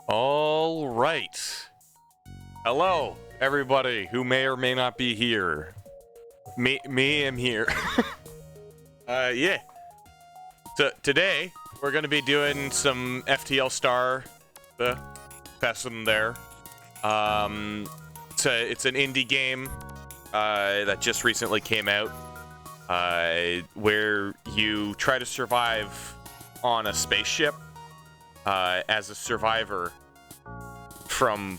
All right. Hello, everybody who may or may not be here. Me am here. Yeah. So today we're gonna be doing some FTL Star, passing there. It's an indie game that just recently came out, where you try to survive on a spaceship as a survivor from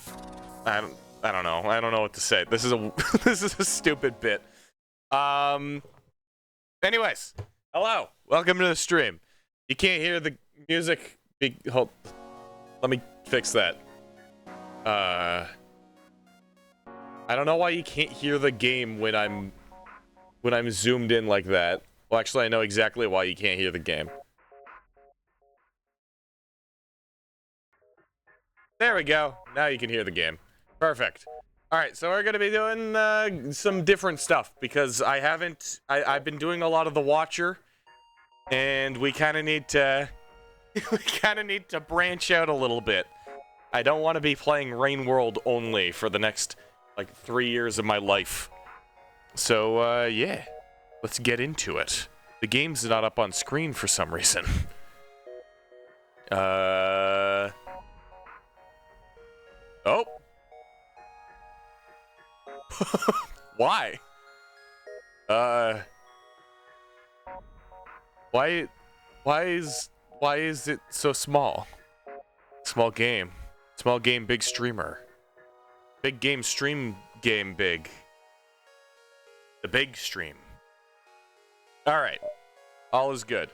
I don't know what to say. This is a this is a stupid bit. Anyways, hello, welcome to the stream. You can't hear the music. Hold, let me fix that. I don't know why you can't hear the game when I'm zoomed in like that. Well, actually, I know exactly why you can't hear the game. There we go. Now you can hear the game. Perfect. Alright, so we're going to be doing some different stuff, because I've been doing a lot of The Watcher, and we kind of need to branch out a little bit. I don't want to be playing Rain World only for the next, like, 3 years of my life. So, yeah. Let's get into it. The game's not up on screen for some reason. Oh. Why? Why is it so small? Small game, big streamer. Big game, stream game, big. The big stream. All right, all is good.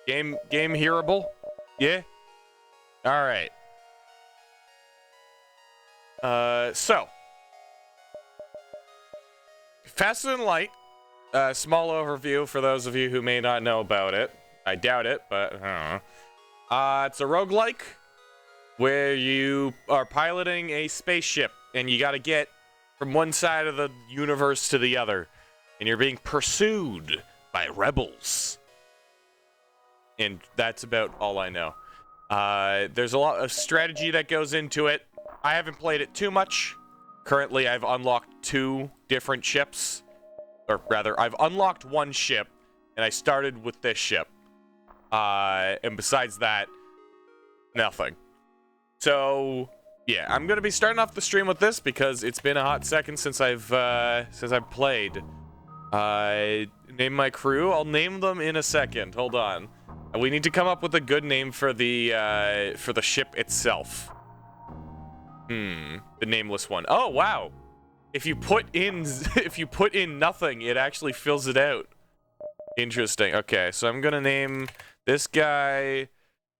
Game hearable? Yeah. All right. So, Faster Than Light, small overview for those of you who may not know about it. I doubt it, but I don't know. It's a roguelike where you are piloting a spaceship, and you gotta get from one side of the universe to the other, and you're being pursued by rebels. And that's about all I know. There's a lot of strategy that goes into it. I haven't played it too much. Currently, I've unlocked 2 different ships. Or rather, I've unlocked 1 ship, and I started with this ship. And besides that, nothing. So, yeah, I'm gonna be starting off the stream with this because it's been a hot second since I've played. Name my crew. I'll name them in a second. Hold on. We need to come up with a good name for the ship itself. The nameless one. Oh, wow. If you put in nothing, it actually fills it out. Interesting. Okay, so I'm gonna name this guy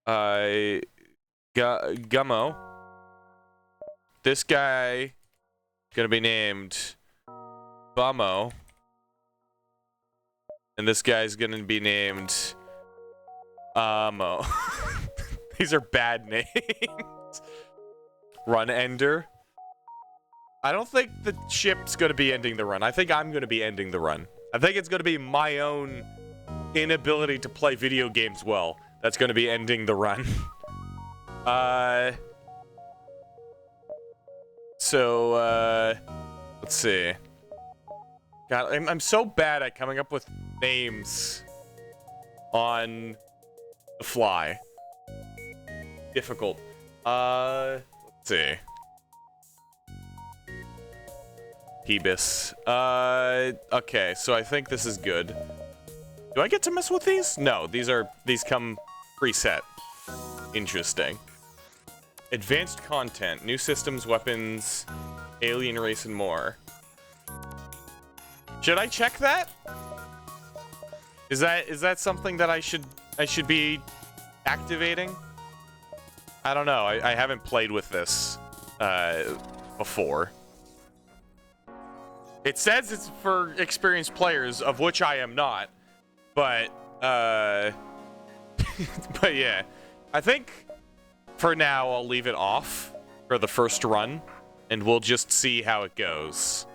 Gummo. This guy gonna be named Bummo. And this guy's gonna be named Mo. These are bad names. Run ender. I don't think the ship's gonna be ending the run. I think I'm gonna be ending the run. I think it's gonna be my own inability to play video games well that's gonna be ending the run. Let's see. God, I'm so bad at coming up with names on the fly. Difficult. Let's see. Hebus. Okay, so I think this is good. Do I get to mess with these? No, these come preset. Interesting. Advanced content, new systems, weapons, alien race, and more. Should I check that? Is that something that I should be activating? I don't know. I haven't played with this before. It says it's for experienced players, of which I am not. But but yeah, I think for now I'll leave it off for the first run, and we'll just see how it goes.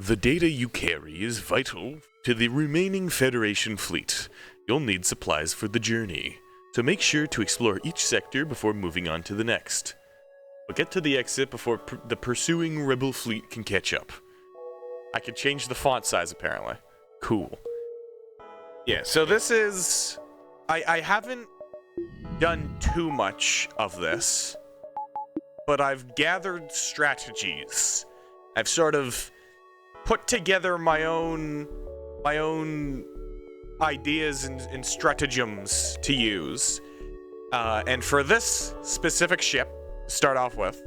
The data you carry is vital to the remaining Federation fleet. You'll need supplies for the journey, so make sure to explore each sector before moving on to the next. But get to the exit before the pursuing Rebel fleet can catch up. I can change the font size, apparently. Cool. Yeah, so this is... I haven't done too much of this, but I've gathered strategies. I've sort of put together my own ideas and stratagems to use. And for this specific ship, to start off with,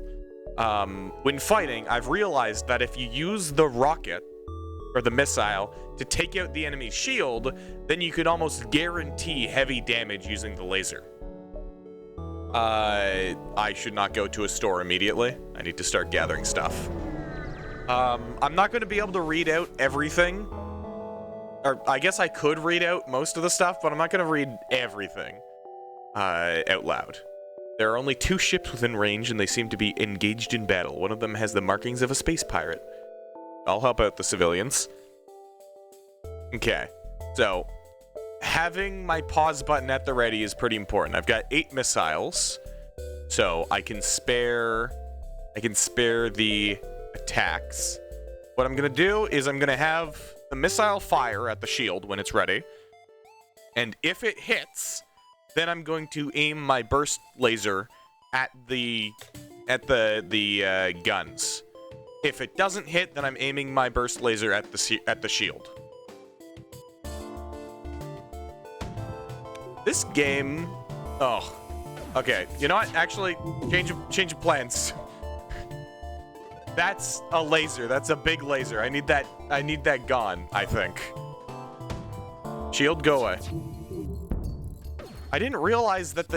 when fighting, I've realized that if you use the rocket, or the missile, to take out the enemy's shield, then you could almost guarantee heavy damage using the laser. I should not go to a store immediately. I need to start gathering stuff. I'm not going to be able to read out everything. Or I guess I could read out most of the stuff, but I'm not going to read everything out loud. There are only 2 ships within range, and they seem to be engaged in battle. One of them has the markings of a space pirate. I'll help out the civilians. Okay, so having my pause button at the ready is pretty important. I've got 8 missiles, so I can spare the attacks. What I'm gonna do is I'm gonna have the missile fire at the shield when it's ready, and if it hits, then I'm going to aim my burst laser at the guns. If it doesn't hit, then I'm aiming my burst laser at the shield. This game, oh, okay. You know what? Actually, change of plans. That's a laser. That's a big laser. I need that gone, I think. Shield, go away. I didn't realize that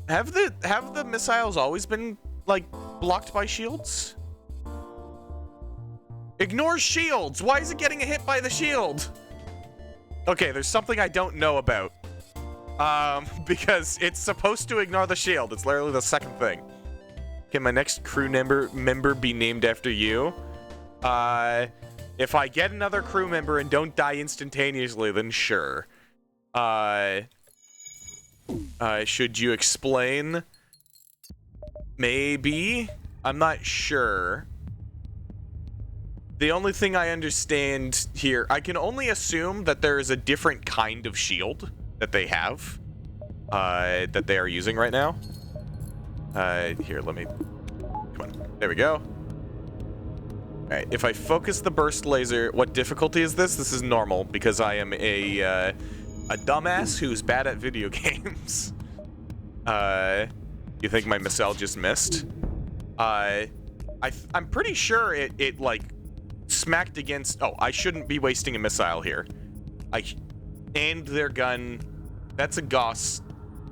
have the missiles always been like blocked by shields? Ignore shields. Why is it getting a hit by the shield? Okay, there's something I don't know about. Because it's supposed to ignore the shield. It's literally the second thing. Can my next crew member be named after you? If I get another crew member and don't die instantaneously, then sure. Should you explain? Maybe? I'm not sure. The only thing I understand here, I can only assume that there is a different kind of shield that they have, that they are using right now. Here, let me, come on, there we go. Alright, if I focus the burst laser, what difficulty is this? This is normal, because I am a dumbass who's bad at video games. You think my missile just missed? I'm pretty sure it like, smacked against... Oh, I shouldn't be wasting a missile here. I aimed their gun. That's a Gauss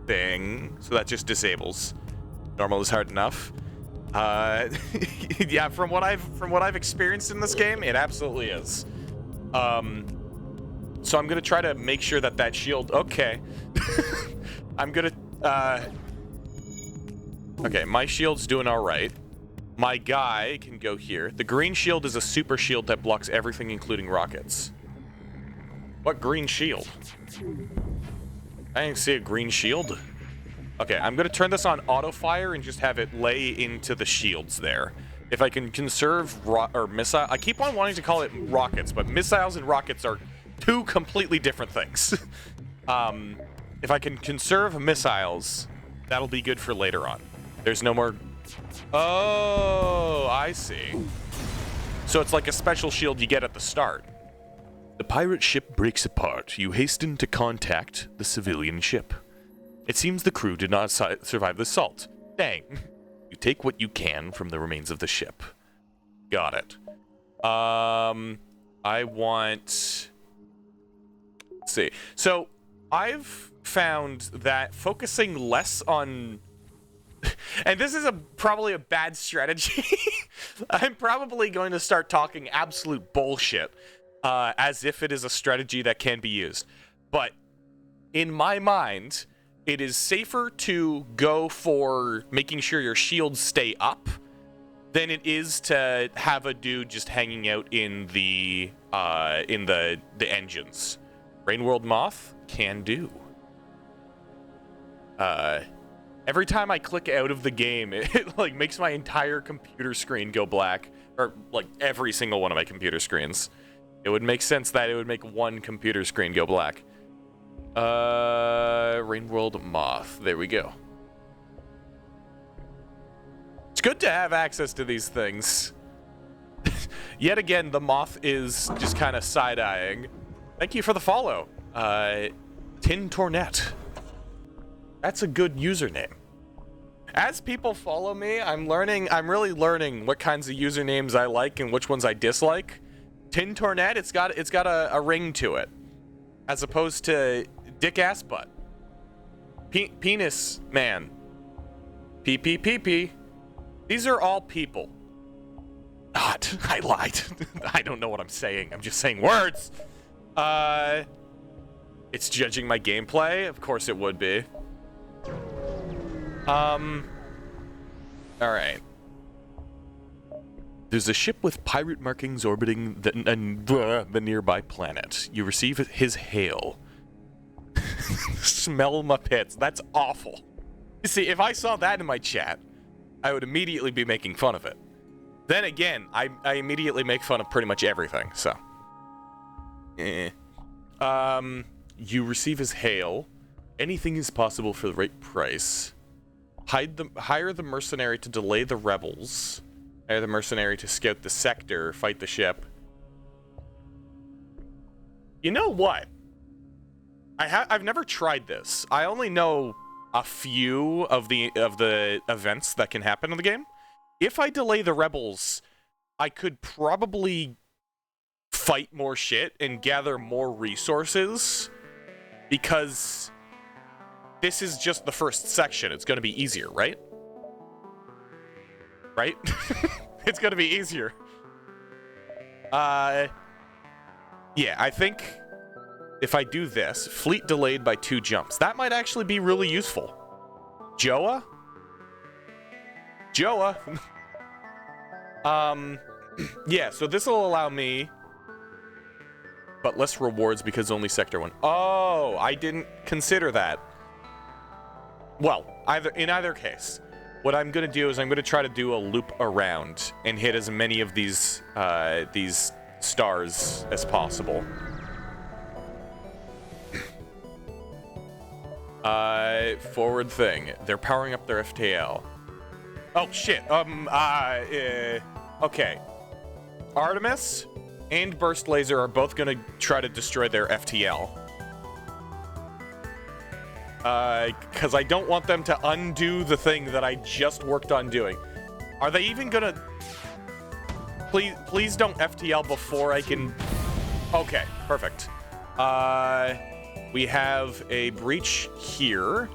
thing, so that just disables. Normal is hard enough. Yeah, from what I've experienced in this game, it absolutely is. So I'm gonna try to make sure that shield... Okay. I'm gonna... Okay, my shield's doing alright. My guy can go here. The green shield is a super shield that blocks everything, including rockets. What green shield? I didn't see a green shield. Okay, I'm gonna turn this on auto fire and just have it lay into the shields there. If I can conserve missile, I keep on wanting to call it rockets, but missiles and rockets are 2 completely different things. If I can conserve missiles, that'll be good for later on. There's no more... Oh, I see. So it's like a special shield you get at the start. The pirate ship breaks apart. You hasten to contact the civilian ship. It seems the crew did not survive the assault. Dang. You take what you can from the remains of the ship. Got it. I want... Let's see. So, I've found that focusing less on... And this is probably a bad strategy. I'm probably going to start talking absolute bullshit, as if it is a strategy that can be used. But, in my mind, it is safer to go for making sure your shields stay up than it is to have a dude just hanging out in the engines. Rainworld Moth can do. Every time I click out of the game, it like makes my entire computer screen go black, or like every single one of my computer screens. It would make sense that it would make one computer screen go black. Rainworld Moth. There we go. It's good to have access to these things. Yet again, the moth is just kind of side-eyeing. Thank you for the follow. Tin Tornet. That's a good username. As people follow me, I'm really learning what kinds of usernames I like and which ones I dislike. Tin Tornet, it's got a ring to it. As opposed to Dick Ass Butt. Penis Man. Pee. These are all people. God, I lied. I don't know what I'm saying. I'm just saying words. It's judging my gameplay. Of course it would be. All right. There's a ship with pirate markings orbiting the nearby planet. You receive his hail. Smell my pits. That's awful. You see, if I saw that in my chat, I would immediately be making fun of it. Then again, I immediately make fun of pretty much everything, so. You receive his hail. Anything is possible for the right price. Hire the mercenary to delay the rebels. Hire the mercenary to scout the sector, fight the ship. You know what? I've never tried this. I only know a few of the events that can happen in the game. If I delay the rebels, I could probably fight more shit and gather more resources, because this is just the first section. It's going to be easier, right? Right? It's going to be easier. Yeah, I think if I do this, fleet delayed by 2 jumps, that might actually be really useful. Joa? Yeah, so this will allow me, but less rewards because only sector 1. Oh, I didn't consider that. Well, in either case, what I'm gonna do is I'm gonna try to do a loop around and hit as many of these stars as possible. Forward thing. They're powering up their FTL. Oh, shit. Okay. Artemis and Burst Laser are both gonna try to destroy their FTL. Because I don't want them to undo the thing that I just worked on doing. Are they even gonna... Please don't FTL before I can... Okay, perfect. We have a breach here.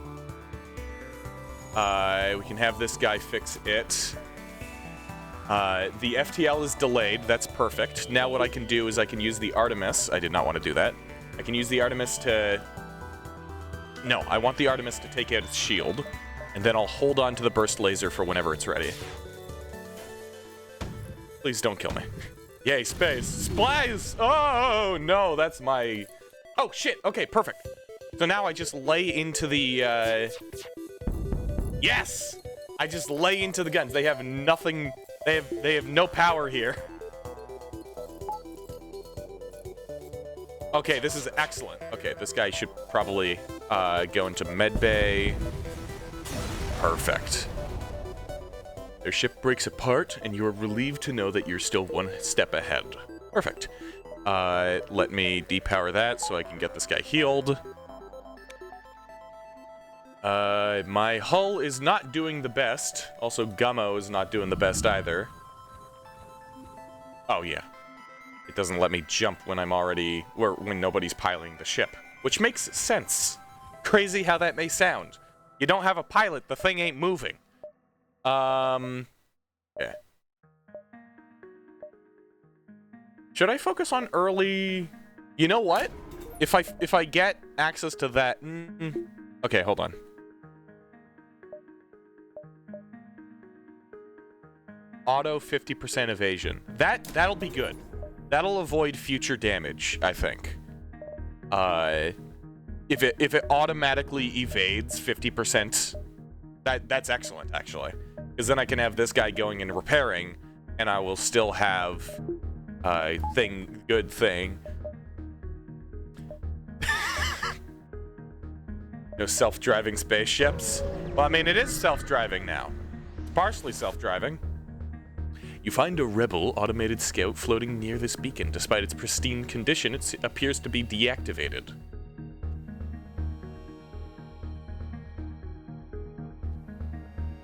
We can have this guy fix it. The FTL is delayed. That's perfect. Now what I can do is I can use the Artemis. I did not want to do that. I can use the Artemis to... No, I want the Artemis to take out its shield, and then I'll hold on to the Burst Laser for whenever it's ready. Please don't kill me. Yay, space. Splice! Oh, no, that's my... Oh, shit. Okay, perfect. So now I just lay into the, Yes! I just lay into the guns. They have nothing... They have no power here. Okay, this is excellent. Okay, this guy should probably go into medbay. Perfect. Their ship breaks apart, and you are relieved to know that you're still one step ahead. Perfect. Let me depower that so I can get this guy healed. My hull is not doing the best. Also, Gummo is not doing the best either. Oh, yeah. It doesn't let me jump when I'm already... when nobody's piloting the ship. Which makes sense. Crazy how that may sound. You don't have a pilot, the thing ain't moving. Yeah. Should I focus on early... You know what? If I get access to that... Okay, hold on. Auto 50% evasion. That'll be good. That'll avoid future damage, I think. If it automatically evades 50%, that's excellent, actually. Because then I can have this guy going and repairing, and I will still have good thing. No self-driving spaceships. Well, I mean, it is self-driving now. It's partially self-driving. You find a rebel automated scout floating near this beacon. Despite its pristine condition, it appears to be deactivated.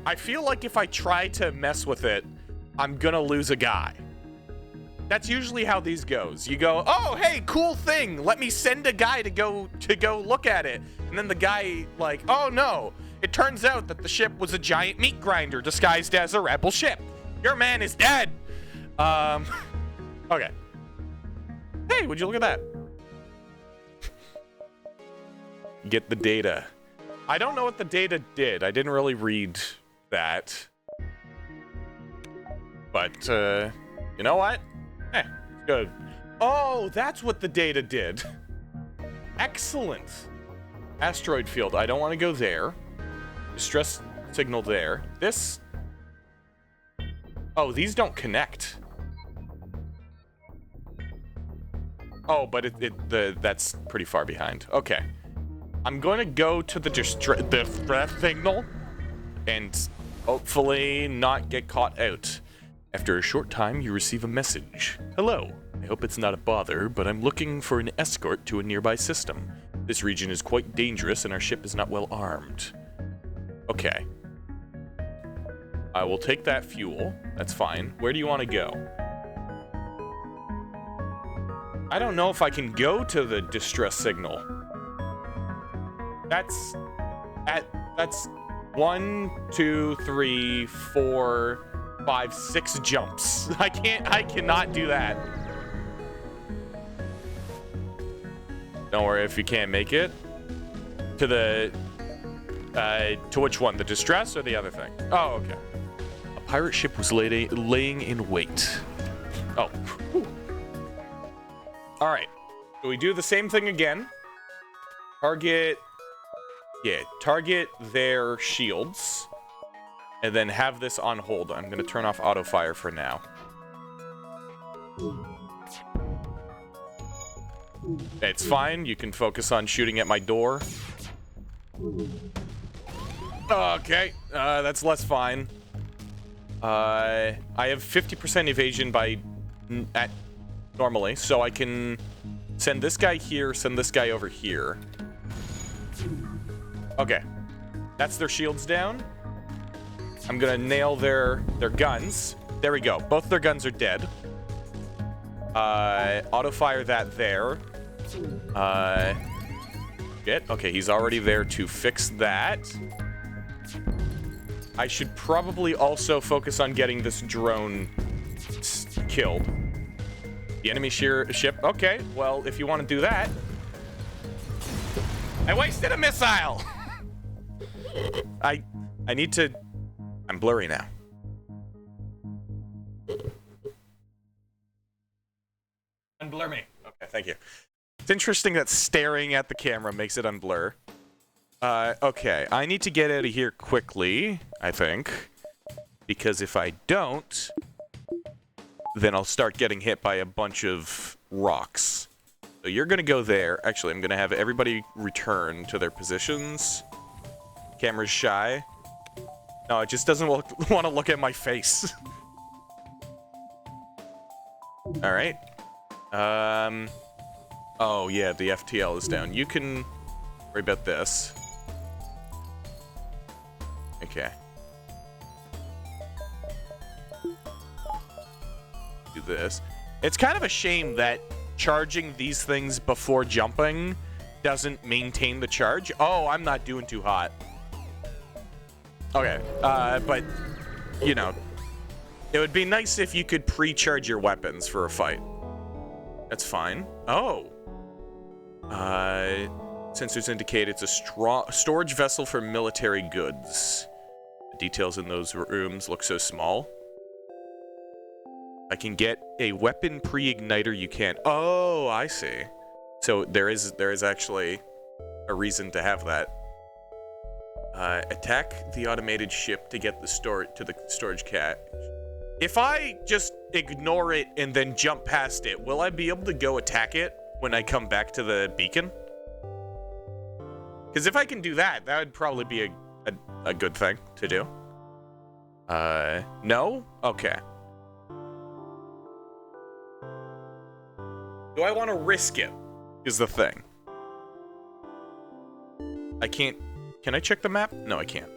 I feel like if I try to mess with it, I'm gonna lose a guy. That's usually how these goes. You go, oh, hey, cool thing. Let me send a guy to go look at it. And then the guy, like, oh, no. It turns out that the ship was a giant meat grinder disguised as a rebel ship. Your man is dead. Okay. Hey, would you look at that? Get the data. I don't know what the data did. I didn't really read that. But, you know what? Good. Oh, that's what the data did. Excellent. Asteroid field. I don't want to go there. Distress signal there. This... Oh, these don't connect. Oh, but that's pretty far behind. Okay. I'm going to go to the distress signal and hopefully not get caught out. After a short time, you receive a message. Hello. I hope it's not a bother, but I'm looking for an escort to a nearby system. This region is quite dangerous and our ship is not well armed. Okay. I will take that fuel. That's fine. Where do you want to go? I don't know if I can go to the distress signal. That's 1, 2, 3, 4, 5, 6 jumps. I cannot do that. Don't worry if you can't make it. To the, to which one? The distress or the other thing? Oh, okay. A pirate ship was laying in wait. Oh. Whew. All right. So we do the same thing again. Target their shields. And then have this on hold. I'm going to turn off auto fire for now. It's fine. You can focus on shooting at my door. Okay. That's less fine. I have 50% evasion normally, so I can send this guy here, send this guy over here. Okay. That's their shields down. I'm gonna nail their guns. There we go. Both their guns are dead. Auto fire that there. Okay, he's already there to fix that. I should probably also focus on getting this drone killed. The enemy ship. Okay, well, if you want to do that. I wasted a missile! I need to... I'm blurry now. Unblur me. Okay, thank you. It's interesting that staring at the camera makes it unblur. Okay, I need to get out of here quickly, I think. Because if I don't, then I'll start getting hit by a bunch of rocks. So you're gonna go there. Actually, I'm gonna have everybody return to their positions. Camera's shy. No, it just doesn't want to look at my face. Alright. Oh, yeah, the FTL is down. You can worry about this. Okay. Do this. It's kind of a shame that charging these things before jumping doesn't maintain the charge. Oh, I'm not doing too hot. Okay, but, you know, it would be nice if you could pre-charge your weapons for a fight. That's fine. Oh. Sensors indicate it's a storage vessel for military goods. The details in those rooms look so small. I can get a weapon pre-igniter you can't. Oh, I see. So there is actually a reason to have that. Attack the automated ship to get the storage cache. If I just ignore it and then jump past it, will I be able to go attack it when I come back to the beacon? Because if I can do that, that would probably be a good thing to do. No? Okay. Do I want to risk it? Is the thing. I can't... Can I check the map? No, I can't.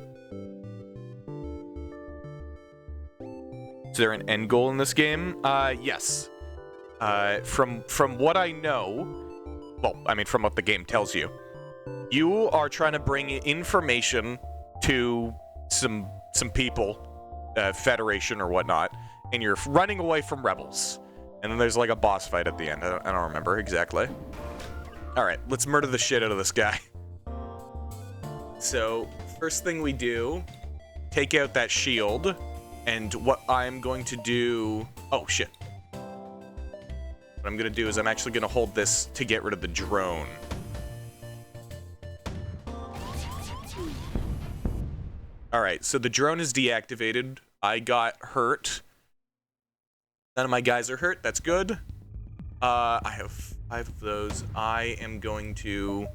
Is there an end goal in this game? Yes. From what I know... Well, I mean, from what the game tells you. You are trying to bring information to some people, Federation or whatnot, and you're running away from rebels. And then there's like a boss fight at the end. I don't remember exactly. Alright, let's murder the shit out of this guy. So, first thing we do, take out that shield, and what I'm going to do... Oh, shit. What I'm going to do is I'm actually going to hold this to get rid of the drone. Alright, so the drone is deactivated. I got hurt. None of my guys are hurt. That's good. I have 5 of those. I am going to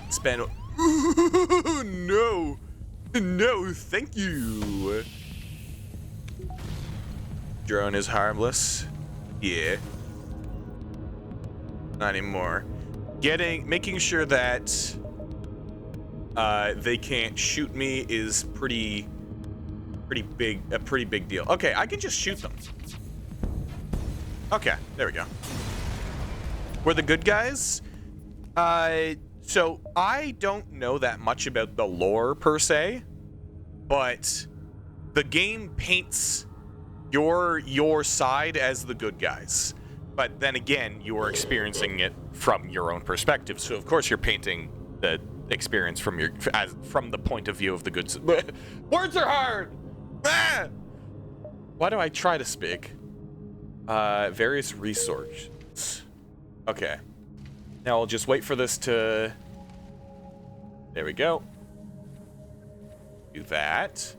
spend... No! No, thank you! Drone is harmless. Yeah. Not anymore. Making sure that they can't shoot me is a pretty big deal. Okay, I can just shoot them. Okay, there we go. We're the good guys. So I don't know that much about the lore per se, but the game paints your side as the good guys. But then again, you are experiencing it from your own perspective. So of course you're painting the experience from the point of view of the good. Words are hard. Ah! Why do I try to speak? Various resources. Okay. Now I'll just wait for this to... There we go. Do that.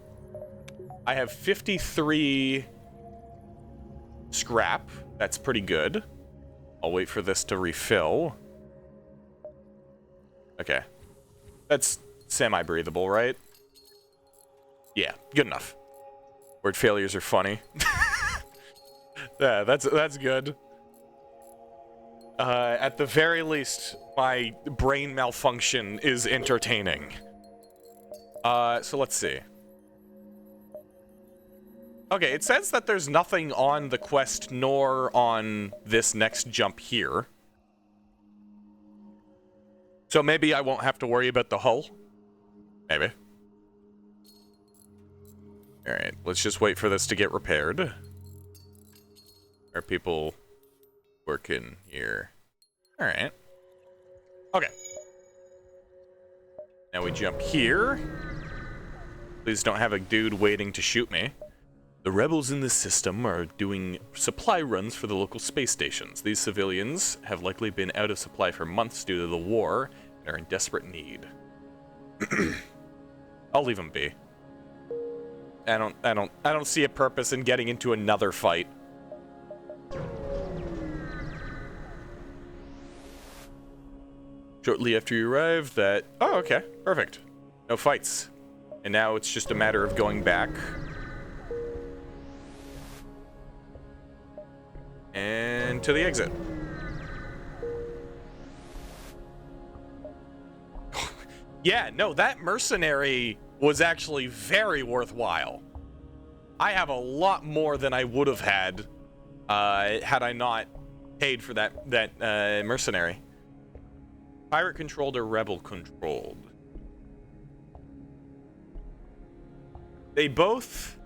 I have 53 scrap. That's pretty good. I'll wait for this to refill. Okay. That's semi-breathable, right? Yeah, good enough. Word failures are funny. Yeah, that's good. At the very least, my brain malfunction is entertaining. So let's see. Okay, it says that there's nothing on the quest nor on this next jump here. So maybe I won't have to worry about the hull? Maybe. Alright, let's just wait for this to get repaired. Are people working here? Alright. Okay. Now we jump here. Please don't have a dude waiting to shoot me. The rebels in this system are doing supply runs for the local space stations. These civilians have likely been out of supply for months due to the war and are in desperate need. I'll leave them be. I don't see a purpose in getting into another fight. Shortly after you arrive, that... Oh, okay. Perfect. No fights. And now it's just a matter of going back. And to the exit. Yeah, no, that mercenary was actually very worthwhile. I have a lot more than I would have had had I not paid for that mercenary. Pirate controlled or rebel controlled? They both...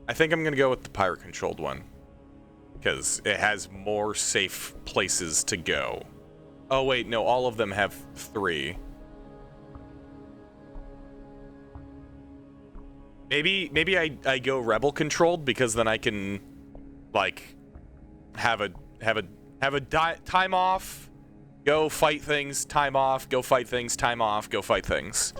I think I'm gonna go with the pirate controlled one, because it has more safe places to go. Oh wait, no, all of them have 3. Maybe I go rebel controlled, because then I can like have a time off, go fight things, time off, go fight things, time off, go fight things.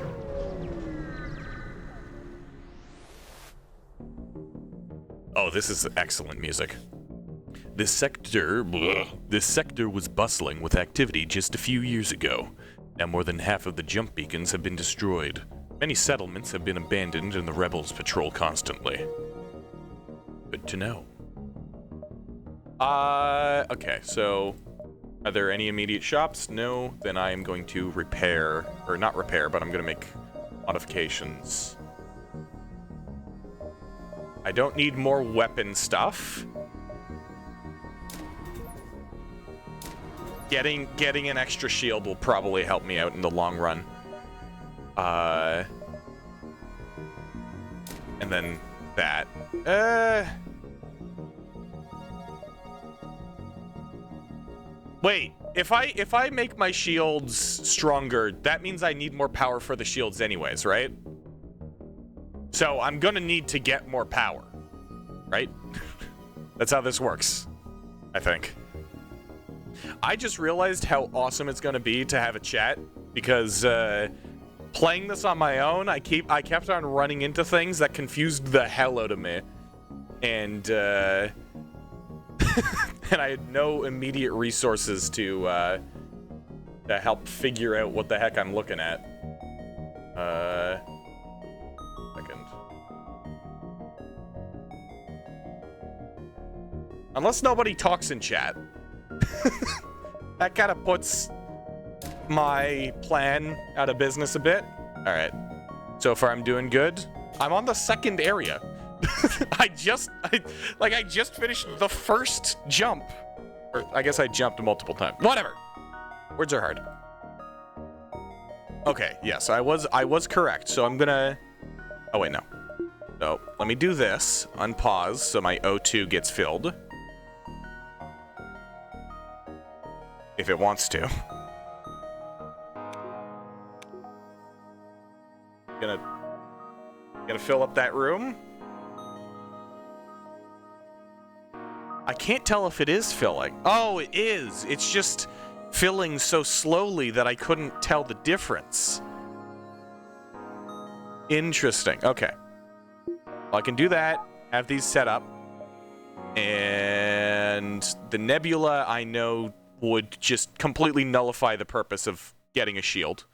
Oh, this is excellent music. This sector was bustling with activity just a few years ago. Now more than half of the jump beacons have been destroyed. Many settlements have been abandoned and the rebels patrol constantly. Good to know. Okay, so are there any immediate shops? No, then I am going to repair, or not repair, but I'm going to make modifications. I don't need more weapon stuff. Getting an extra shield will probably help me out in the long run. And then that. Wait, if I make my shields stronger, that means I need more power for the shields anyways, right? So I'm gonna need to get more power, right? That's how this works, I think. I just realized how awesome it's gonna be to have a chat, because playing this on my own, I kept on running into things that confused the hell out of me, and and I had no immediate resources to help figure out what the heck I'm looking at. Second. Unless nobody talks in chat. That kind of puts my plan out of business a bit. All right. So far I'm doing good. I'm on the second area. I just finished the first jump. Or I guess I jumped multiple times. Whatever. Words are hard. Okay, yes, I was correct. So I'm gonna... Oh, wait, no. So let me do this. Unpause so my O2 gets filled. If it wants to. Gonna fill up that room. I can't tell if it is filling. Oh, it is. It's just filling so slowly that I couldn't tell the difference. Interesting. Okay. Well, I can do that. Have these set up. And the nebula, I know, would just completely nullify the purpose of getting a shield.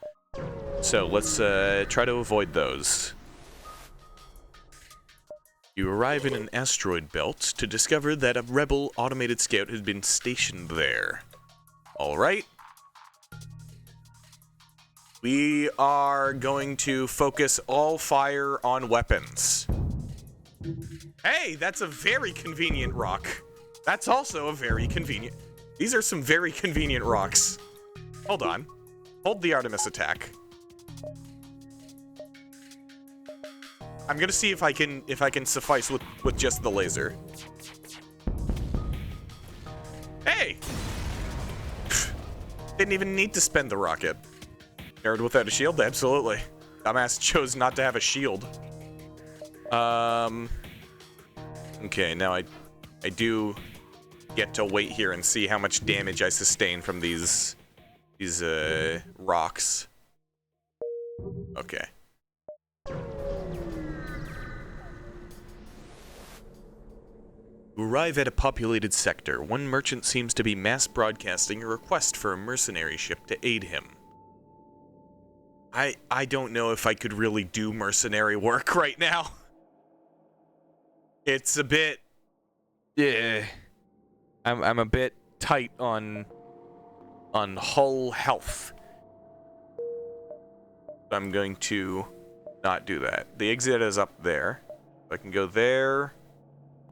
So let's try to avoid those. You arrive in an asteroid belt to discover that a rebel automated scout has been stationed there. Alright. We are going to focus all fire on weapons. Hey, that's a very convenient rock. That's also a very convenient... These are some very convenient rocks. Hold on. Hold the Artemis attack. I'm gonna see if I can suffice with just the laser. Hey! Didn't even need to spend the rocket. Nerd without a shield? Absolutely. Dumbass chose not to have a shield. Okay, now I do get to wait here and see how much damage I sustain from these rocks. Okay. You arrive at a populated sector. One merchant seems to be mass broadcasting a request for a mercenary ship to aid him. I don't know if I could really do mercenary work right now. It's a bit... Yeah. I'm a bit tight on hull health. I'm going to not do that. The exit is up there. I can go there,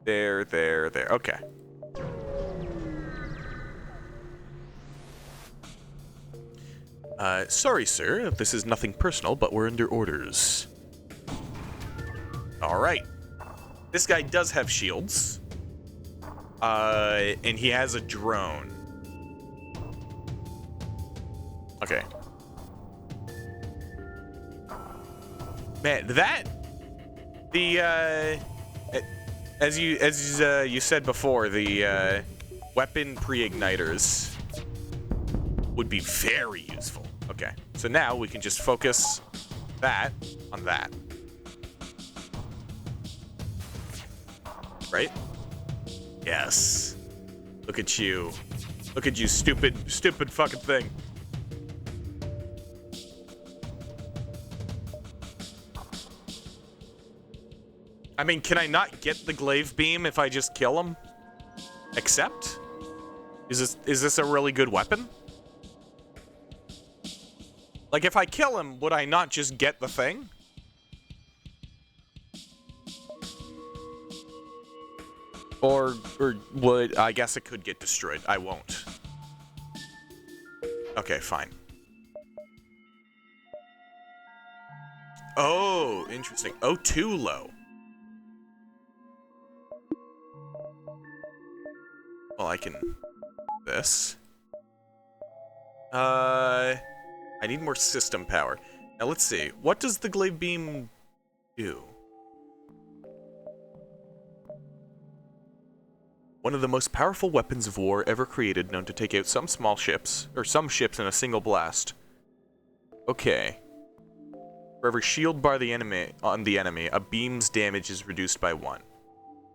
there, there, there. Okay. Sorry, sir. This is nothing personal, but we're under orders. All right. This guy does have shields. And he has a drone. Okay. Man, as you said before, the weapon pre-igniters would be very useful. Okay, so now we can just focus that on that. Right? Yes. Look at you. Look at you, stupid fucking thing. I mean, can I not get the glaive beam if I just kill him? Except? Is this a really good weapon? Like, if I kill him, would I not just get the thing? Or would... I guess it could get destroyed. I won't. Okay, fine. Oh, interesting. Oh, too low. Well, I can... This. I need more system power. Now, let's see. What does the glaive beam do? One of the most powerful weapons of war ever created, known to take out some small ships, or some ships in a single blast. Okay. For every shield bar on the enemy, a beam's damage is reduced by 1.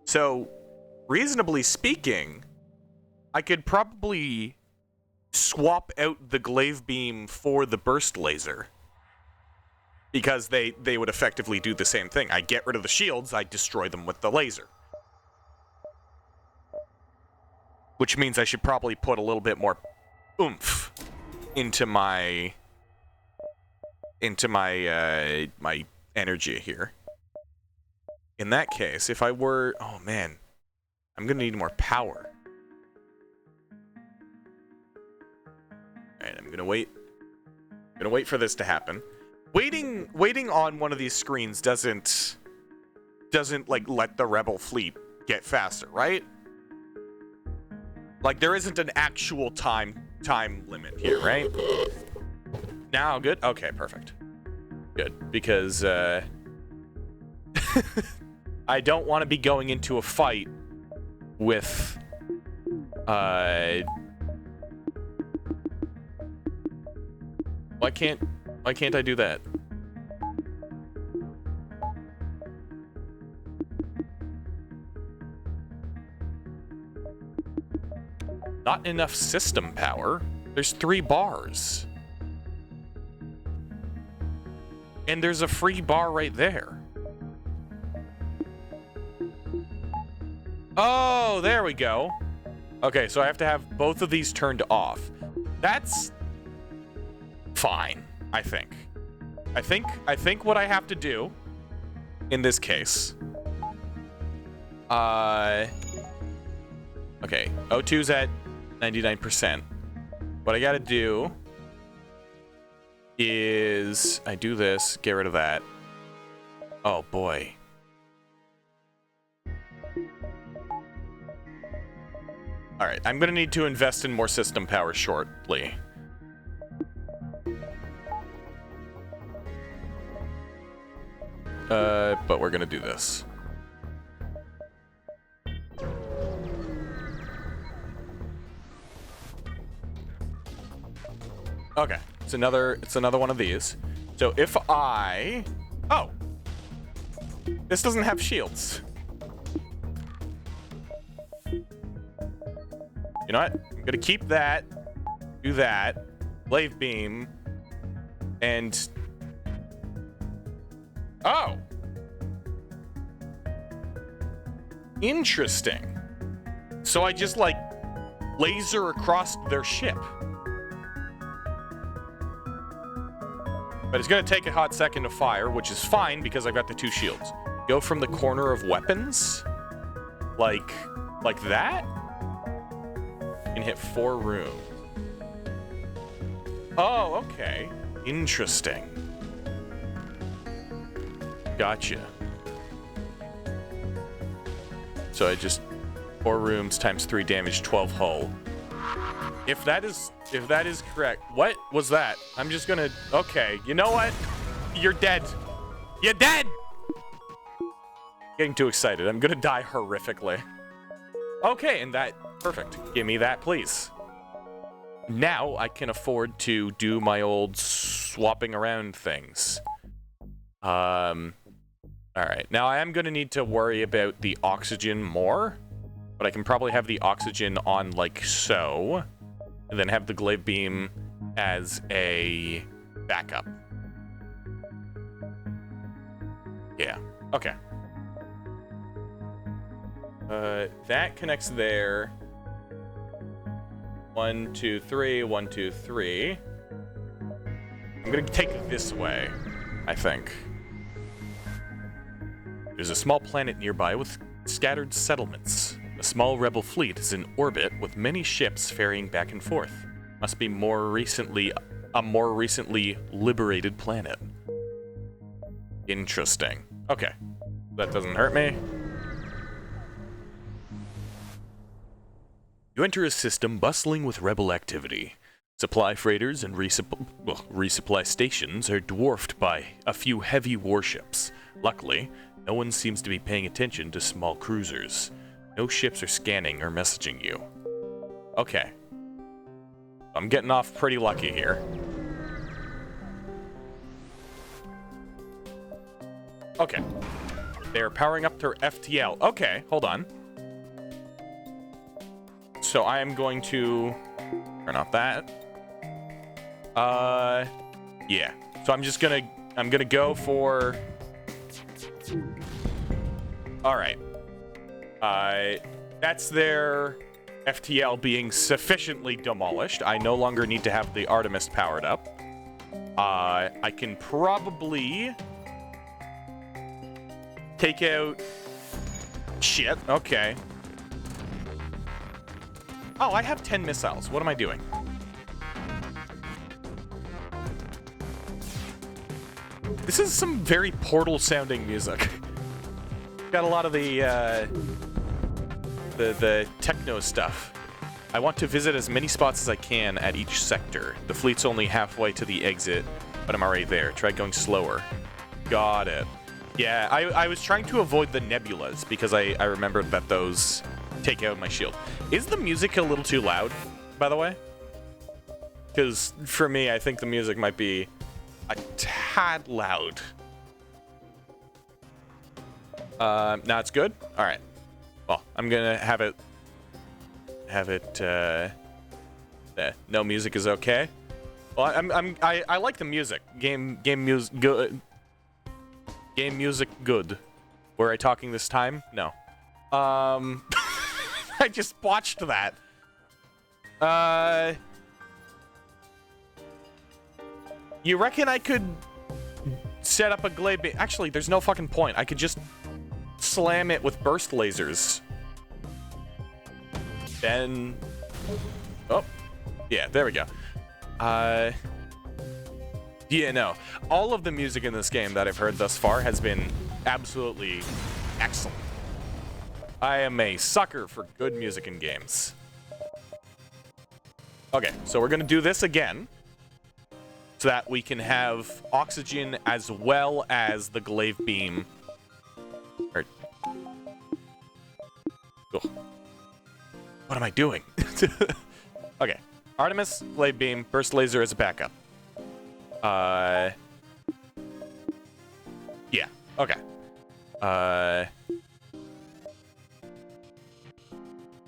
So, reasonably speaking, I could probably swap out the glaive beam for the burst laser. Because they would effectively do the same thing. I get rid of the shields, I destroy them with the laser. Which means I should probably put a little bit more oomph into my my energy here. In that case, if I were... Oh, man. I'm gonna need more power. Alright, I'm gonna wait. I'm gonna wait for this to happen. Waiting on one of these screens doesn't like let the rebel fleet get faster, right? Like there isn't an actual time limit here, right? Now good? Okay, perfect. Good, because I don't want to be going into a fight with why can't I do that? Not enough system power. There's 3 bars. And there's a free bar right there. Oh, there we go. Okay, so I have to have both of these turned off. That's fine, I think. I think what I have to do in this case. Okay, O2's at 99%. What I gotta do is I do this, get rid of that. Oh boy. Alright, I'm gonna need to invest in more system power shortly. But we're gonna do this. Okay, it's another one of these. So if I... Oh! This doesn't have shields. You know what? I'm gonna keep that, do that, glaive beam, and... Oh! Interesting. So I just, like, laser across their ship. But it's going to take a hot second to fire, which is fine because I've got the 2 shields. Go from the corner of weapons. Like that? You can hit 4 rooms. Oh, okay. Interesting. Gotcha. So I just 4 rooms times 3 damage, 12 hull. If that is correct, what was that? I'm just gonna. Okay, you know what? You're dead. You're dead. Getting too excited. I'm gonna die horrifically. Okay, and that perfect. Give me that, please. Now I can afford to do my old swapping around things. All right. Now I am gonna need to worry about the oxygen more, but I can probably have the oxygen on like so, and then have the glaive beam as a backup. Yeah. Okay. That connects there. 1, 2, 3. 1, 2, 3. I'm gonna take it this way, I think. There's a small planet nearby with scattered settlements. A small rebel fleet is in orbit with many ships ferrying back and forth. Must be a more recently liberated planet. Interesting. Okay. That doesn't hurt me. You enter a system bustling with rebel activity. Supply freighters and resupply stations are dwarfed by a few heavy warships. Luckily, no one seems to be paying attention to small cruisers. No ships are scanning or messaging you. Okay. I'm getting off pretty lucky here. Okay. They're powering up their FTL. Okay, hold on. So I am going to turn off that. Yeah. So I'm gonna go for. All right. That's their FTL being sufficiently demolished. I no longer need to have the Artemis powered up. I can probably take out. Shit. Okay. Oh, I have 10 missiles. What am I doing? This is some very Portal-sounding music. Got a lot of the techno stuff. I want to visit as many spots as I can at each sector. The fleet's only halfway to the exit, but I'm already there. Try going slower. Got it. Yeah, I was trying to avoid the nebulas because I remembered that those take out my shield. Is the music a little too loud, by the way? Because for me, I think the music might be a tad loud. Now it's good? All right. Well, I'm gonna have it. No music is okay. Well, I like the music. Game music good. Game music good. Were I talking this time? No. I just botched that. You reckon I could set up a glaive beam? Actually, there's no fucking point. I could just slam it with burst lasers. Then... Oh. Yeah, there we go. Yeah, no. All of the music in this game that I've heard thus far has been absolutely excellent. I am a sucker for good music in games. Okay, so we're gonna do this again so that we can have oxygen as well as the glaive beam. What am I doing? Okay, Artemis, glaive beam, burst laser as a backup. Yeah, okay.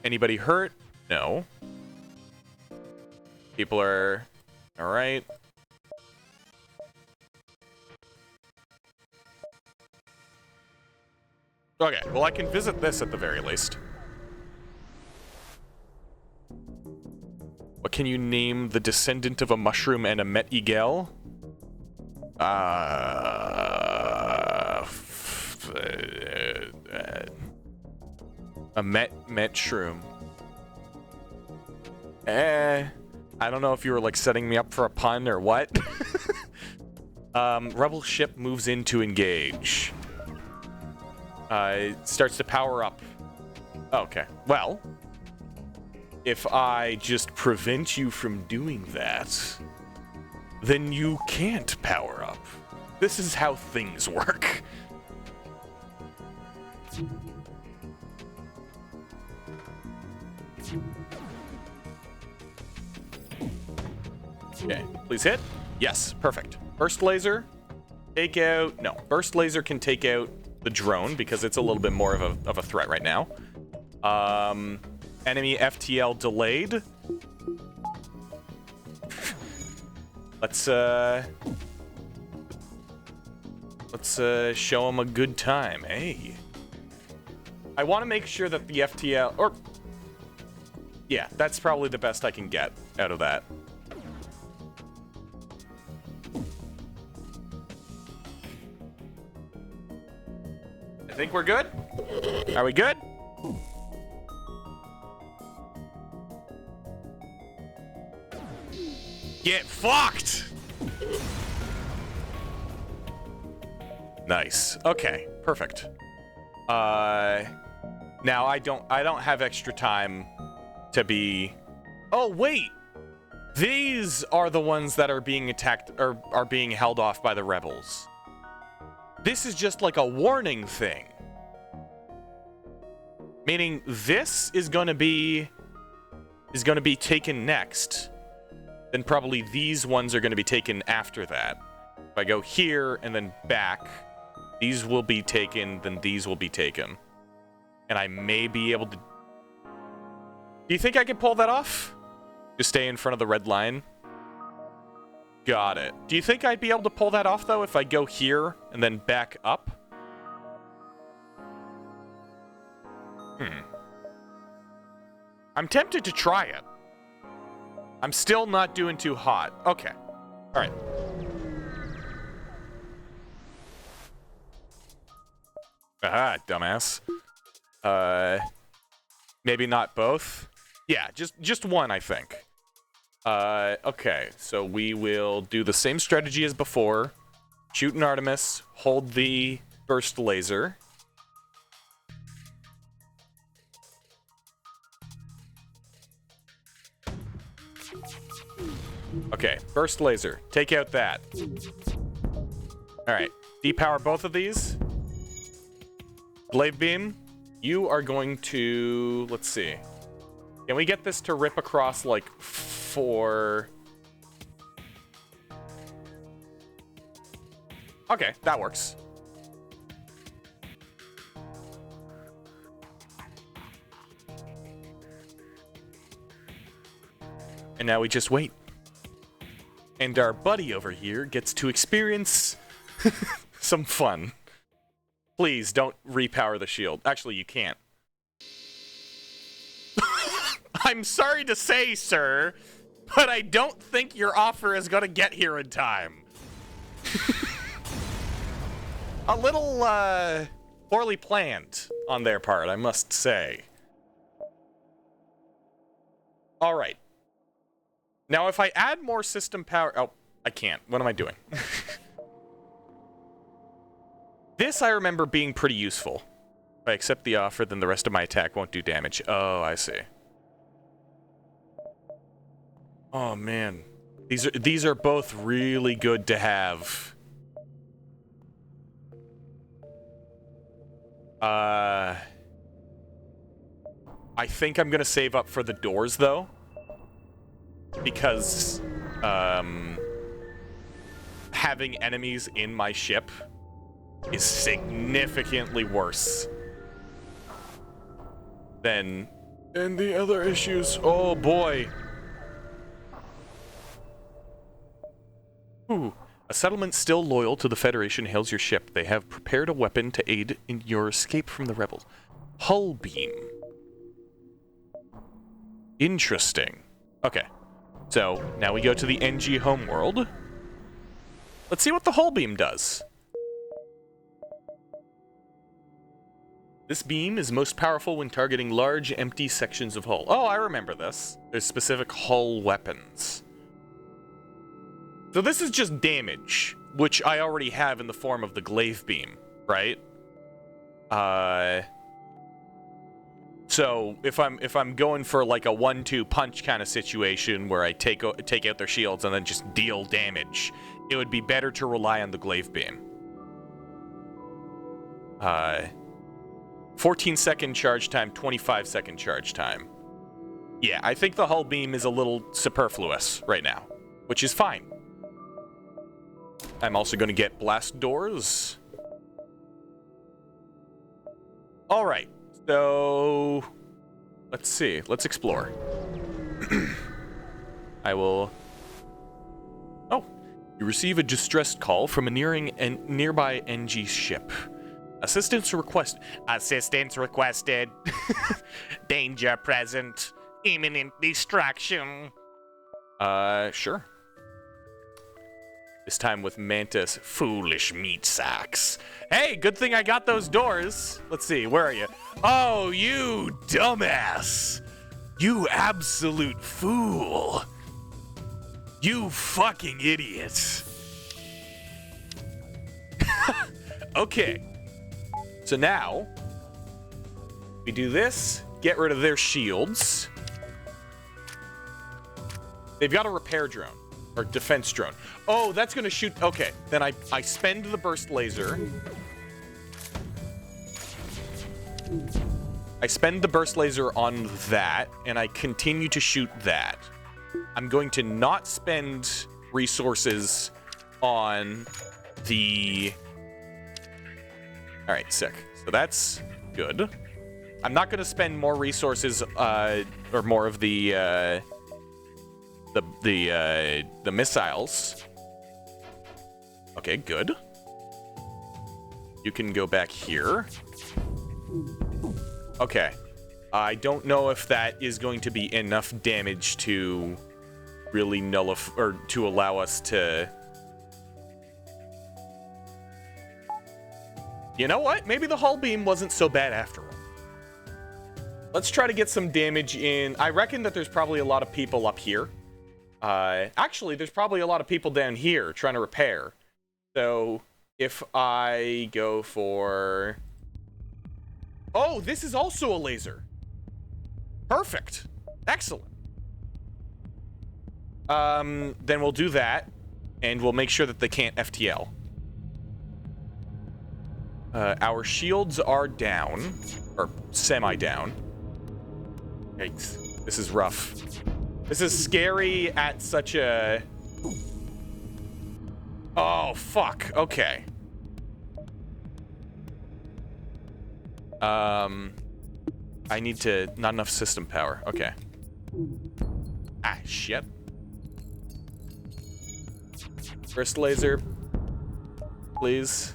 Anybody hurt? No. People are all right. Okay, well, I can visit this at the very least. What can you name the descendant of a mushroom and a Met Eagle? A met shroom. I don't know if you were like setting me up for a pun or what. Rebel ship moves in to engage. It starts to power up. Okay, well, if I just prevent you from doing that, then you can't power up. This is how things work. Okay, please hit. Yes, perfect. Burst laser, take out... No, burst laser can take out the drone because it's a little bit more of a threat right now. Enemy FTL delayed. Let's show him a good time. Hey. I want to make sure that the FTL... Or... Yeah, that's probably the best I can get out of that. I think we're good. Are we good? Get fucked! Nice. Okay, perfect. Now I don't have extra time to be... Oh, wait! These are the ones that are being attacked, or are being held off by the rebels. This is just like a warning thing. Meaning this is gonna be taken next. Then probably these ones are gonna be taken after that. If I go here and then back, these will be taken, then these will be taken. And I may be able to... Do you think I can pull that off? Just stay in front of the red line? Got it. Do you think I'd be able to pull that off, though, if I go here and then back up? I'm tempted to try it. I'm still not doing too hot. Okay. All right. Ah, dumbass. Maybe not both. Yeah, just one, I think. Okay, so we will do the same strategy as before. Shoot an Artemis, hold the burst laser. Okay, burst laser. Take out that. Alright, depower both of these. Glaive beam, you are going to... Let's see. Can we get this to rip across, like, 4... Okay, that works. And now we just wait. And our buddy over here gets to experience some fun. Please, don't repower the shield. Actually, you can't. I'm sorry to say, sir, but I don't think your offer is gonna get here in time. A little, poorly planned on their part, I must say. Alright. Now, if I add more system power... Oh, I can't. What am I doing? This, I remember being pretty useful. If I accept the offer, then the rest of my attack won't do damage. Oh, I see. Oh, man. These are both really good to have. I think I'm gonna save up for the doors, though. Because, having enemies in my ship is significantly worse than the other issues. Oh, boy. Ooh. A settlement still loyal to the Federation hails your ship. They have prepared a weapon to aid in your escape from the rebels. Hull beam. Interesting. Okay. So, now we go to the NG homeworld. Let's see what the hull beam does. This beam is most powerful when targeting large, empty sections of hull. Oh, I remember this. There's specific hull weapons. So this is just damage, which I already have in the form of the glaive beam, right? So if I'm going for like a 1-2 punch kind of situation where I take out their shields and then just deal damage, it would be better to rely on the glaive beam. 14-second charge time, 25-second charge time. Yeah, I think the hull beam is a little superfluous right now, which is fine. I'm also going to get blast doors. All right, so let's see. Let's explore. I will... Oh, you receive a distressed call from a nearby NG ship. Assistance request. Assistance requested. Danger present. Imminent destruction. Sure. This time with Mantis. Foolish meat sacks. Hey, good thing I got those doors. Let's see, where are you? Oh, you dumbass. You absolute fool. You fucking idiot. Okay. So now, we do this, get rid of their shields. They've got a repair drone, or defense drone. Oh, that's gonna shoot, okay. Then I spend the burst laser. I spend the burst laser on that, and I continue to shoot that. I'm going to not spend resources on the... All right, sick. So that's good. I'm not going to spend more resources, or more of the missiles. Okay, good. You can go back here. Okay. I don't know if that is going to be enough damage to really nullify, or to allow us to... You know what? Maybe the hull beam wasn't so bad after all. Let's try to get some damage in. I reckon that there's probably a lot of people up here. Actually, there's probably a lot of people down here trying to repair. So, if I go for... Oh, this is also a laser. Perfect. Excellent. Then we'll do that, and we'll make sure that they can't FTL. Our shields are down, or semi-down. Yikes. This is rough. This is scary at such a... Oh, fuck. Okay. I need to... Not enough system power. Okay. Ah, shit. First laser. Please.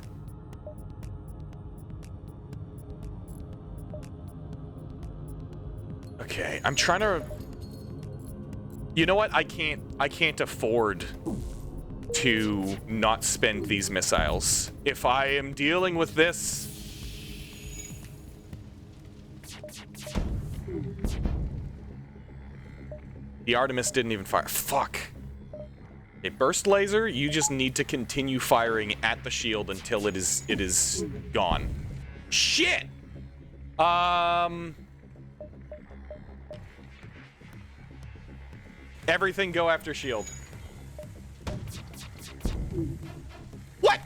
Okay, I'm trying to... You know what? I can't afford to not spend these missiles. If I am dealing with this... The Artemis didn't even fire. Fuck. A burst laser, you just need to continue firing at the shield until it is gone. Shit! Everything go after shield. What?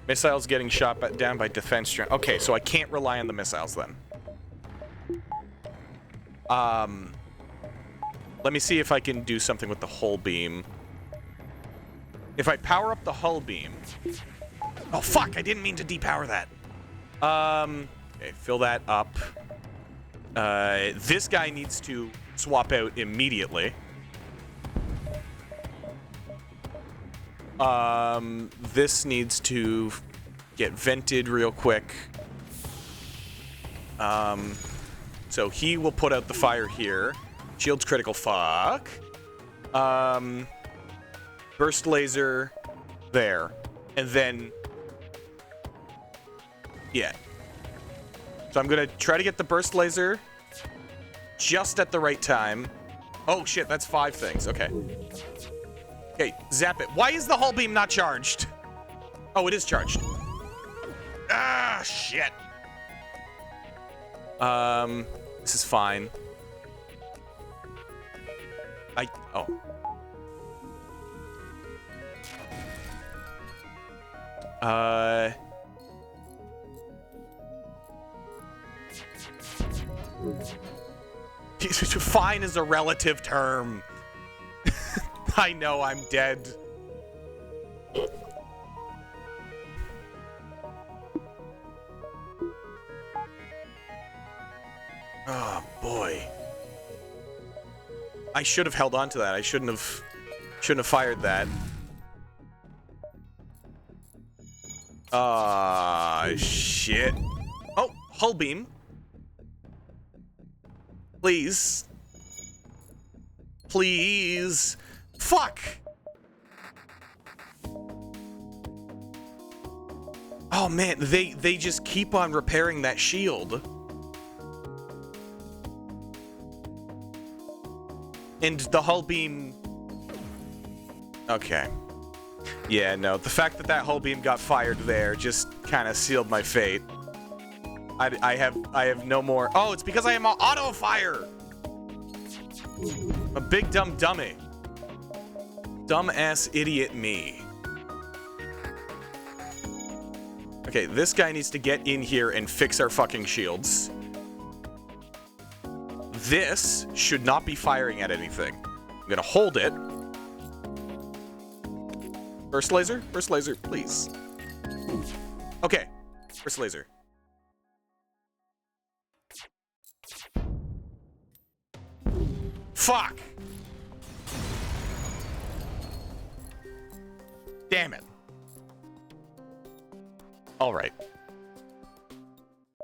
Missiles getting shot down by defense drone. Okay, so I can't rely on the missiles then. Let me see if I can do something with the hull beam. If I power up the hull beam... Oh, fuck! I didn't mean to depower that. Okay, fill that up. This guy needs to swap out immediately. This needs to get vented real quick. So he will put out the fire here. Shield's critical, fuck. burst laser there, and then... Yeah. So I'm gonna try to get the burst laser just at the right time. Oh shit, that's 5 things. Okay. Okay, zap it. Why is the hull beam not charged? Oh, it is charged. Ah, shit. This is fine. Oh. Fine is a relative term. I know I'm dead. Oh boy. I should have held on to that. I shouldn't have fired that. Shit. Oh, hull beam. Please. Please. Fuck. Oh man, they just keep on repairing that shield. And the hull beam... Okay. Yeah, no, the fact that that hull beam got fired there just kind of sealed my fate. I have no more... Oh, it's because I am auto fire! A big dumb dummy. Dumbass idiot me. Okay, this guy needs to get in here and fix our fucking shields. This should not be firing at anything. I'm gonna hold it. Burst laser? Burst laser, please. Okay. Burst laser. Fuck! Damn it. Alright.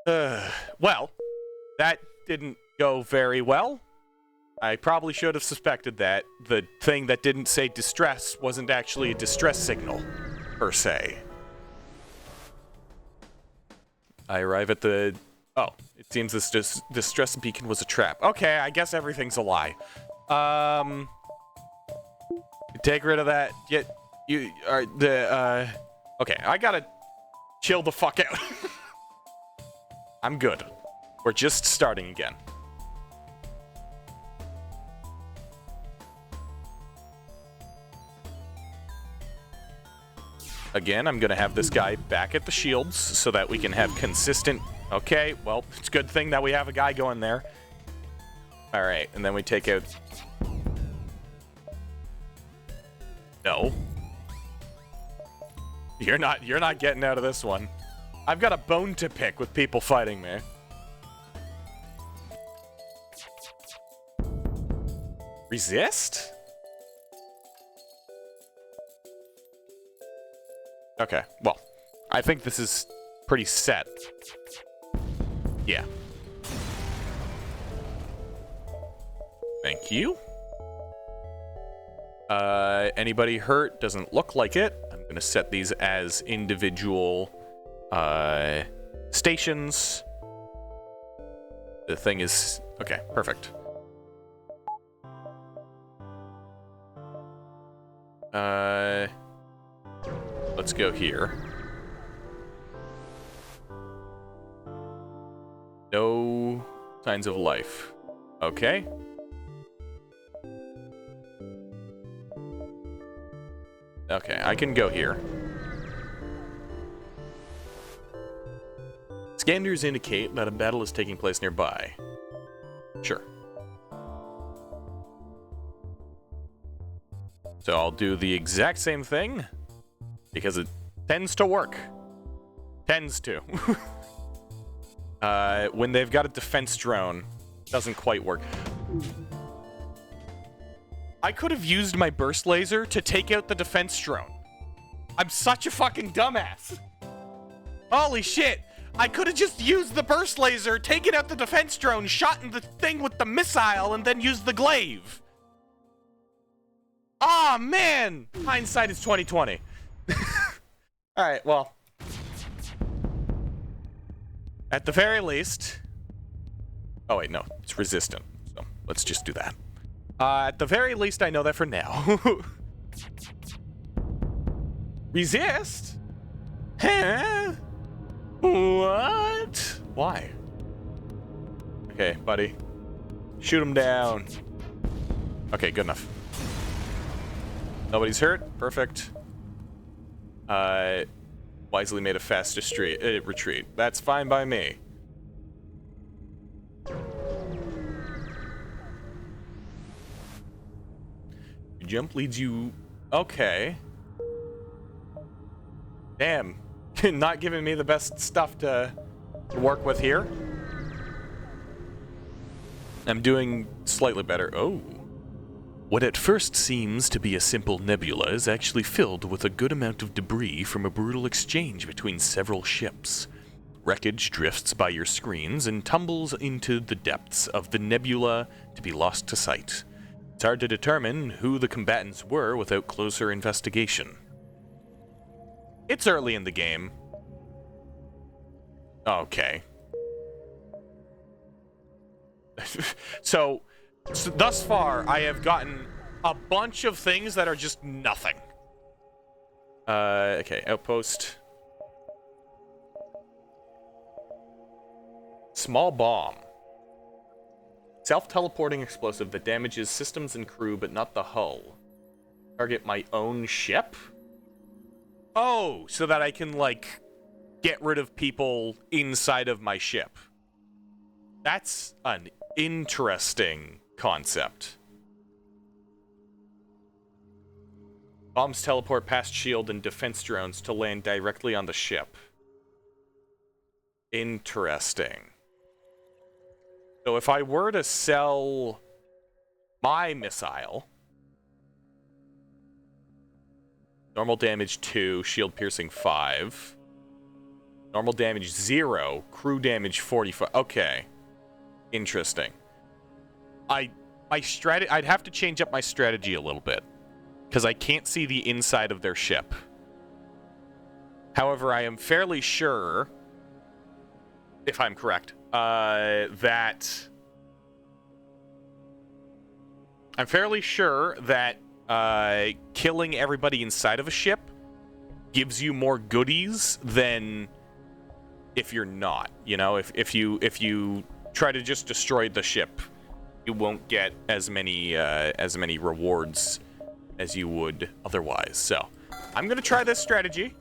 Well, that didn't go very well. I probably should have suspected that the thing that didn't say distress wasn't actually a distress signal, per se. I arrive at the... Oh, it seems this distress beacon was a trap. Okay, I guess everything's a lie. Take rid of that. Get... You are the, Okay, I gotta chill the fuck out. I'm good. We're just starting again. Again, I'm gonna have this guy back at the shields so that we can have consistent... Okay, well, it's a good thing that we have a guy going there. Alright, and then we take out... No. You're not getting out of this one. I've got a bone to pick with people fighting me. Resist? Okay, well, I think this is pretty set. Yeah. Thank you. Anybody hurt? Doesn't look like it. I'm gonna set these as individual stations. The thing is... Okay, perfect. Let's go here. No signs of life. Okay. Okay, I can go here. Scanners indicate that a battle is taking place nearby. Sure. So I'll do the exact same thing, because it tends to work. Tends to. When they've got a defense drone, doesn't quite work. I could have used my burst laser to take out the defense drone. I'm such a fucking dumbass. Holy shit. I could have just used the burst laser, taken out the defense drone, shot in the thing with the missile, and then used the glaive. Ah, man! Hindsight is 2020. Alright, well. At the very least... Oh, wait, no. It's resistant. So, let's just do that. At the very least, I know that for now. Resist? Huh? What? Why? Okay, buddy. Shoot him down. Okay, good enough. Nobody's hurt. Perfect. Wisely made a fast retreat. That's fine by me. Jump leads you... Okay. Damn. Not giving me the best stuff to work with here. I'm doing slightly better. Oh. What at first seems to be a simple nebula is actually filled with a good amount of debris from a brutal exchange between several ships. Wreckage drifts by your screens and tumbles into the depths of the nebula to be lost to sight. It's hard to determine who the combatants were without closer investigation. It's early in the game. Okay. So, thus far, I have gotten a bunch of things that are just nothing. Okay, outpost. Small bomb. Self-teleporting explosive that damages systems and crew, but not the hull. Target my own ship? Oh, so that I can, like, get rid of people inside of my ship. That's an interesting concept. Bombs teleport past shield and defense drones to land directly on the ship. Interesting. So if I were to sell my missile, normal damage 2, shield piercing 5, normal damage 0, crew damage 45. Okay, interesting. I'd have to change up my strategy a little bit because I can't see the inside of their ship. However, I am fairly sure, if I'm correct, that killing everybody inside of a ship gives you more goodies than if you're not. You know, if you try to just destroy the ship, you won't get as many rewards as you would otherwise. So, I'm gonna try this strategy.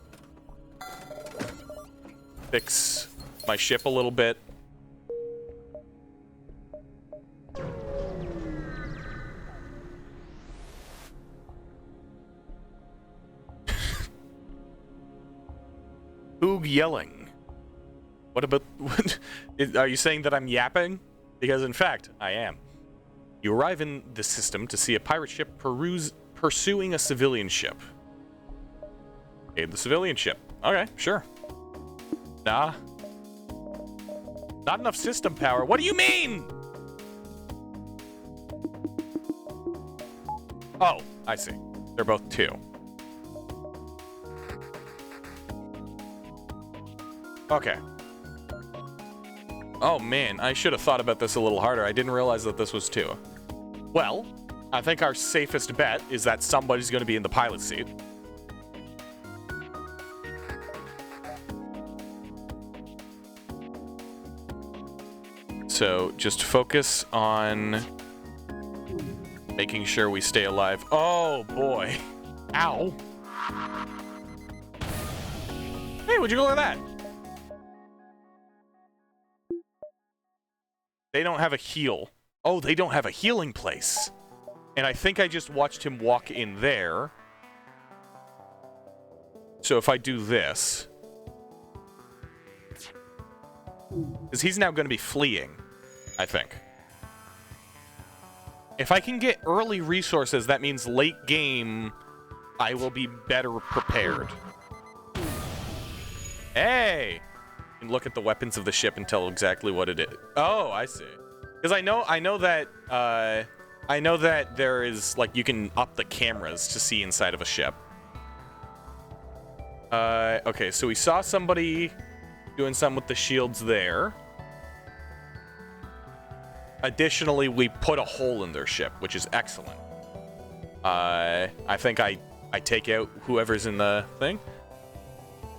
Fix my ship a little bit. Oog yelling. What about... Are you saying that I'm yapping? Because in fact, I am. You arrive in the system to see a pirate ship pursuing a civilian ship. Okay, the civilian ship. Okay, sure. Nah. Not enough system power. What do you mean? Oh, I see. They're both 2. Okay. Oh man, I should have thought about this a little harder. I didn't realize that this was 2. Well, I think our safest bet is that somebody's going to be in the pilot seat. So, just focus on making sure we stay alive. Oh, boy. Ow. Hey, would you look at that? They don't have a heal. Oh, they don't have a healing place. And I think I just watched him walk in there. So if I do this... Because he's now going to be fleeing, I think. If I can get early resources, that means late game, I will be better prepared. Hey! You can look at the weapons of the ship and tell exactly what it is. Oh, I see. Because I know that I know that there is, like, you can up the cameras to see inside of a ship. Okay, so we saw somebody doing something with the shields there. Additionally, we put a hole in their ship, which is excellent. I think I take out whoever's in the thing.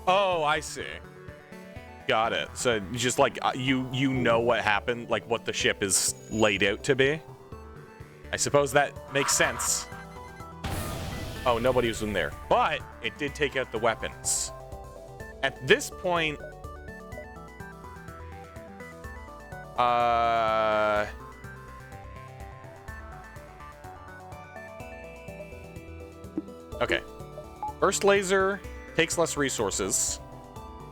Oh, I see. Got it. So just like you know what happened, like what the ship is laid out to be. I suppose that makes sense. Oh, nobody was in there, but it did take out the weapons. At this point, okay. First laser takes less resources,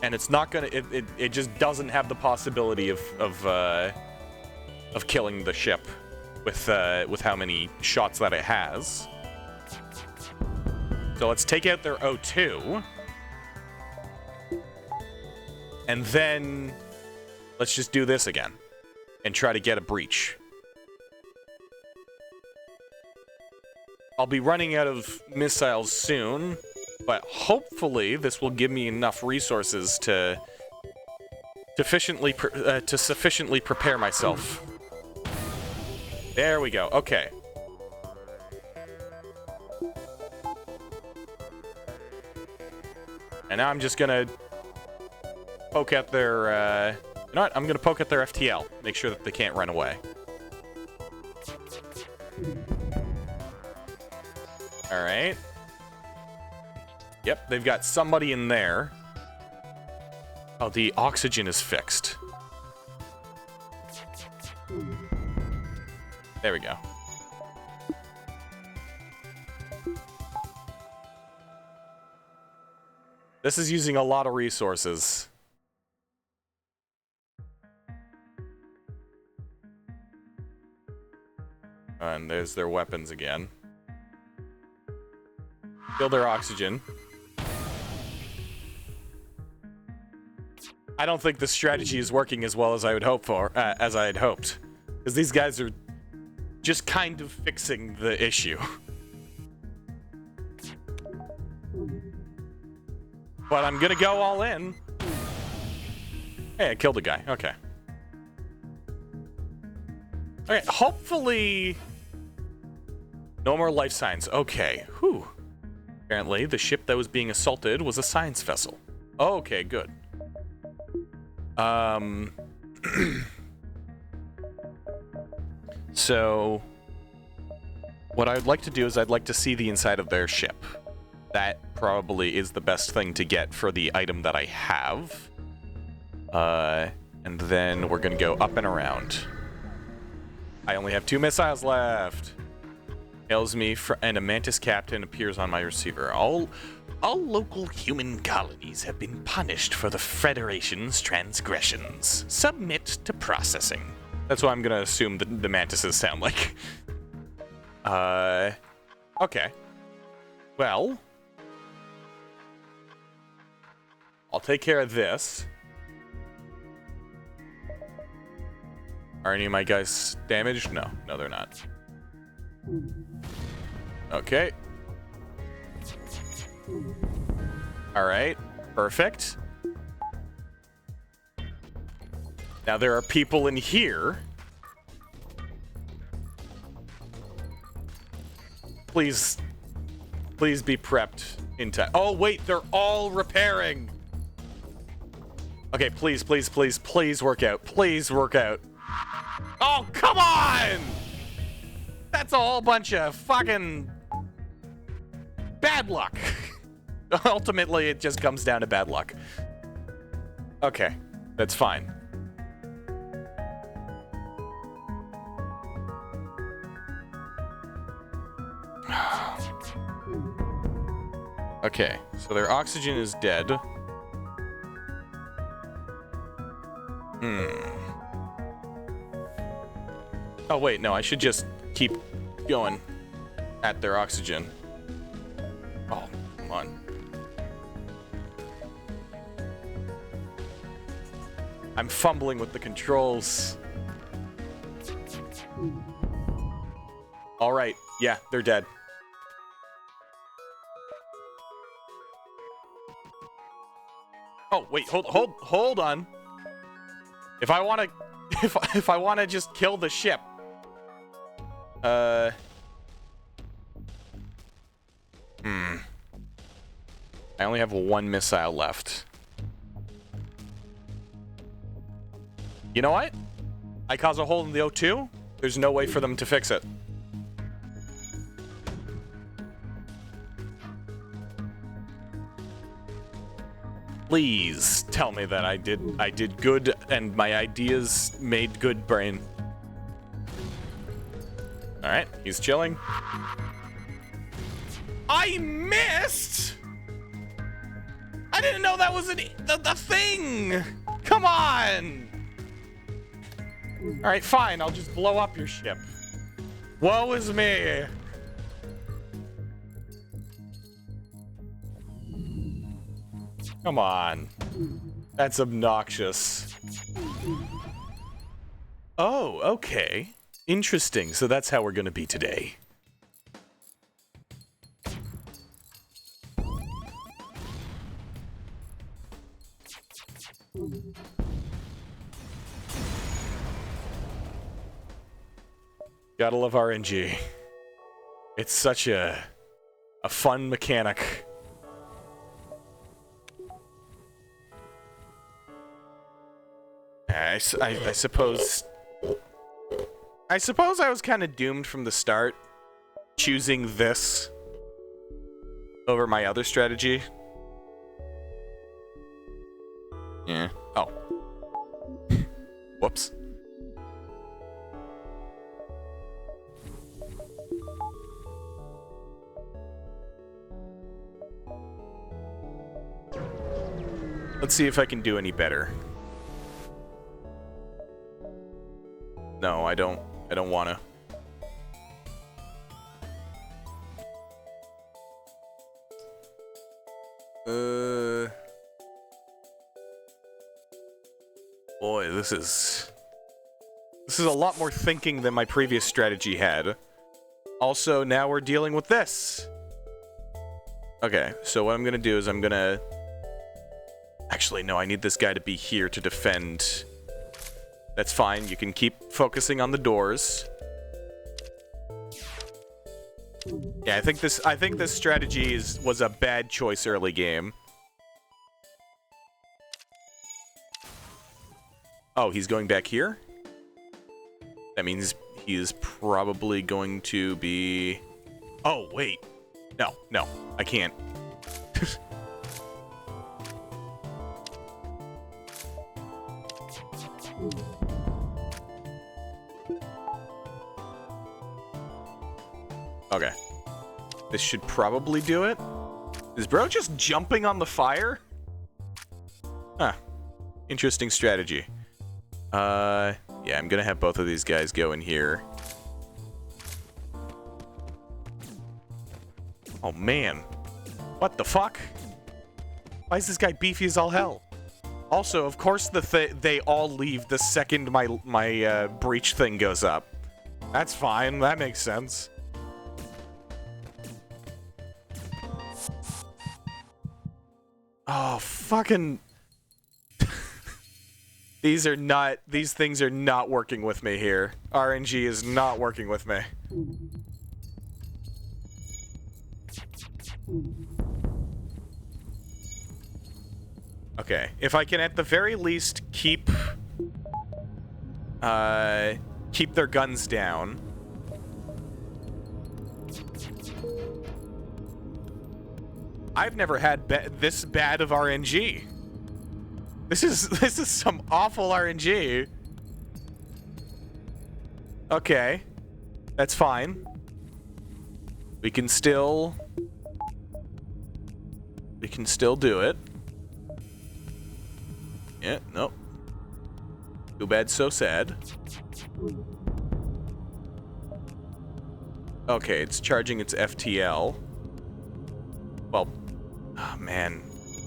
and it's not gonna. It just doesn't have the possibility of killing the ship with how many shots that it has. So let's take out their O2, and then let's just do this again and try to get a breach. I'll be running out of missiles soon, but hopefully this will give me enough resources to sufficiently prepare myself. There we go. Okay. And now I'm just gonna poke at their, you know what? I'm gonna poke at their FTL. Make sure that they can't run away. Alright. Yep, they've got somebody in there. Oh, the oxygen is fixed. There we go. This is using a lot of resources. And there's their weapons again. Kill their oxygen. I don't think the strategy is working as well as I would hope for, as I had hoped. Because these guys are just kind of fixing the issue. But I'm gonna go all in. Hey, I killed a guy. Okay. Okay, hopefully no more life signs. Okay, whew. Apparently, the ship that was being assaulted was a science vessel. Okay, good. So, what I'd like to do is I'd like to see the inside of their ship. That probably is the best thing to get for the item that I have. And then we're gonna go up and around. I only have 2 missiles left. Hails me, and a Mantis captain appears on my receiver. All local human colonies have been punished for the Federation's transgressions. Submit to processing. That's what I'm gonna assume the Mantises sound like. Okay. Well, I'll take care of this. Are any of my guys damaged? No, they're not. Okay. Alright, perfect. Now there are people in here. Please be prepped in time. Oh wait, they're all repairing. Okay, please work out. Please work out. Oh, come on! That's a whole bunch of fucking bad luck. Ultimately, it just comes down to bad luck. Okay, that's fine. Okay, so their oxygen is dead. Oh wait, no, I should just keep going at their oxygen. Oh, come on. I'm fumbling with the controls. All right. Yeah, they're dead. Oh, wait, hold on. If I want to if I want to just kill the ship. I only have one missile left. You know what? I cause a hole in the O2. There's no way for them to fix it. Please tell me that I did good and my ideas made good brain. All right, he's chilling. I missed. I didn't know that was the thing. Come on. All right, fine. I'll just blow up your ship. Woe is me. Come on. That's obnoxious. Oh, okay. Interesting. So that's how we're gonna be today. Gotta love RNG. It's such a fun mechanic. I suppose I was kind of doomed from the start, choosing this over my other strategy. Yeah. Oh. Whoops. Let's see if I can do any better. No, I don't wanna. Boy, this is a lot more thinking than my previous strategy had. Also, now we're dealing with this. Okay, so what I'm gonna do is I'm gonna... Actually, no, I need this guy to be here to defend. That's fine. You can keep focusing on the doors. Yeah, I think this strategy was a bad choice early game. Oh, he's going back here? That means he is probably going to be... Oh, wait. No, I can't. Okay. This should probably do it. Is bro just jumping on the fire? Huh. Interesting strategy. Yeah, I'm gonna have both of these guys go in here. Oh, man. What the fuck? Why is this guy beefy as all hell? Also, of course, they all leave the second my breach thing goes up. That's fine. That makes sense. Oh, fucking... These things are not working with me here. RNG is not working with me. Okay, if I can at the very least keep their guns down. I've never had this bad of RNG. This is some awful RNG. Okay, that's fine. We can still do it. Yeah, nope. Too bad, so sad. Okay, it's charging its FTL. Well, oh man,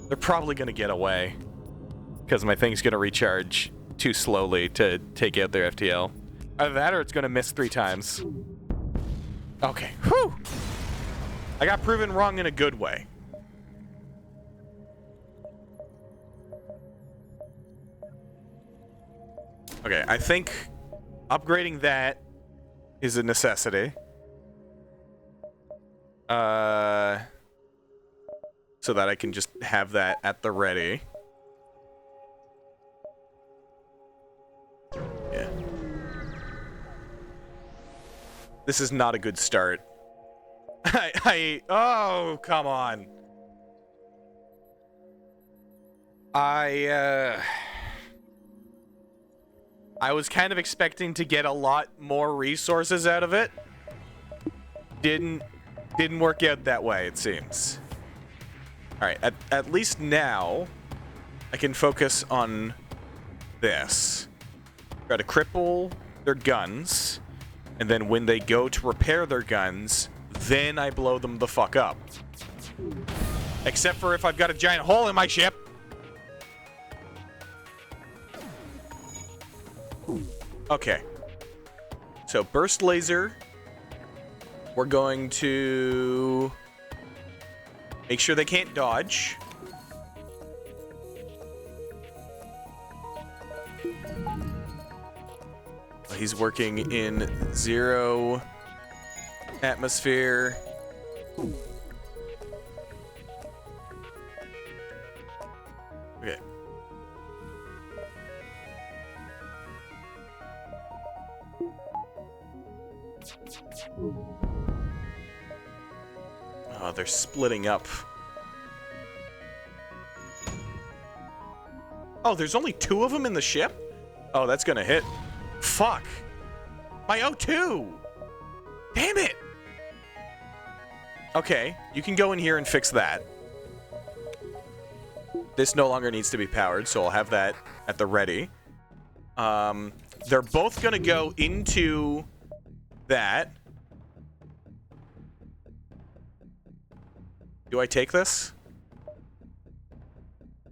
they're probably gonna get away because my thing's gonna recharge too slowly to take out their FTL. Either that or it's gonna miss 3 times. Okay. Whew! I got proven wrong in a good way. Okay, I think upgrading that is a necessity. So that I can just have that at the ready. Yeah. This is not a good start. Oh, come on. I was kind of expecting to get a lot more resources out of it. Didn't work out that way, it seems. Alright, at least now, I can focus on this. Try to cripple their guns, and then when they go to repair their guns, then I blow them the fuck up. Except for if I've got a giant hole in my ship. Okay. So, burst laser. We're going to make sure they can't dodge. He's working in 0 atmosphere. Okay. Oh, they're splitting up. Oh, there's only 2 of them in the ship? Oh, that's gonna hit. Fuck. My O2! Damn it! Okay, you can go in here and fix that. This no longer needs to be powered, so I'll have that at the ready. They're both gonna go into that. Do I take this?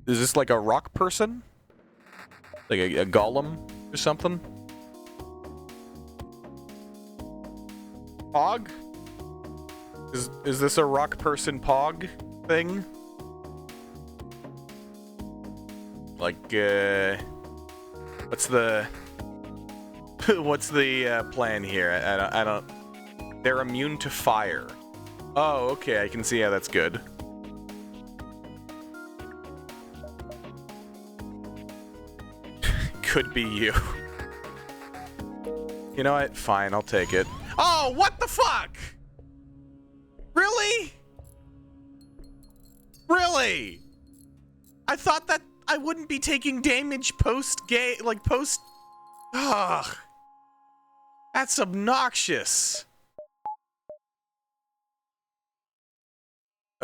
Is this like a rock person? Like a golem or something? Pog? Is this a rock person pog thing? Like, what's the what's the plan here? I don't. They're immune to fire. Oh, okay. I can see how that's good. Could be you. You know what? Fine, I'll take it. Oh, what the fuck? Really? Really? I thought that I wouldn't be taking damage post-game, like post... Ugh. That's obnoxious.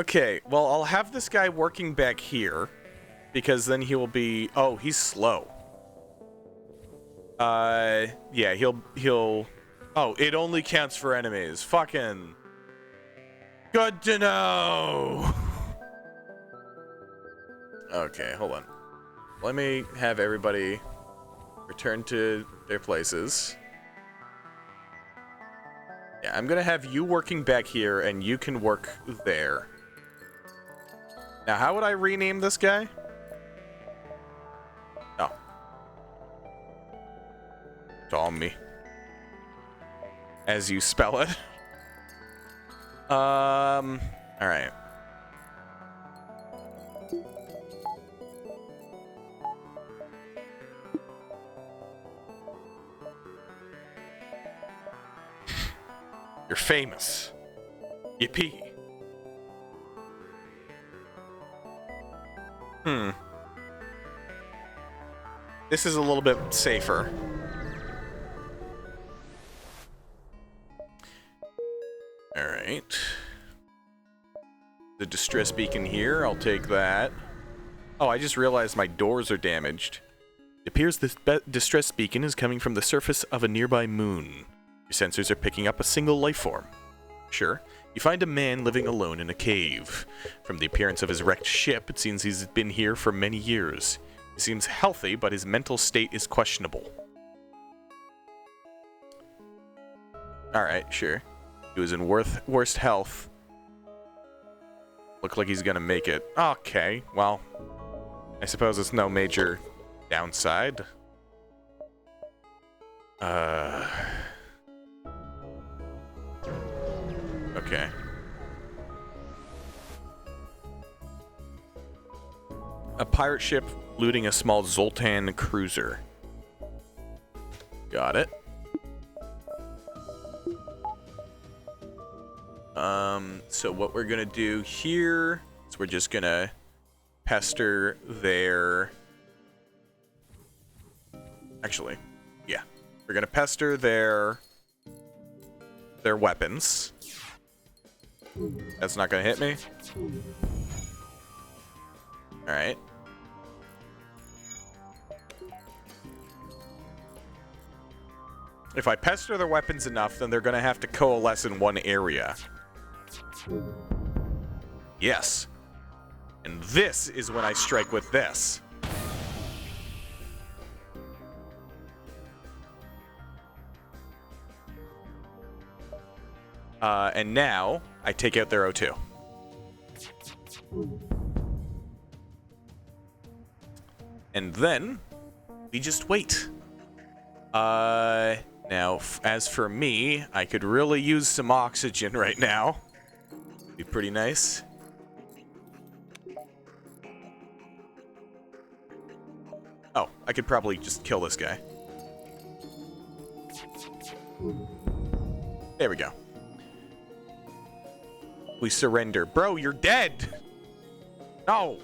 Okay, well, I'll have this guy working back here, because then he will be... Oh, he's slow. Yeah, he'll... Oh, it only counts for enemies. Fucking... Good to know! Okay, hold on. Let me have everybody return to their places. Yeah, I'm gonna have you working back here, and you can work there. Now, how would I rename this guy? Oh. Tommy. As you spell it. Alright. You're famous. Yippee. This is a little bit safer. Alright. The distress beacon here, I'll take that. Oh, I just realized my doors are damaged. It appears this distress beacon is coming from the surface of a nearby moon. Your sensors are picking up a single life form. Sure. You find a man living alone in a cave. From the appearance of his wrecked ship, it seems he's been here for many years. He seems healthy, but his mental state is questionable. Alright, sure. He was in worst health. Look like he's gonna make it. Okay, well, I suppose it's no major downside. Okay. A pirate ship looting a small Zoltan cruiser. Got it. So what we're gonna do here is we're just gonna pester their... Actually, yeah. We're gonna pester their weapons. That's not gonna hit me. Alright. If I pester their weapons enough, then they're gonna have to coalesce in one area. Yes. And this is when I strike with this. And now, I take out their O2. And then, we just wait. Now, as for me, I could really use some oxygen right now. Be pretty nice. Oh, I could probably just kill this guy. There we go. We surrender. Bro, you're dead! No!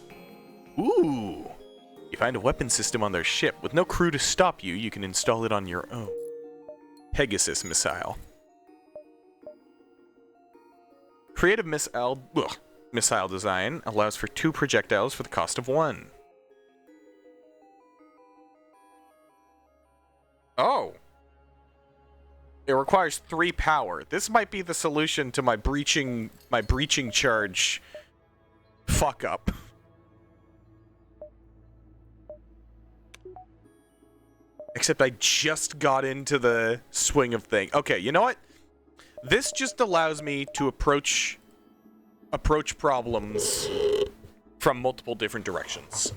Ooh! You find a weapon system on their ship. With no crew to stop you, you can install it on your own. Pegasus missile. Creative missile design allows for 2 projectiles for the cost of 1. Oh! It requires 3 power. This might be the solution to my breaching charge fuck up. Except I just got into the swing of thing. Okay, you know what? This just allows me to approach problems from multiple different directions.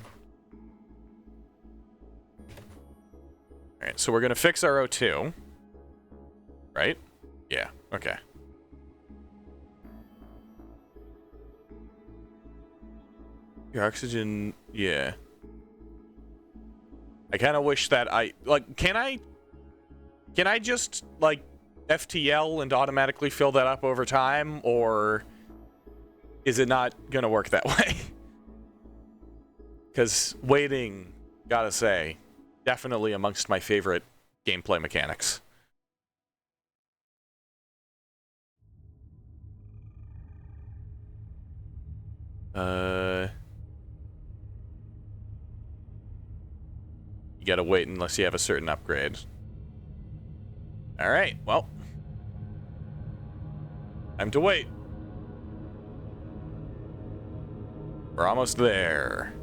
Alright, so we're gonna fix our O2. Right? Yeah, okay. Your oxygen, yeah. I kind of wish that can I just, like, FTL and automatically fill that up over time, or is it not gonna work that way? Because waiting, gotta say, definitely amongst my favorite gameplay mechanics. You gotta wait unless you have a certain upgrade. Alright, well. Time to wait. We're almost there.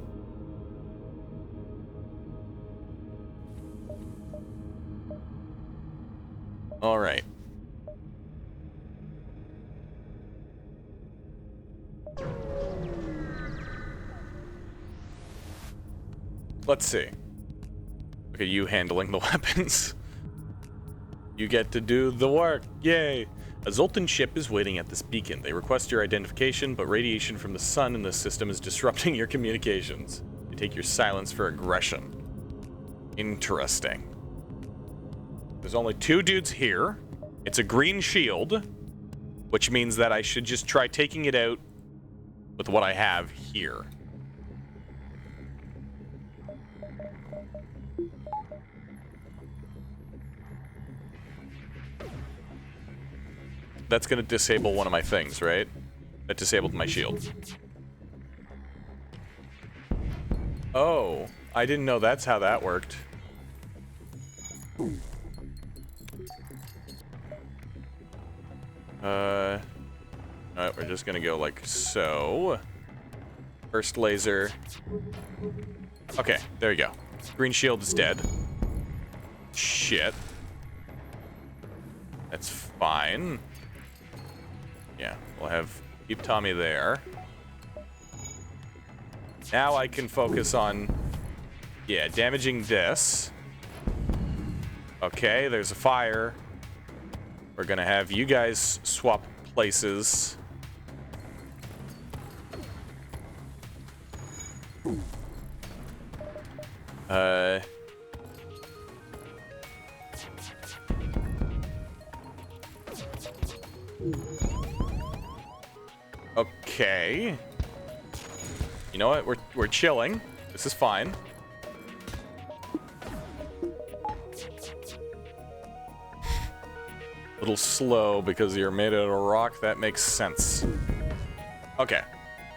Alright. Let's see. Look at you handling the weapons. You get to do the work. Yay! A Zoltan ship is waiting at this beacon. They request your identification, but radiation from the sun in the system is disrupting your communications. They take your silence for aggression. Interesting. There's only 2 dudes here. It's a green shield, which means that I should just try taking it out with what I have here. That's gonna disable one of my things, right? That disabled my shield. Oh, I didn't know that's how that worked. Alright, we're just gonna go like so. First laser. Okay, there you go. Green shield is dead. Shit. That's fine. Yeah, we'll keep Tommy there. Now I can focus on, yeah, damaging this. Okay, there's a fire. We're gonna have you guys swap places. Okay. You know what? We're chilling. This is fine. A little slow because you're made out of rock. That makes sense. Okay.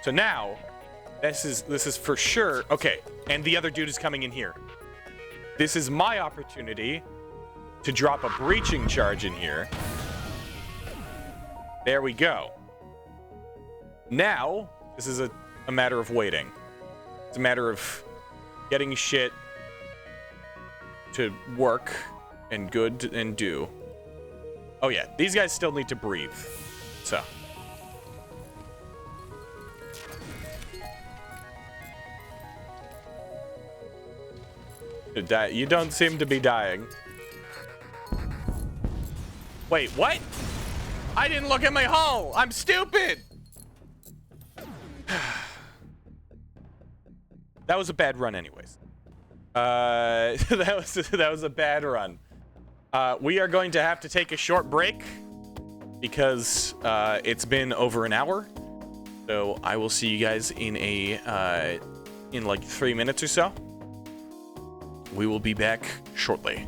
So now, this is for sure. Okay, and the other dude is coming in here. This is my opportunity to drop a breaching charge in here. There we go. Now, this is a matter of waiting. It's a matter of getting shit to work and good and do. Oh yeah, these guys still need to breathe. So. You don't seem to be dying. Wait, what? I didn't look at my hull! I'm stupid! That was a bad run anyways. That was a bad run. We are going to have to take a short break because it's been over an hour. So I will see you guys in in like 3 minutes or so. We will be back shortly.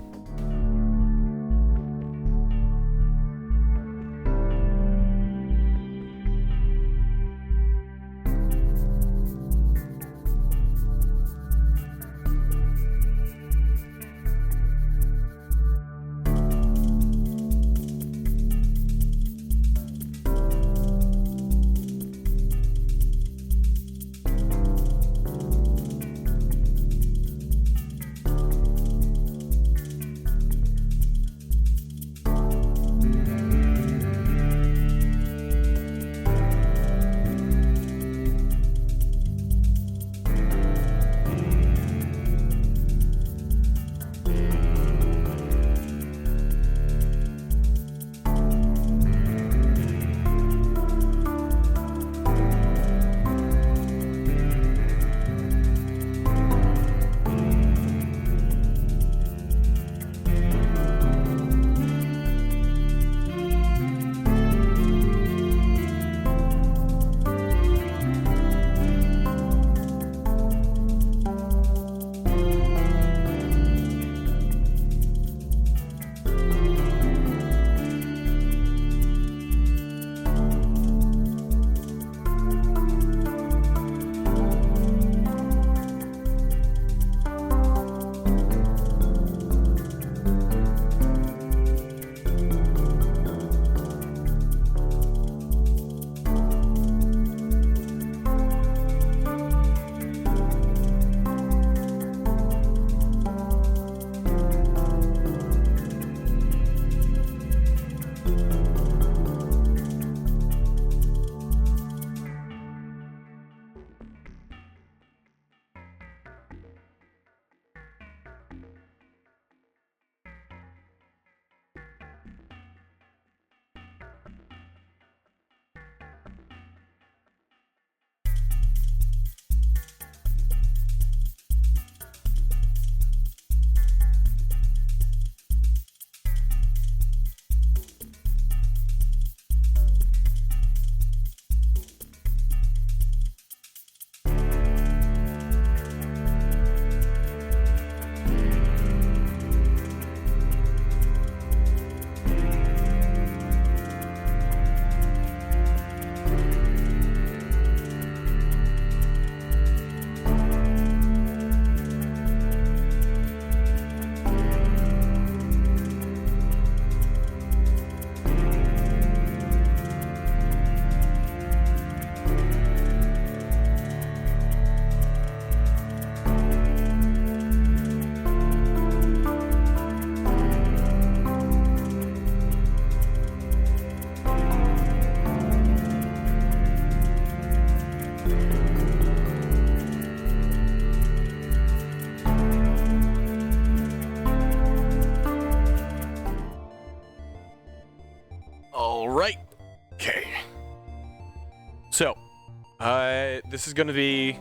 this is going to be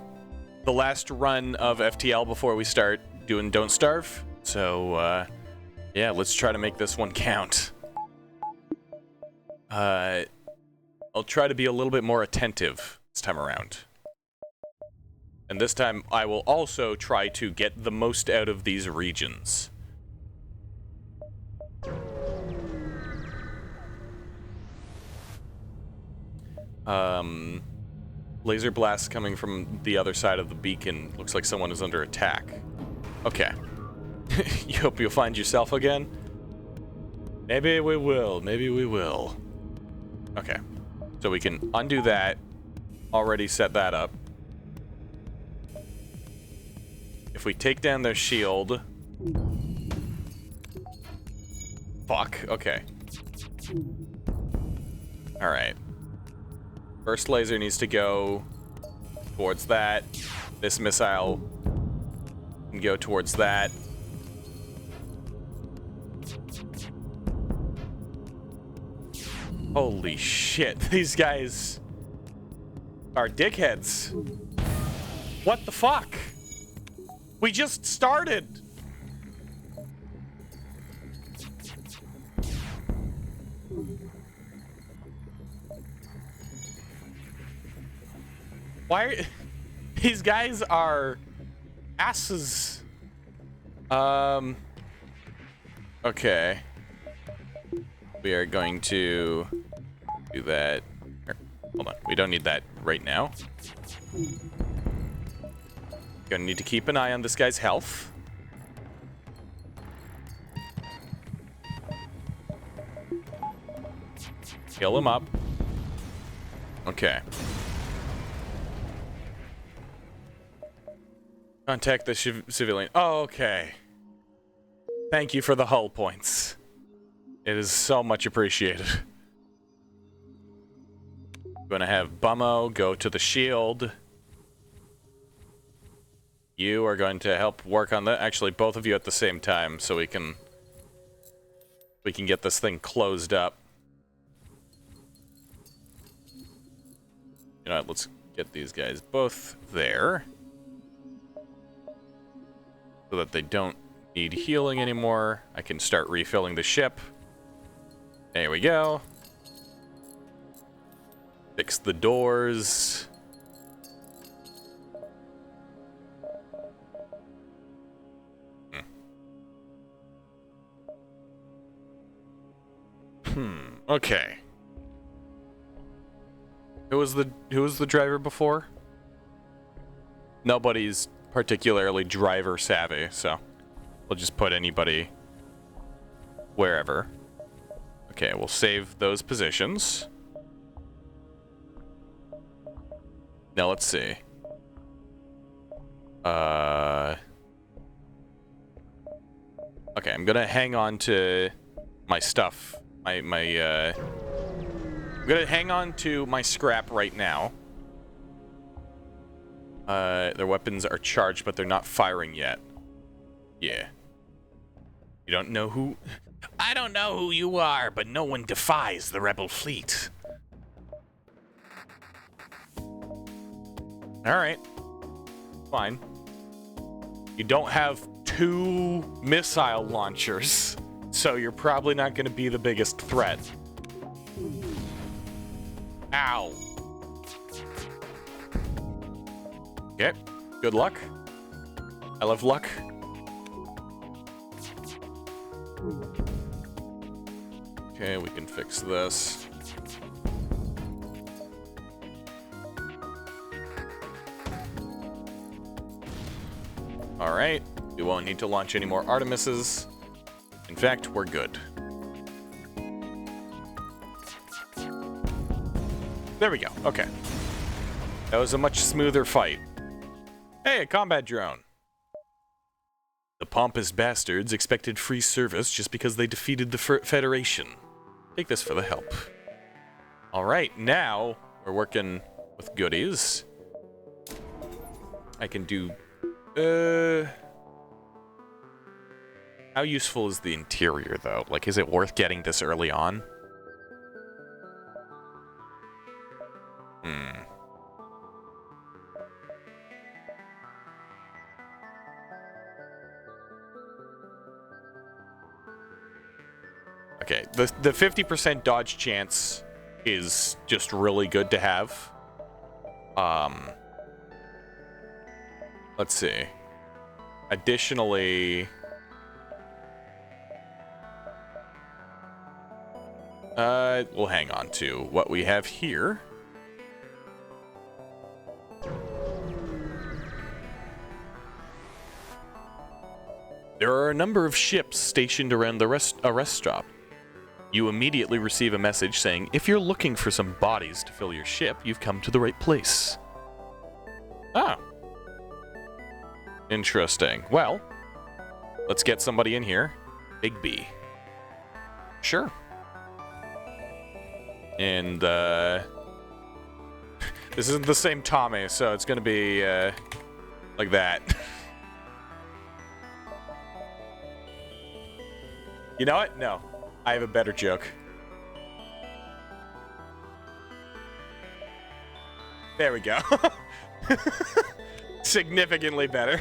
the last run of FTL before we start doing Don't Starve. So, yeah, let's try to make this one count. I'll try to be a little bit more attentive this time around. And this time, I will also try to get the most out of these regions. Laser blast coming from the other side of the beacon. Looks like someone is under attack. Okay. You hope you'll find yourself again? Maybe we will. Maybe we will. Okay. So we can undo that. Already set that up. If we take down their shield... Fuck. Okay. Alright. First laser needs to go towards that. This missile can go towards that. Holy shit, these guys are dickheads. What the fuck? We just started. Why are... These guys are asses. Okay. We are going to do that. Hold on. We don't need that right now. Gonna need to keep an eye on this guy's health. Heal him up. Okay. Contact the civilian. Oh, okay. Thank you for the hull points. It is so much appreciated. I'm gonna have Bummo go to the shield. You are going to help work on that. Actually, both of you at the same time, so we can get this thing closed up. You know what, let's get these guys both there. So that they don't need healing anymore. I can start refilling the ship. There we go. Fix the doors. Okay. Who was the driver before? Nobody's particularly driver savvy, so we'll just put anybody wherever. Okay, we'll save those positions. Now let's see. Okay, I'm gonna hang on to my stuff. I'm gonna hang on to my scrap right now. Their weapons are charged, but they're not firing yet. Yeah. You don't know who... I don't know who you are, but no one defies the rebel fleet. Alright. Fine. You don't have 2 missile launchers, so you're probably not going to be the biggest threat. Ow. Okay, good luck. I love luck. Okay, we can fix this. Alright, we won't need to launch any more Artemises. In fact, we're good. There we go, okay. That was a much smoother fight. Hey, a combat drone. The pompous bastards expected free service just because they defeated the Federation. Take this for the help. Alright, now we're working with goodies. I can do... How useful is the interior, though? Like, is it worth getting this early on? Okay, the 50% dodge chance is just really good to have. Let's see. Additionally, we'll hang on to what we have here. There are a number of ships stationed around the rest stop. You immediately receive a message saying, if you're looking for some bodies to fill your ship, you've come to the right place. Ah. Interesting. Well, let's get somebody in here. Big B. Sure. And, this isn't the same Tommy, so it's gonna be, like that. You know what? No. I have a better joke. There we go. Significantly better.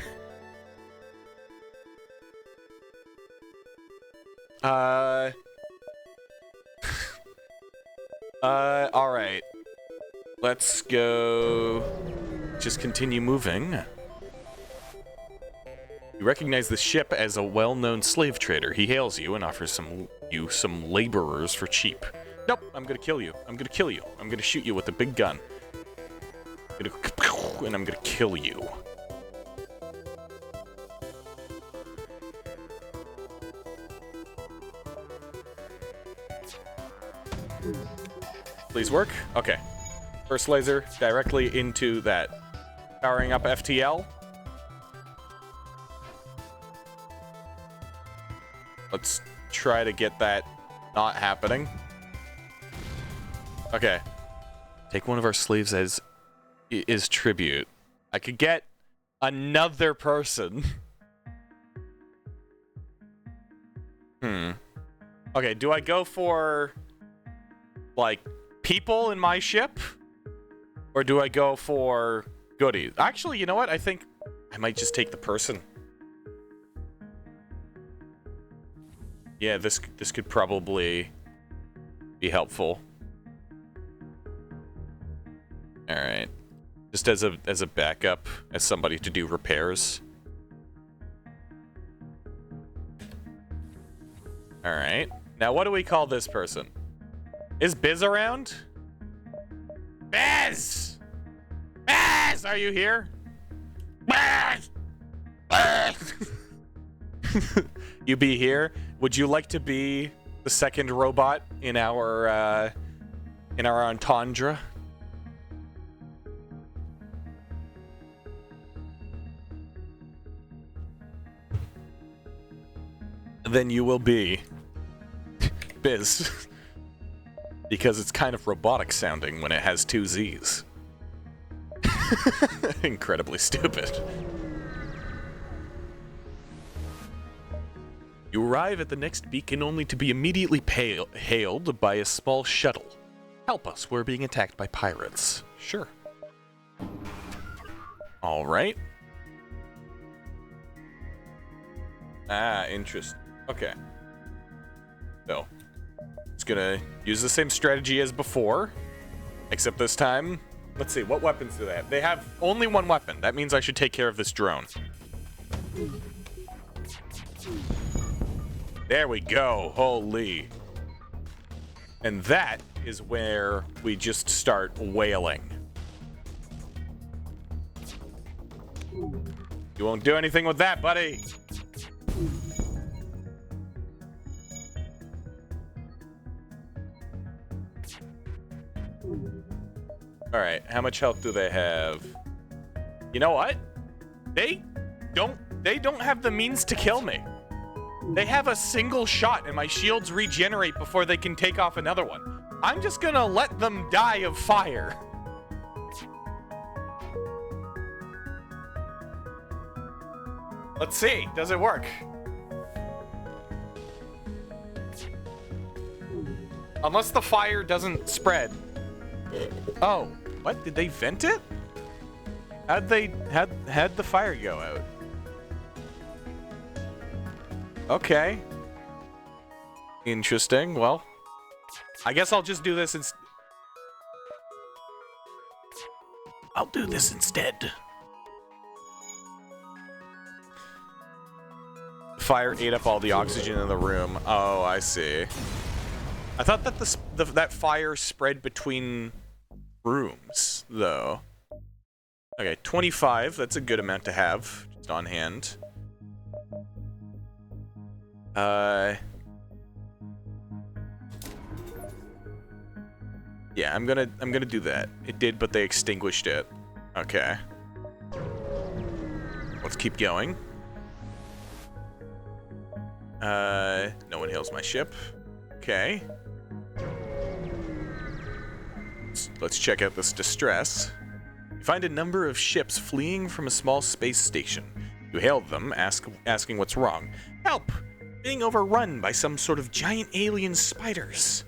Alright. Let's go... just continue moving. You recognize the ship as a well-known slave trader. He hails you and offers you some laborers for cheap. Nope, I'm gonna kill you. I'm gonna kill you. I'm gonna shoot you with a big gun. And I'm gonna kill you. Please work. Okay. First laser directly into that. Powering up FTL. Let's try to get that not happening. Okay. Take one of our slaves as is tribute. I could get another person. Okay, do I go for, like, people in my ship? Or do I go for goodies? Actually, you know what? I think I might just take the person. Yeah, this could probably be helpful. All right, just as a backup, as somebody to do repairs. All right, now what do we call this person? Is Biz around? Biz! Biz, are you here? Biz! Biz! You be here? Would you like to be the second robot in our entendre? Then you will be Biz. Because it's kind of robotic sounding when it has two Z's. Incredibly stupid. You arrive at the next beacon only to be immediately hailed by a small shuttle. Help us, we're being attacked by pirates. Sure. Alright. Ah, interesting. Okay. So, it's gonna use the same strategy as before, except this time, let's see, what weapons do they have? They have only one weapon. That means I should take care of this drone. There we go. Holy. And that is where we just start wailing. You won't do anything with that, buddy. Alright, how much health do they have? You know what? They don't have the means to kill me. They have a single shot and my shields regenerate before they can take off another one. I'm just gonna let them die of fire. Let's see, does it work? Unless the fire doesn't spread. Oh, what? Did they vent it? How'd the fire go out? Interesting. Well, I guess I'll just do this I'll do this instead. Fire ate up all the oxygen in the room. Oh, I see. I thought that that fire spread between rooms, though. Okay, 25. That's a good amount to have just on hand. Yeah, I'm gonna do that. It did, but they extinguished it. Okay. Let's keep going. No one hails my ship. Okay. Let's check out this distress. You find a number of ships fleeing from a small space station. You hailed them, asking what's wrong. Help! Being overrun by some sort of giant alien spiders.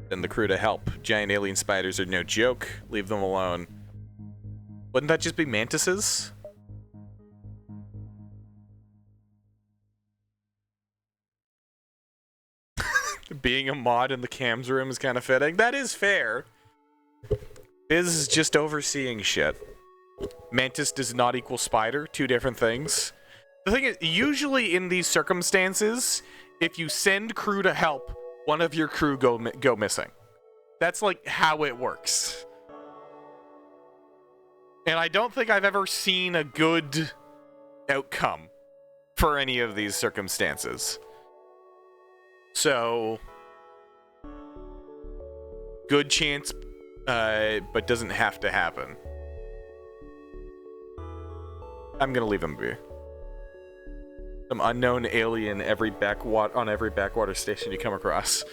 Send the crew to help. Giant alien spiders are no joke. Leave them alone. Wouldn't that just be mantises? Being a mod in the cams room is kind of fitting. That is fair. Biz is just overseeing shit. Mantis does not equal spider. Two different things. The thing is, usually in these circumstances, if you send crew to help, one of your crew go missing. That's like how it works. And I don't think I've ever seen a good outcome for any of these circumstances. So, good chance, but doesn't have to happen. I'm gonna leave them be. Some unknown alien on every backwater station you come across.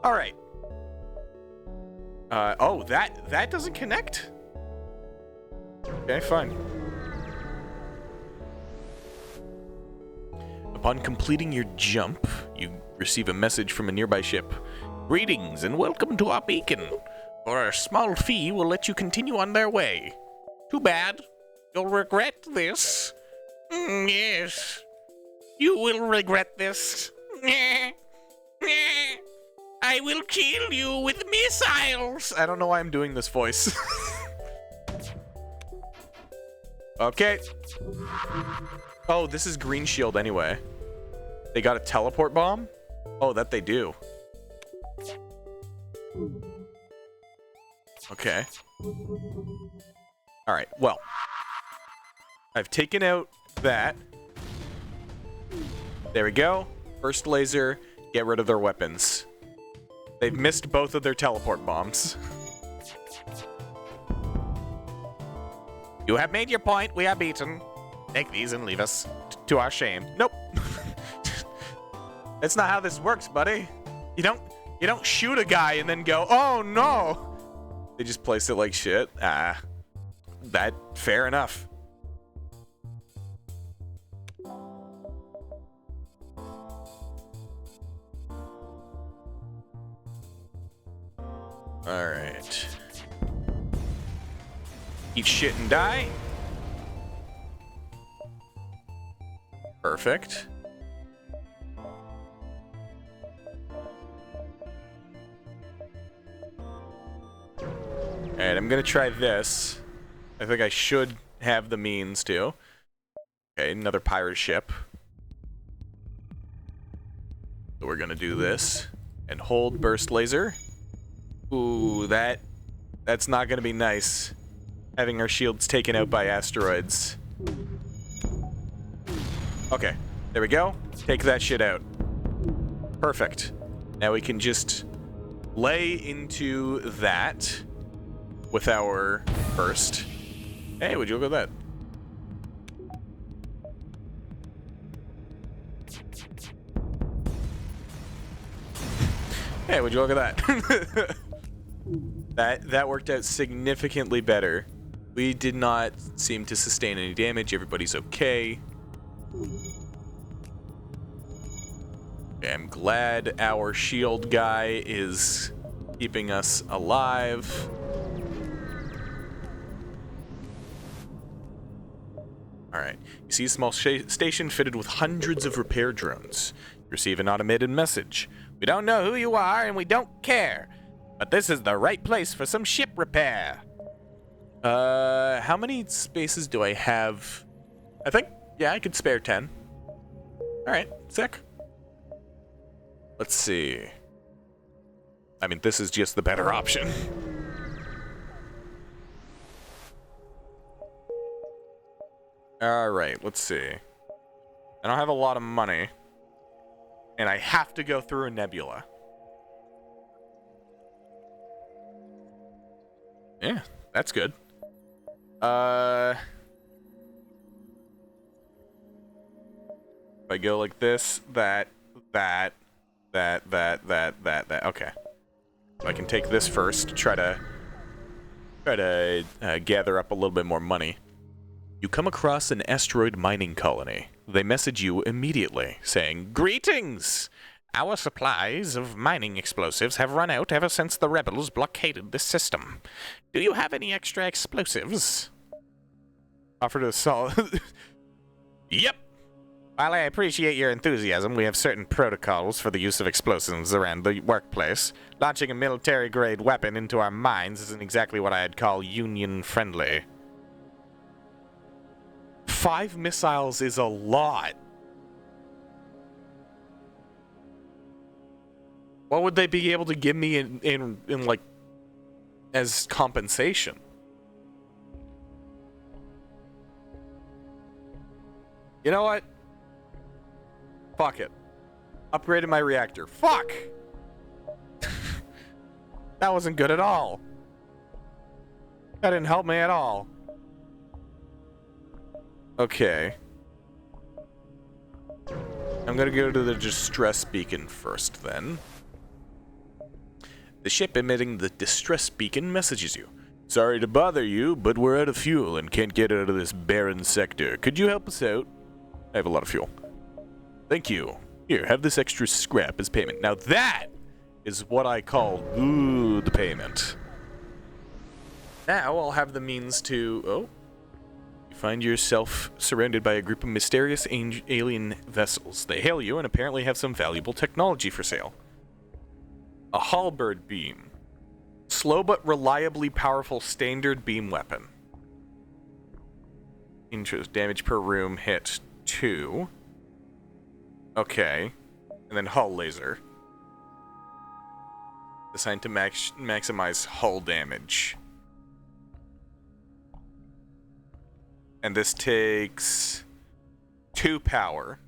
All right. Oh, that doesn't connect? Okay, fine. Upon completing your jump, you receive a message from a nearby ship. Greetings and welcome to our beacon. For a small fee, we'll let you continue on their way. Too bad. You'll regret this. Yes. You will regret this. I will kill you with missiles. I don't know why I'm doing this voice. Okay. Oh, this is Green Shield anyway. They got a teleport bomb? Oh, that they do. Okay. Alright, well. I've taken out that. There we go. First laser, get rid of their weapons. They've missed both of their teleport bombs. You have made your point. We are beaten. Take these and leave us to our shame. Nope. That's not how this works, buddy. You don't shoot a guy and then go, oh no. They just place it like shit. Ah, that fair enough. All right. Eat shit and die. Perfect. Alright, I'm gonna try this. I think I should have the means to. Okay, another pirate ship. So we're gonna do this. And hold burst laser. Ooh, that's not gonna be nice. Having our shields taken out by asteroids. Okay, there we go. Take that shit out. Perfect. Now we can just lay into that with our burst. Hey, would you look at that? Hey, would you look at that? That worked out significantly better. We did not seem to sustain any damage. Everybody's okay. Okay, I'm glad our shield guy is keeping us alive. Alright, you see a small station fitted with hundreds of repair drones. Receive an automated message. We don't know who you are and we don't care, but this is the right place for some ship repair. How many spaces do I have? I think, yeah, I could spare 10. Alright, sick. Let's see. I mean, this is just the better option. Alright, let's see. I don't have a lot of money. And I have to go through a nebula. Yeah, that's good. If I go like this, that. Okay. So I can take this first, try to gather up a little bit more money. You come across an asteroid mining colony. They message you immediately, saying, "Greetings! Our supplies of mining explosives have run out ever since the rebels blockaded this system. Do you have any extra explosives?" Offer to solve. Yep. While I appreciate your enthusiasm, we have certain protocols for the use of explosives around the workplace. Launching a military-grade weapon into our mines isn't exactly what I'd call union-friendly. 5 missiles is a lot. What would they be able to give me in like, as compensation? You know what? Fuck it. Upgraded my reactor. Fuck! That wasn't good at all. That didn't help me at all. Okay. I'm gonna go to the distress beacon first, then. The ship emitting the distress beacon messages you. "Sorry to bother you, but we're out of fuel and can't get out of this barren sector. Could you help us out?" I have a lot of fuel. "Thank you. Here, have this extra scrap as payment." Now that is what I call good payment. Now I'll have the means to... Oh. You find yourself surrounded by a group of mysterious alien vessels. They hail you and apparently have some valuable technology for sale. A halberd beam. Slow but reliably powerful standard beam weapon. Interest. Damage per room hit 2. Okay. And then hull laser. Designed to maximize hull damage. And this takes 2 power.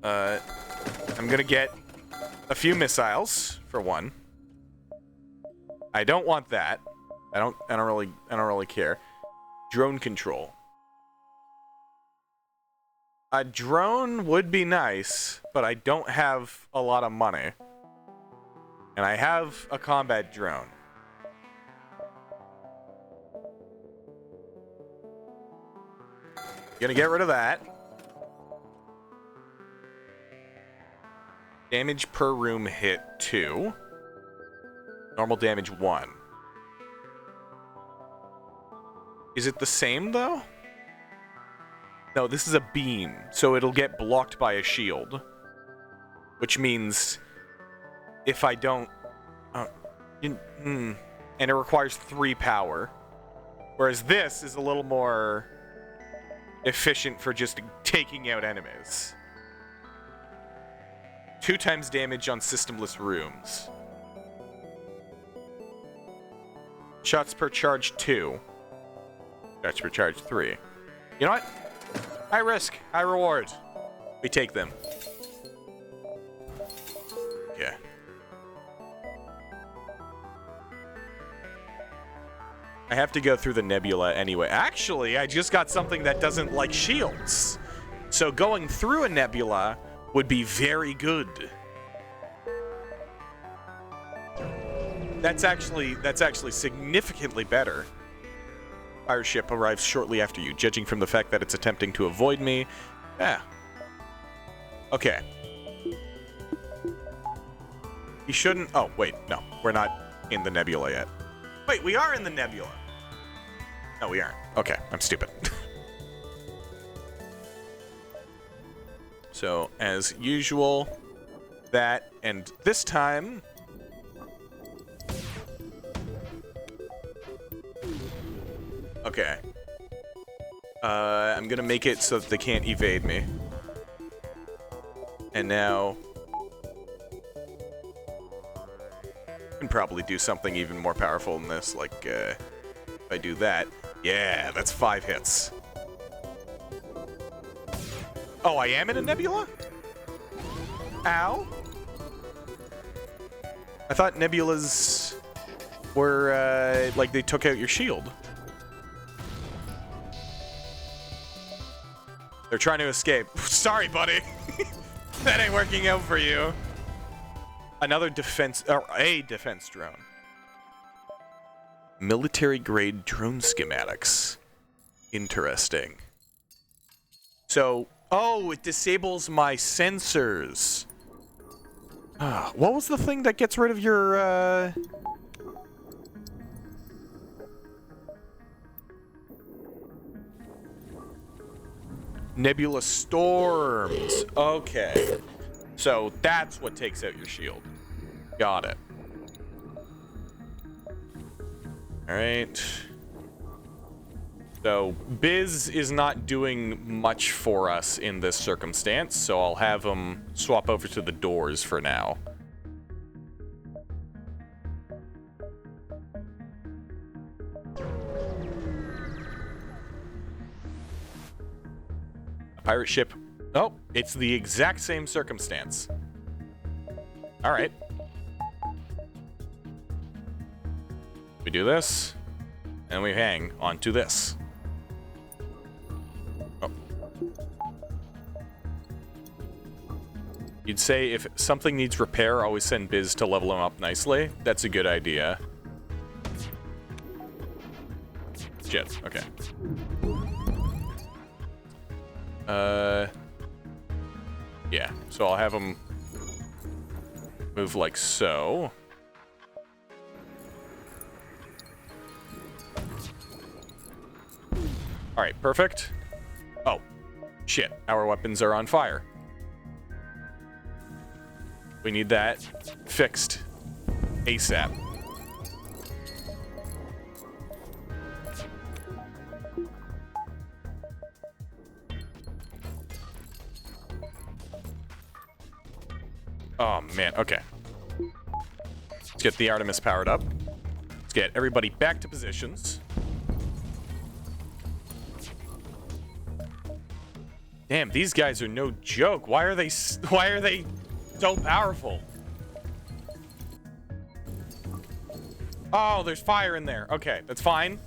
I'm gonna get a few missiles for one. I don't want that. I don't really care. Drone control. A drone would be nice, but I don't have a lot of money. And I have a combat drone. Gonna get rid of that. Damage per room hit 2. Normal damage 1. Is it the same, though? No, this is a beam, so it'll get blocked by a shield. Which means if I don't... and it requires 3 power. Whereas this is a little more efficient for just taking out enemies. 2 times damage on systemless rooms. Shots per charge 2. Shots per charge 3. You know what? High risk, high reward. We take them. Yeah. I have to go through the nebula anyway. Actually, I just got something that doesn't like shields. So going through a nebula would be very good. That's actually significantly better. Fire ship arrives shortly after you, judging from the fact that it's attempting to avoid me. Yeah. Okay. You shouldn't... Oh, wait, no. We're not in the nebula yet. Wait, we are in the nebula. No, we aren't. Okay, I'm stupid. So, as usual, that, and this time... Okay. I'm gonna make it so that they can't evade me. And now... I can probably do something even more powerful than this, like, if I do that. Yeah, that's 5 hits. Oh, I am in a nebula? Ow. I thought nebulas were, like, they took out your shield. They're trying to escape. Sorry, buddy. That ain't working out for you. Another defense, or a defense drone. Military-grade drone schematics. Interesting. So, oh, it disables my sensors. What was the thing that gets rid of your, Nebula storms. Okay. So that's what takes out your shield. Got it. Alright. So, Biz is not doing much for us in this circumstance, so I'll have him swap over to the doors for now. Pirate ship. Oh, it's the exact same circumstance. Alright. We do this, and we hang onto this. Oh. You'd say if something needs repair, always send Biz to level him up nicely. That's a good idea. Shit, okay. Yeah, so I'll have him move like so. Alright, perfect. Oh, shit, our weapons are on fire. We need that fixed ASAP. Oh, man, okay. Let's get the Artemis powered up. Let's get everybody back to positions. Damn, these guys are no joke. Why are they so powerful? Oh, there's fire in there. Okay, that's fine.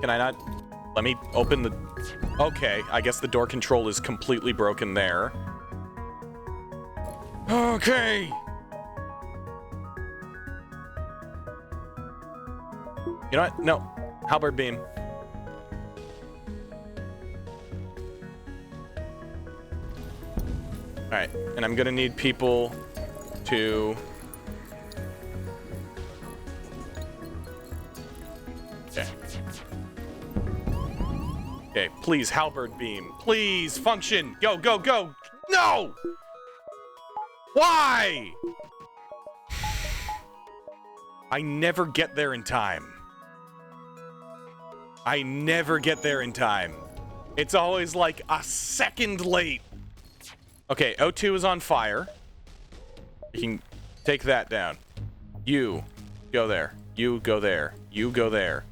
Can I not? Let me open the... Okay, I guess the door control is completely broken there. Okay! You know what? No. Halberd beam. Alright, and I'm gonna need people to... Okay. Okay, please, halberd beam. Please, function! Go, go, go! No! Why? I never get there in time. I never get there in time. It's always like a second late. Okay, O2 is on fire. You can take that down. You go there. You go there. You go there.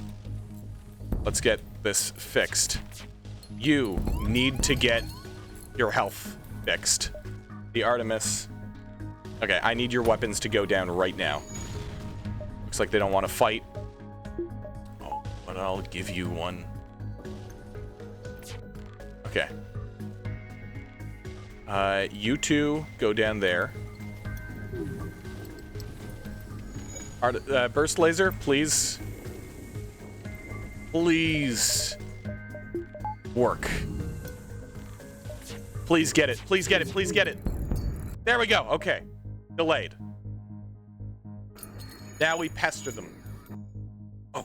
Let's get this fixed. You need to get your health fixed. The Artemis. Okay, I need your weapons to go down right now. Looks like they don't want to fight. Oh, but I'll give you one. Okay. You two go down there. Burst laser, please. Please. Work. Please get it. Please get it. Please get it. There we go. Okay. Delayed. Now we pester them. Oh.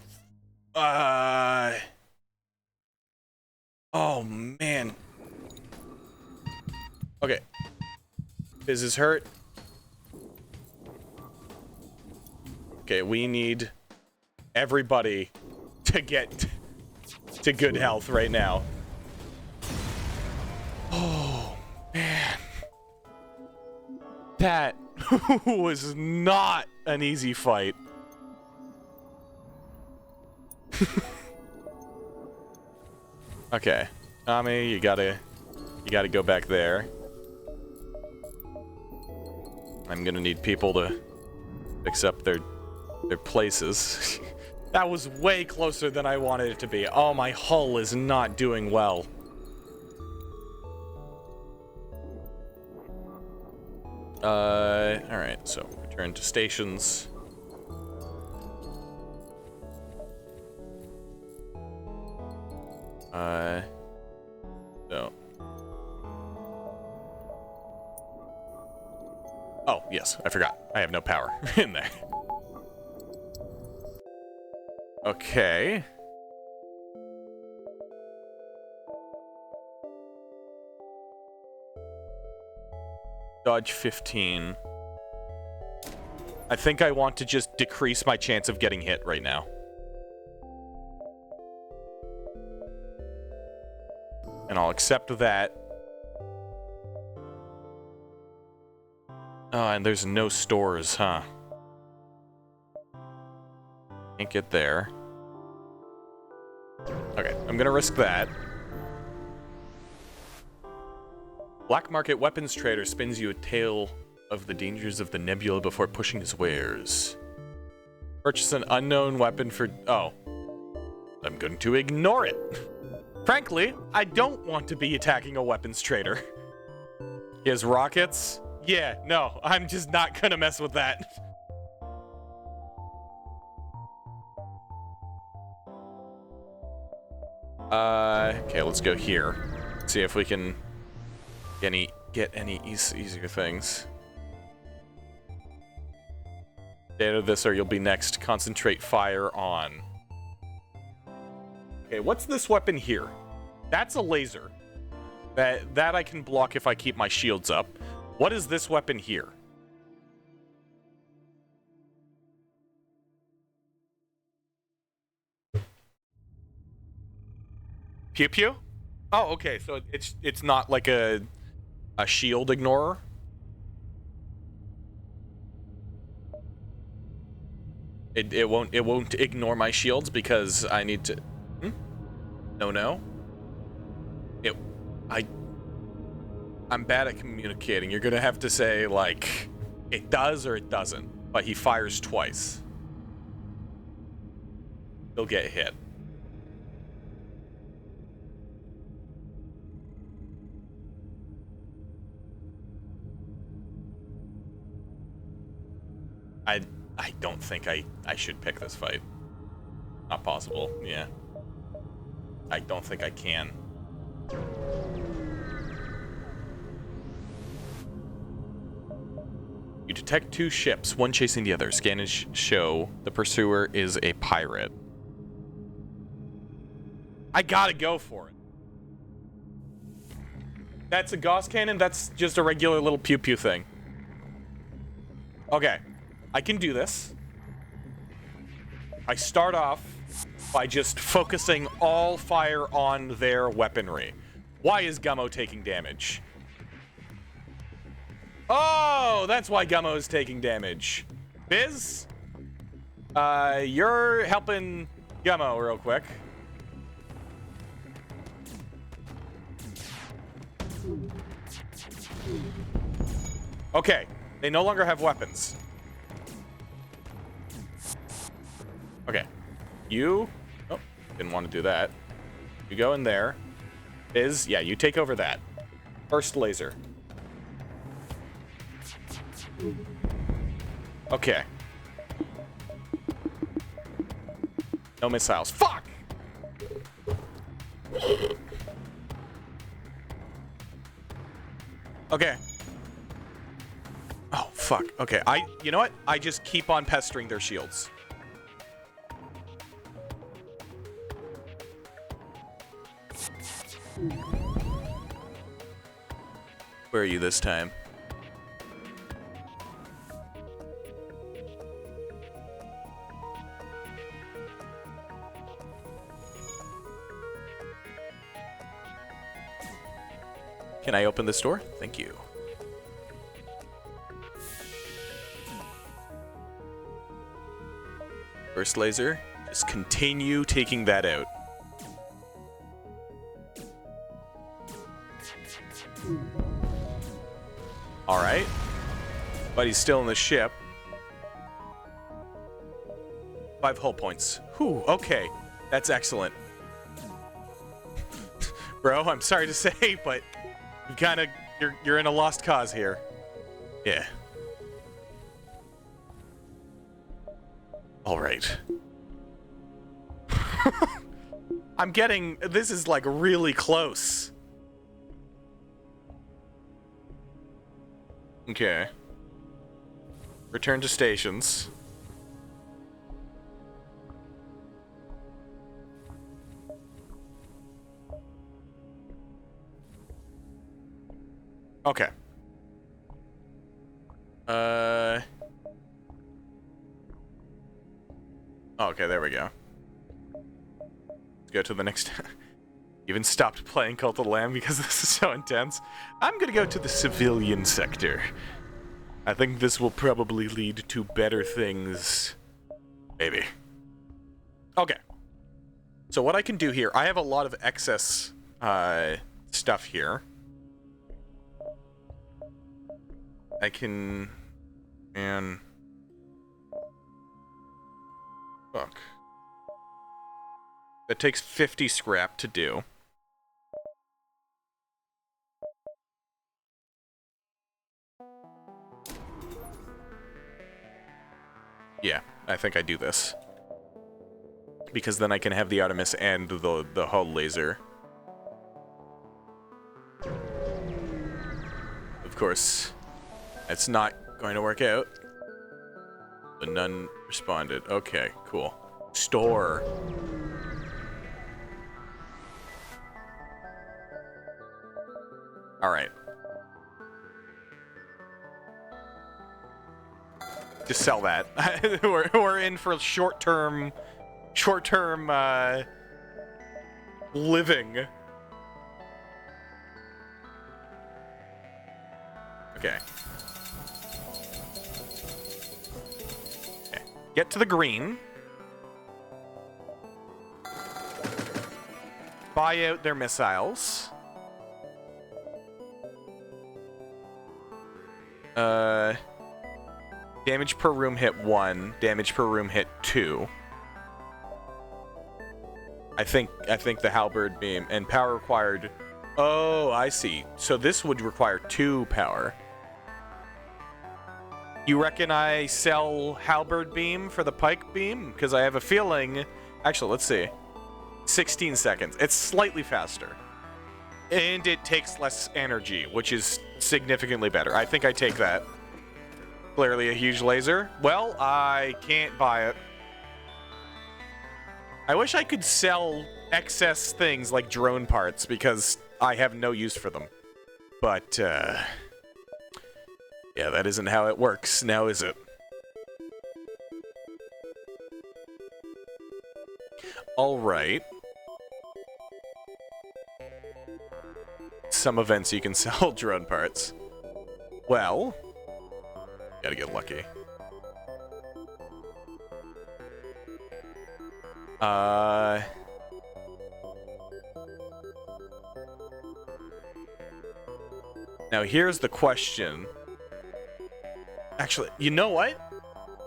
Oh, man. Okay. Fizz is hurt. Okay, we need everybody to get to good health right now. Oh, man. That was not an easy fight. Okay. Ami, you gotta go back there. I'm gonna need people to fix up their places. That was way closer than I wanted it to be. Oh, my hull is not doing well. Alright, so return to stations. So. Oh, yes, I forgot. I have no power in there. Okay. Dodge 15. I think I want to just decrease my chance of getting hit right now. And I'll accept that. Oh, and there's no stores, huh? Can't get there. Okay, I'm gonna risk that. Black market weapons trader spins you a tale of the dangers of the nebula before pushing his wares. Purchase an unknown weapon for... Oh. I'm going to ignore it. Frankly, I don't want to be attacking a weapons trader. He has rockets? Yeah, no, I'm just not gonna mess with that. Okay, let's go here. See if we can get any easier things. Stay out of this or you'll be next. Concentrate fire on. Okay, what's this weapon here? That's a laser. That I can block if I keep my shields up. What is this weapon here? Pew pew? Oh, okay. So it's not like a shield ignorer. It won't ignore my shields because I need to. No. I'm bad at communicating. You're gonna have to say like it does or it doesn't. But he fires twice. He'll get hit. I don't think I should pick this fight. Not possible, yeah. I don't think I can. You detect two ships, one chasing the other. Scanners show the pursuer is a pirate. I gotta go for it. That's a Gauss cannon? That's just a regular little pew-pew thing. Okay. I can do this. I start off by just focusing all fire on their weaponry. Why is Gummo taking damage? Oh, that's why Gummo is taking damage. Biz? You're helping Gummo real quick. Okay, they no longer have weapons. Okay, you... Oh, didn't want to do that. You go in there. Biz, yeah, you take over that. First laser. Okay. No missiles. Fuck! Okay. Oh, fuck. Okay, you know what? I just keep on pestering their shields. Where are you this time? Can I open this door? Thank you. First laser. Just continue taking that out. Alright. But he's still in the ship. 5 hull points. Whew, okay. That's excellent. Bro, I'm sorry to say, but you kinda you're in a lost cause here. Yeah. Alright. I'm getting this is like really close. Okay. Return to stations. Okay. Okay, there we go. Let's go to the next... Even stopped playing Cult of the Lamb because this is so intense. I'm gonna go to the civilian sector. I think this will probably lead to better things. Maybe. Okay. So what I can do here, I have a lot of excess stuff here. I can... Man... Fuck. That takes 50 scrap to do. Yeah, I think I do this. Because then I can have the Artemis and the hull laser. Of course, it's not going to work out. But none responded. Okay, cool. Store. Alright. Just sell that. we're in for short-term living. Okay. Get to the green. Buy out their missiles. Damage per room hit 1. Damage per room hit 2. I think the halberd beam and power required. Oh, I see. So this would require 2 power. You reckon I sell halberd beam for the pike beam? Because I have a feeling... Actually, let's see. 16 seconds. It's slightly faster. And it takes less energy, which is significantly better. I think I take that. Clearly a huge laser. Well, I can't buy it. I wish I could sell excess things like drone parts, because I have no use for them. But, yeah, that isn't how it works, now is it? Alright. Some events you can sell drone parts. Well, gotta get lucky. Now here's the question. Actually, you know what?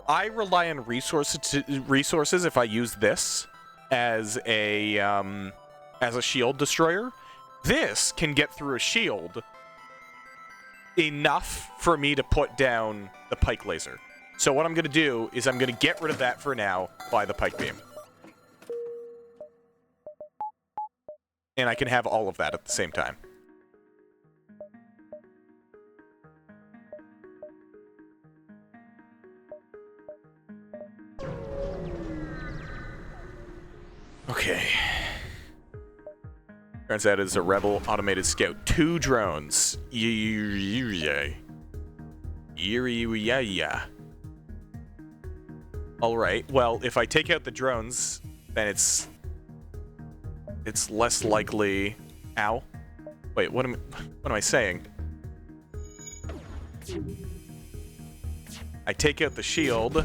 I rely on resources if I use this as a shield destroyer. This can get through a shield enough for me to put down the pike laser. So what I'm going to do is I'm going to get rid of that for now, buy the pike beam. And I can have all of that at the same time. Okay. Turns out it's a rebel automated scout. 2 drones. Yeah. Alright, well, if I take out the drones, then it's less likely... Ow. Wait, what am I saying? I take out the shield.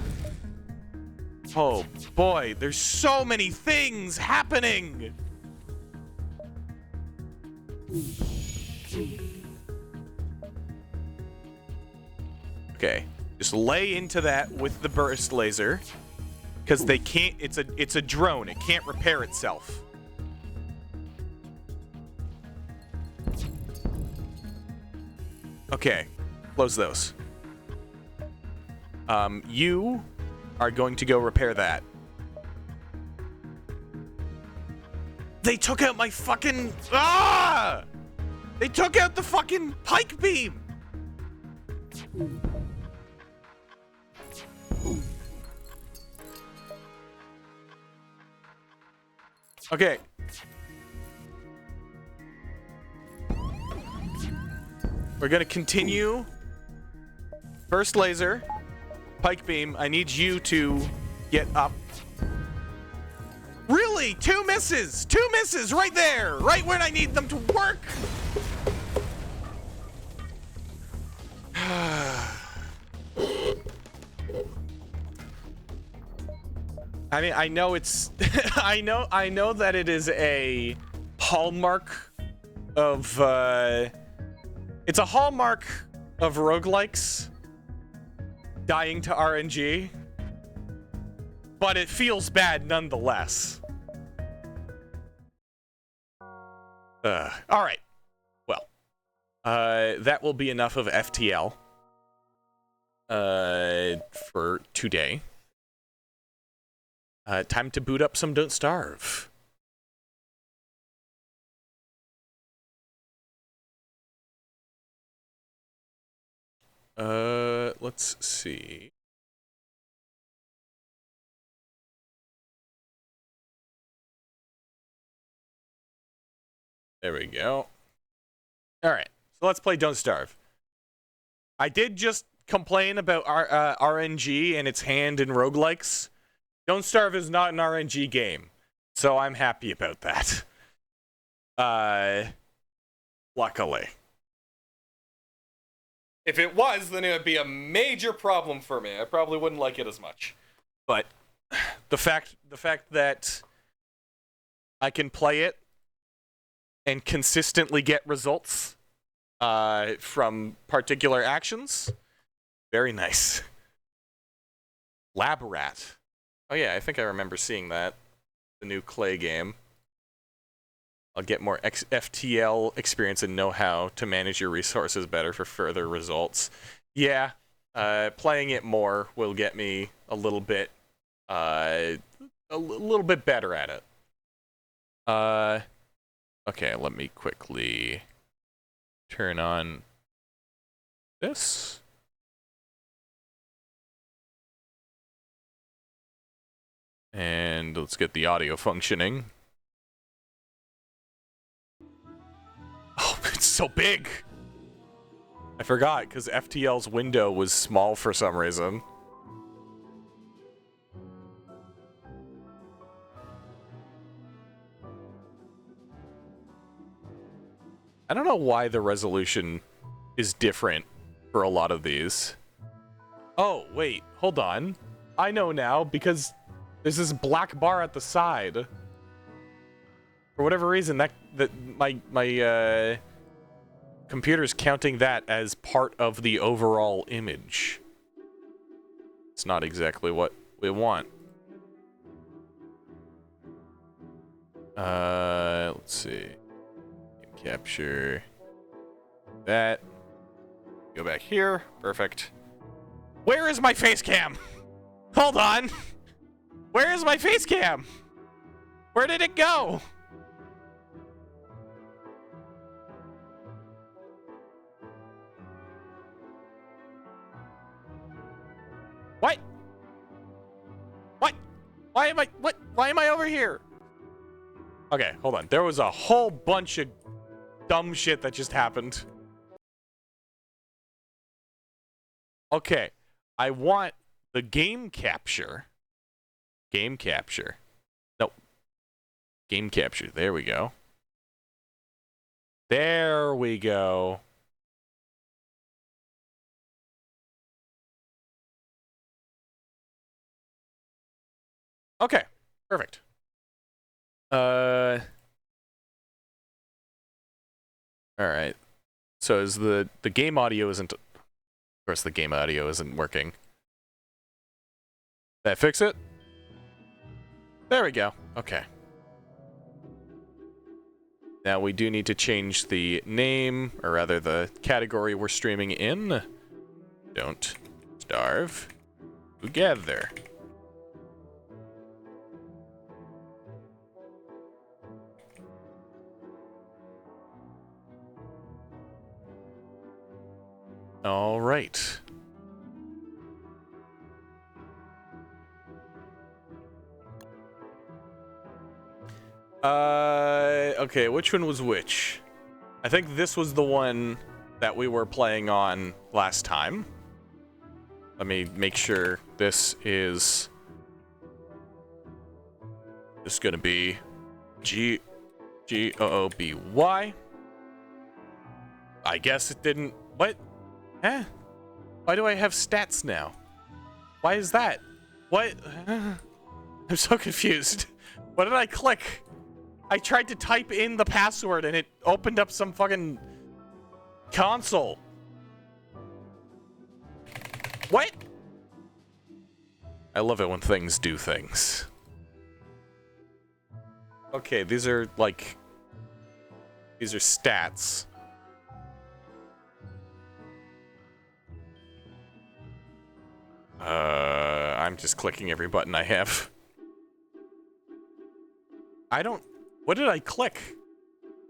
Oh boy, there's so many things happening! Okay, just lay into that with the burst laser, because they can't. It's a drone. It can't repair itself. Okay, close those. You are going to go repair that. They took out my fucking... Ah! They took out the fucking pike beam! Okay. We're gonna continue. First laser. Pike beam. I need you to get up. Really? 2 misses! 2 misses right there! Right when I need them to work! I mean, I know it's... I know that it is a hallmark of, it's a hallmark of roguelikes. Dying to RNG. But it feels bad nonetheless. Alright. Well. That will be enough of FTL. For today. Time to boot up some Don't Starve. Let's see. There we go. Alright, so let's play Don't Starve. I did just complain about RNG and its hand in roguelikes. Don't Starve is not an RNG game, so I'm happy about that. Luckily. If it was, then it would be a major problem for me. I probably wouldn't like it as much. But the fact that I can play it and consistently get results from particular actions, very nice. Lab Rat. Oh yeah, I think I remember seeing that. The new Clay game. I'll get more FTL experience and know-how to manage your resources better for further results. Yeah, playing it more will get me a little bit better at it. Okay, let me quickly turn on this. And let's get the audio functioning. Oh, it's so big! I forgot, because FTL's window was small for some reason. I don't know why the resolution is different for a lot of these. Oh, wait, hold on. I know now, because there's this black bar at the side. For whatever reason, my computer's counting that as part of the overall image. It's not exactly what we want. Let's see. Capture that. Go back here. Perfect. Where is my face cam? Hold on. Where is my face cam? Where did it go? What? What? Why am I over here? Okay, hold on. There was a whole bunch of dumb shit that just happened. Okay, I want the game capture. Game capture. Nope. Game capture. There we go. There we go. Okay, perfect. All right. So is the game audio isn't... Of course, the game audio isn't working. Did I fix it? There we go. Okay. Now we do need to change the name, or rather the category we're streaming in. Don't starve together. All right. Okay, which one was which? I think this was the one that we were playing on last time. Let me make sure this is gonna be G-O-O-B-Y. I guess it didn't... What? Huh? Why do I have stats now? Why is that? What? I'm so confused. What did I click? I tried to type in the password and it opened up some fucking console. What? I love it when things do things. Okay, these are like... These are stats. I'm just clicking every button I have. I don't... What did I click?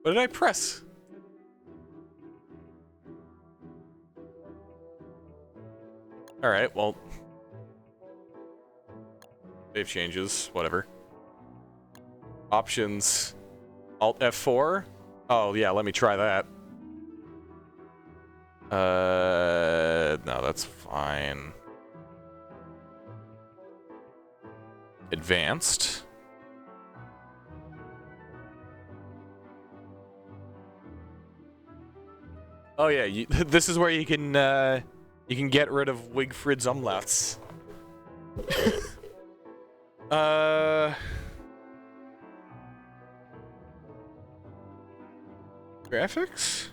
What did I press? Alright, well... Save changes, whatever. Options. Alt F4? Oh, yeah, let me try that. No, that's fine. Advanced. Oh yeah, this is where you can get rid of Wigfrid's umlauts. Graphics?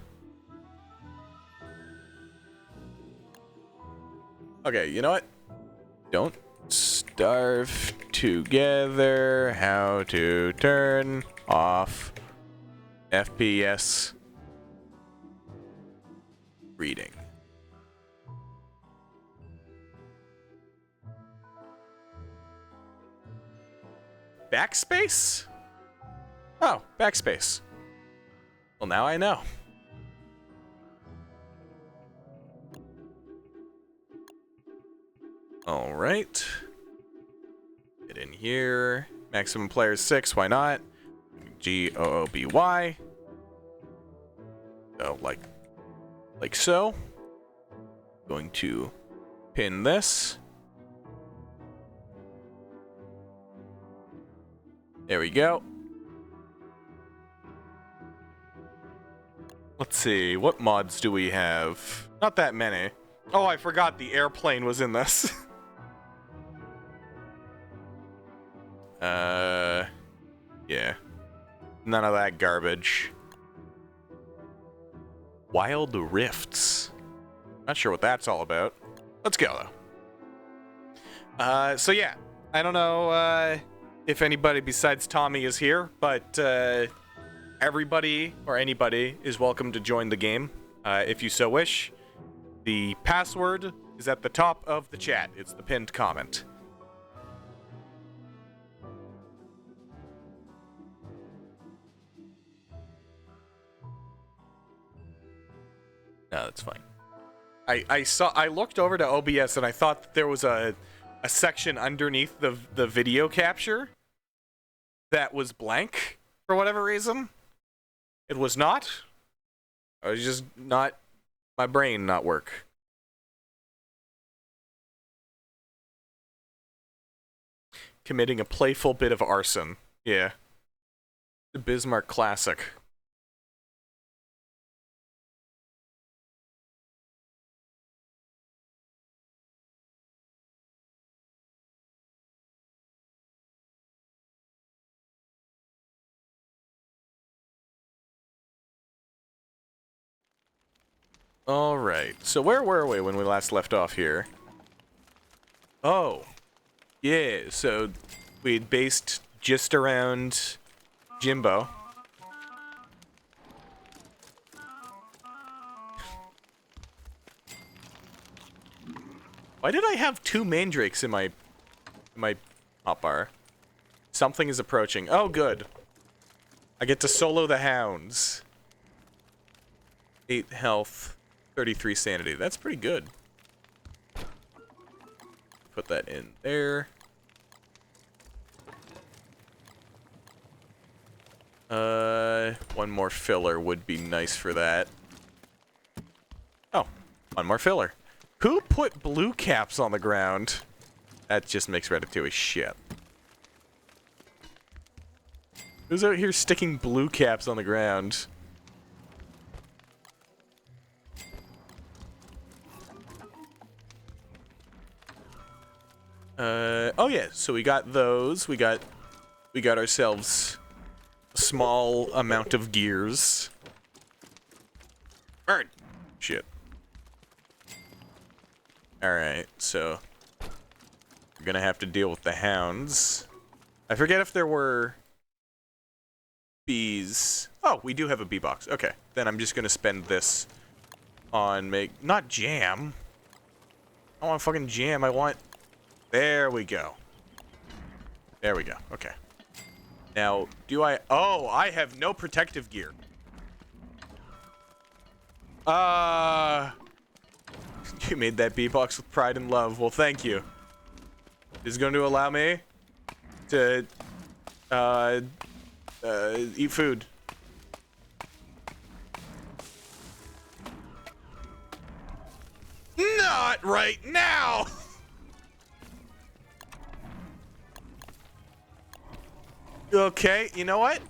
Okay, you know what? Don't starve together. How to turn off FPS reading. Backspace? Oh, backspace. Well, now I know. All right. Get in here. Maximum players 6, why not? G-O-O-B-Y. So, like so. Going to pin this. There we go. Let's see, what mods do we have? Not that many. Oh, I forgot the airplane was in this. Yeah. None of that garbage. Wild Rifts. Not sure what that's all about. Let's go, though. So yeah, I don't know if anybody besides Tommy is here, but everybody or anybody is welcome to join the game if you so wish. The password is at the top of the chat. It's the pinned comment. No, that's fine. I looked over to OBS and I thought that there was a section underneath the video capture that was blank for whatever reason. It was not. I was just not, my brain not work. Committing a playful bit of arson. Yeah. The Bismarck classic. Alright, so where were we when we last left off here? Oh, yeah, so we'd based just around Jimbo. Why did I have 2 mandrakes in my hotbar? Something is approaching. Oh, good. I get to solo the hounds. 8 health, 33 sanity. That's pretty good. Put that in there. One more filler would be nice for that. Oh, one more filler. Who put blue caps on the ground? That just makes Ratatouille shit. Who's out here sticking blue caps on the ground? Oh yeah, so we got those. We got ourselves a small amount of gears. Burn! Shit. Alright, so we're gonna have to deal with the hounds. I forget if there were bees. Oh, we do have a bee box. Okay, then I'm just gonna spend this on not jam. I don't want fucking jam, I want... There we go. There we go, okay. Now, do I... Oh, I have no protective gear. You made that bee box with pride and love. Well, thank you. This is going to allow me to, eat food. Not right now! Okay, you know what?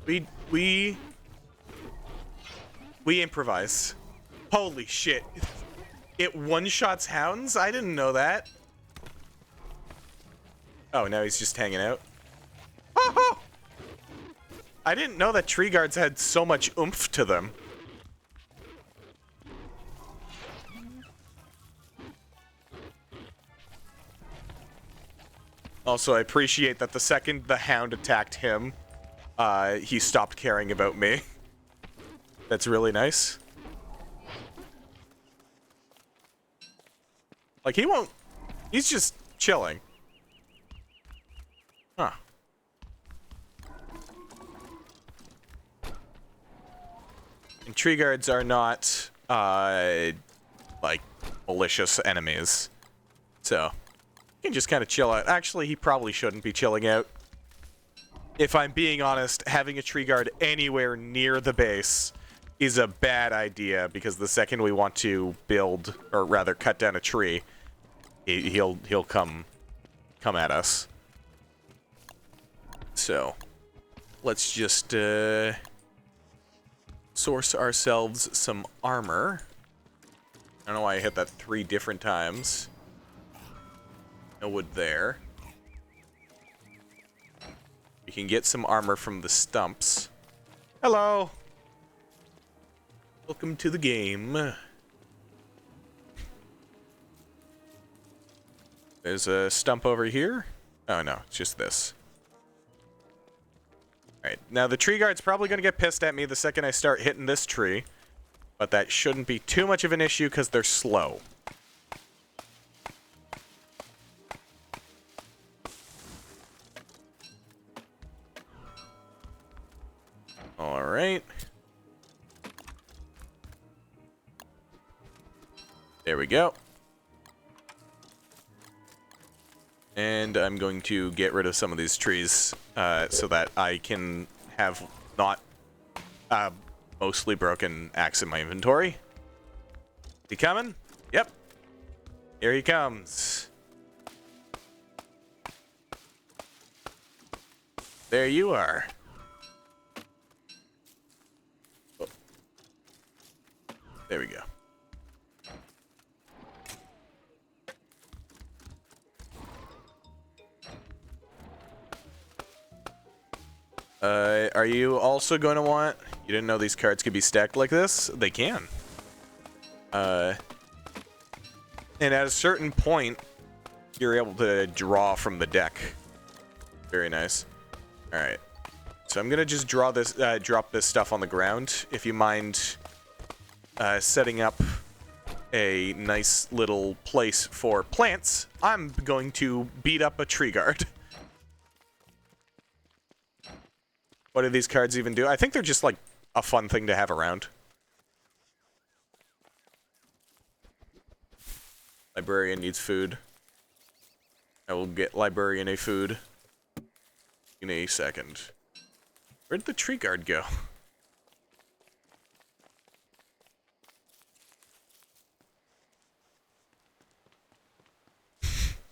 We improvise. Holy shit. It one-shots hounds? I didn't know that. Oh, now he's just hanging out. Oh! I didn't know that tree guards had so much oomph to them. Also, I appreciate that the second the hound attacked him, he stopped caring about me. That's really nice. Like, he won't... He's just chilling. Huh. And tree guards are not, like, malicious enemies. So, you can just kind of chill out. Actually, he probably shouldn't be chilling out. If I'm being honest, having a tree guard anywhere near the base is a bad idea, because the second we want to build, or rather cut down a tree, he'll come at us. So, let's just source ourselves some armor. I don't know why I hit that 3 different times. No wood there. We can get some armor from the stumps. Hello! Welcome to the game. There's a stump over here. Oh no, it's just this. Alright, now the tree guard's probably gonna get pissed at me the second I start hitting this tree. But that shouldn't be too much of an issue because they're slow. Alright. There we go. And I'm going to get rid of some of these trees so that I can have not mostly broken axe in my inventory. He coming? Yep. Here he comes. There you are. Oh. There we go. Are you also going to want... You didn't know these cards could be stacked like this? They can. And at a certain point, you're able to draw from the deck. Very nice. Alright. So I'm going to just drop this stuff on the ground. If you mind setting up a nice little place for plants, I'm going to beat up a tree guard. What do these cards even do? I think they're just like a fun thing to have around. Librarian needs food. I will get Librarian a food in a second. Where'd the tree guard go?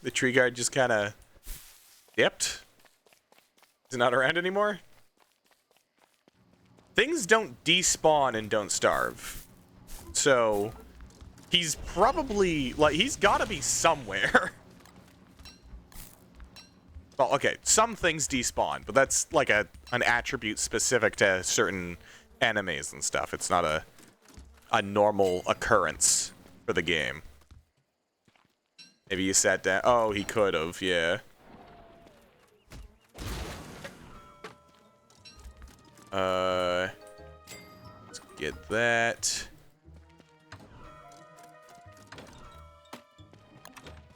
The tree guard just kind of dipped. He's not around anymore. Things don't despawn and don't starve. So, he's probably, like, he's gotta be somewhere. Well, okay, some things despawn, but that's like an attribute specific to certain enemies and stuff. It's not a normal occurrence for the game. Maybe you sat down. Oh, he could have, yeah. Let's get that.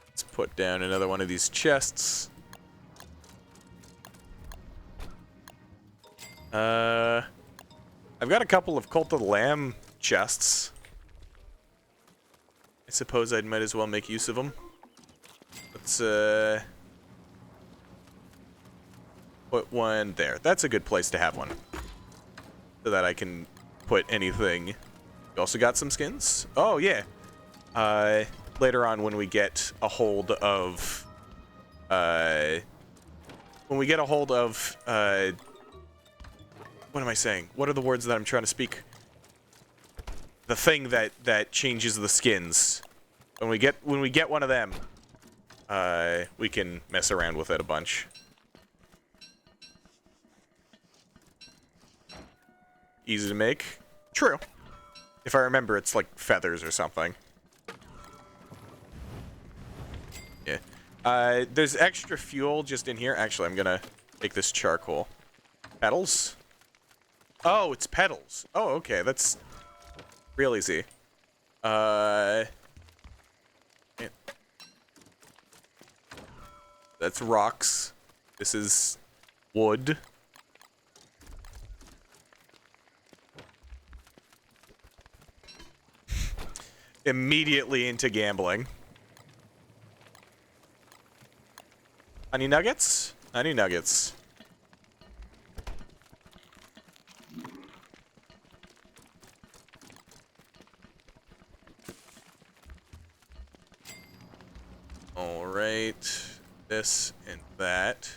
Let's put down another one of these chests. I've got a couple of Cult of the Lamb chests. I suppose I might as well make use of them. Let's, put one there. That's a good place to have one. So that I can put anything. You also got some skins? Oh, yeah. Later on when we get a hold of, what am I saying? What are the words that I'm trying to speak? The thing that changes the skins. When we get one of them, we can mess around with it a bunch. Easy to make. True. If I remember, it's like feathers or something. Yeah. There's extra fuel just in here. Actually, I'm gonna make this charcoal. Petals? Oh, it's petals. Oh, okay. That's real easy. Yeah. That's rocks. This is wood. Immediately into gambling. Honey nuggets? Honey nuggets. Alright. This and that.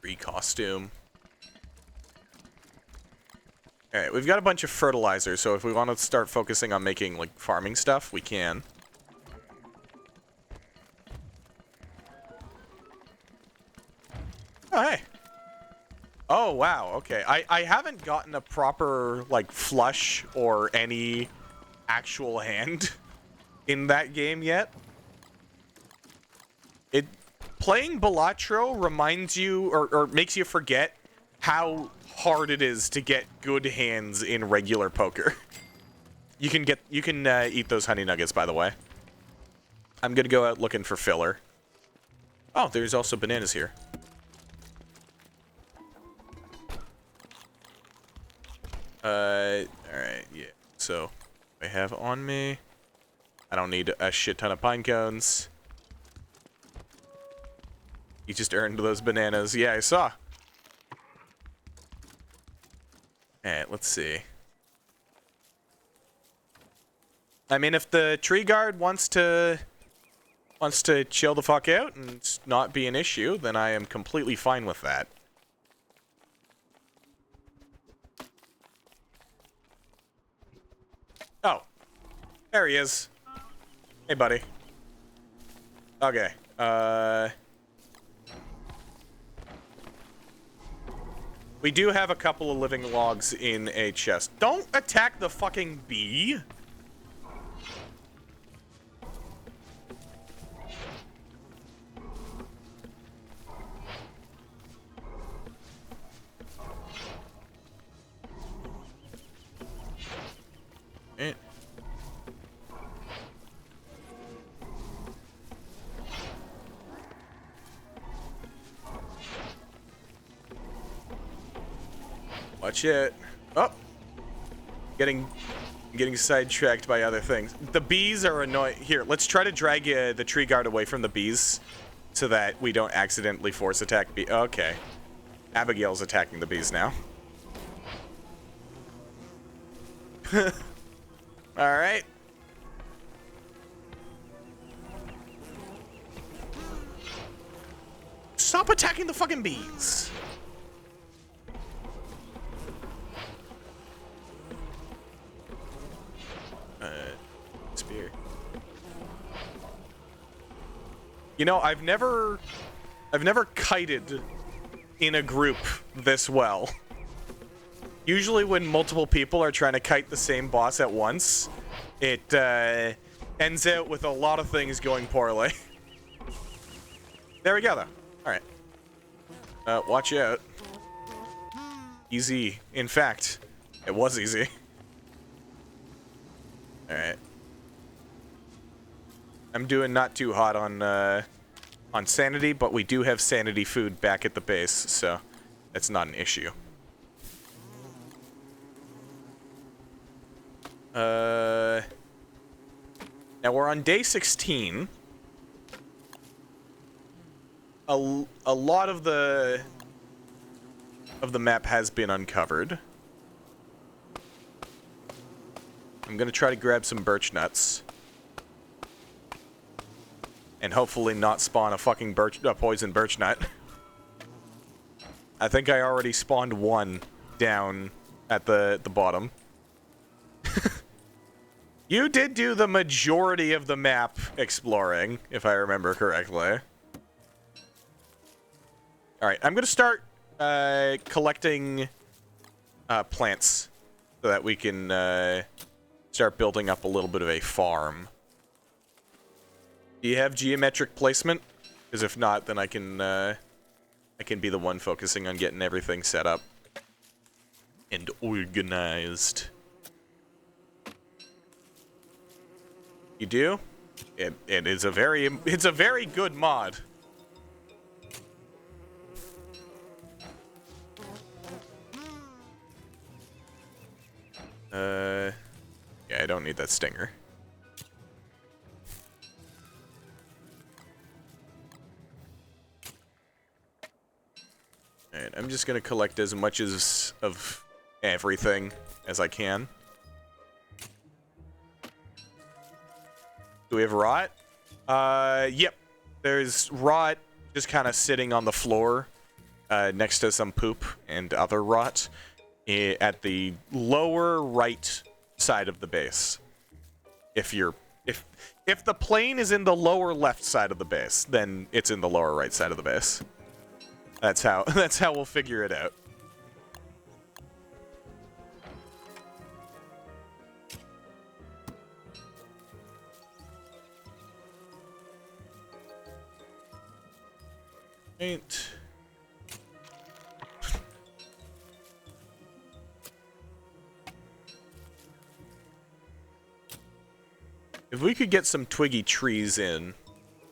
Free costume. Alright, we've got a bunch of fertilizer, so if we want to start focusing on making, like, farming stuff, we can. Oh, hey. Oh, wow, okay. I haven't gotten a proper, like, flush or any actual hand in that game yet. Playing Balatro reminds you, or makes you forget how hard it is to get good hands in regular poker. You can eat those honey nuggets, by the way. I'm gonna go out looking for filler. Oh, there's also bananas here. Alright, yeah. So, I have on me. I don't need a shit ton of pine cones. You just earned those bananas. Yeah, I saw. Alright, let's see. I mean, if the tree guard wants to chill the fuck out and not be an issue, then I am completely fine with that. Oh. There he is. Hey, buddy. Okay. We do have a couple of living logs in a chest. Don't attack the fucking bee! Watch it. Oh! Getting sidetracked by other things. The bees are annoying. Here, let's try to drag the tree guard away from the bees so that we don't accidentally force attack bee. Okay. Abigail's attacking the bees now. Alright. Stop attacking the fucking bees! Spear. You know, I've never kited in a group this well. Usually when multiple people are trying to kite the same boss at once, it ends out with a lot of things going poorly. There we go, though. Alright. Watch out. Easy. In fact, it was easy. Alright. I'm doing not too hot on sanity, but we do have sanity food back at the base, so that's not an issue. Now we're on day 16. A lot of the map has been uncovered. I'm gonna try to grab some birch nuts. And hopefully not spawn a fucking poison birch nut. I think I already spawned one down at the bottom. You did do the majority of the map exploring, if I remember correctly. Alright, I'm gonna start collecting plants so that we can start building up a little bit of a farm. Do you have geometric placement? Because if not, then I can be the one focusing on getting everything set up and organized. You do? It is a very good mod. Yeah, I don't need that stinger. Alright, I'm just gonna collect as much of everything as I can. Do we have rot? Yep. There's rot just kind of sitting on the floor next to some poop and other rot at the lower right side of the base. If the plane is in the lower left side of the base, then it's in the lower right side of the base. That's how we'll figure it out. Ain't. If we could get some twiggy trees in,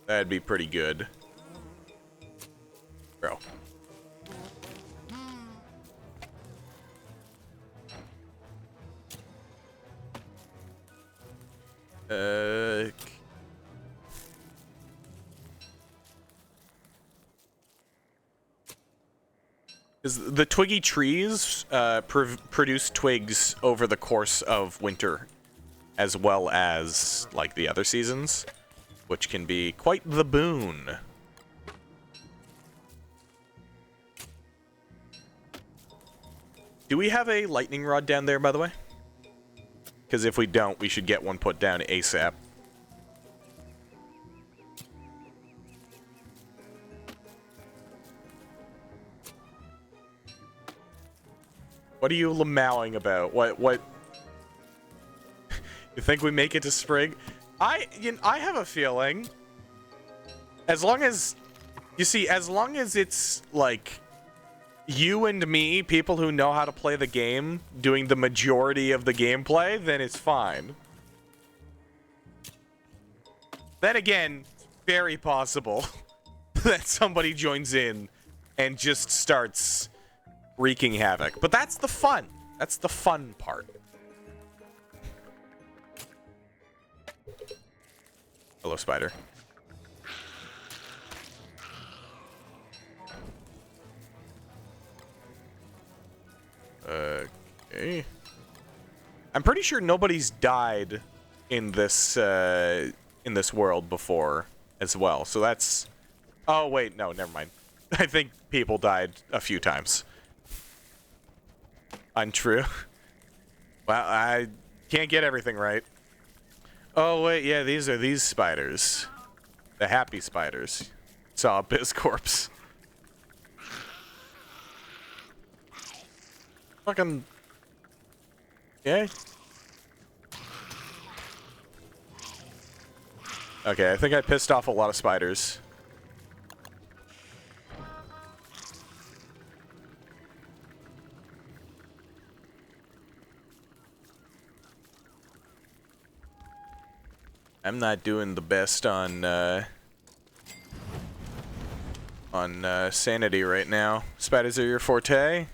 that'd be pretty good. Bro. Because the twiggy trees produce twigs over the course of winter, as well as, like, the other seasons, which can be quite the boon. Do we have a lightning rod down there, by the way? Because if we don't, we should get one put down ASAP. What are you lamowing about? What? You think we make it to spring? I have a feeling, as long as, you see, as long as it's, like, you and me, people who know how to play the game, doing the majority of the gameplay, then it's fine. Then again, very possible that somebody joins in and just starts wreaking havoc. But that's the fun. That's the fun part. Hello, spider. Okay. I'm pretty sure nobody's died in this world before as well. So that's... Oh, wait, no, never mind. I think people died a few times. Untrue. Well, I can't get everything right. Oh, wait, yeah, these are these spiders. The happy spiders. Saw a Biz corpse. Fucking... Yeah. Okay, I think I pissed off a lot of spiders. I'm not doing the best on sanity right now. Spiders are your forte?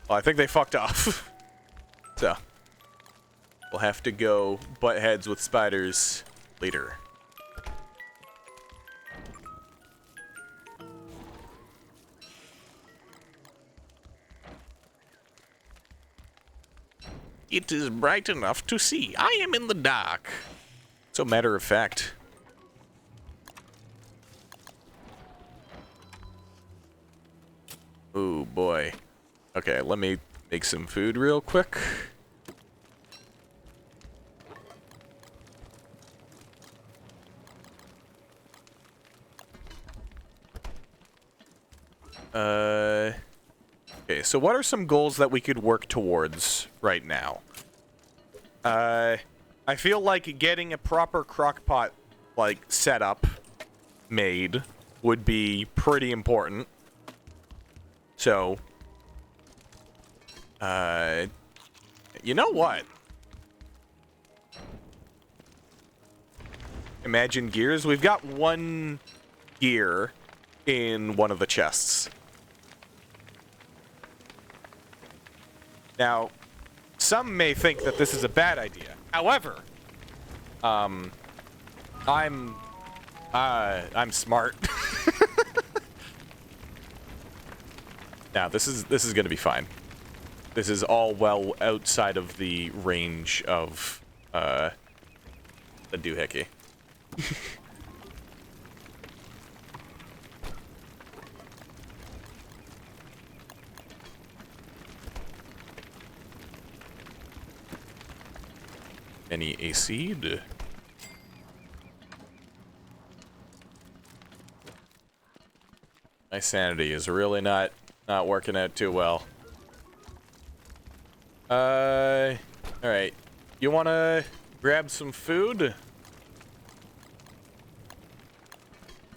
Well, I think they fucked off. So, we'll have to go butt heads with spiders later. It is bright enough to see. I am in the dark. So matter of fact. Oh boy. Okay, let me make some food real quick. Okay, so what are some goals that we could work towards right now? I feel like getting a proper crockpot, like, setup made would be pretty important. So, you know what? Imagine gears. We've got one gear in one of the chests. Now, some may think that this is a bad idea. However, I'm smart. Now, this is gonna be fine. This is all well outside of the range of the doohickey. Any acid? My sanity is really not working out too well. Alright. You wanna grab some food?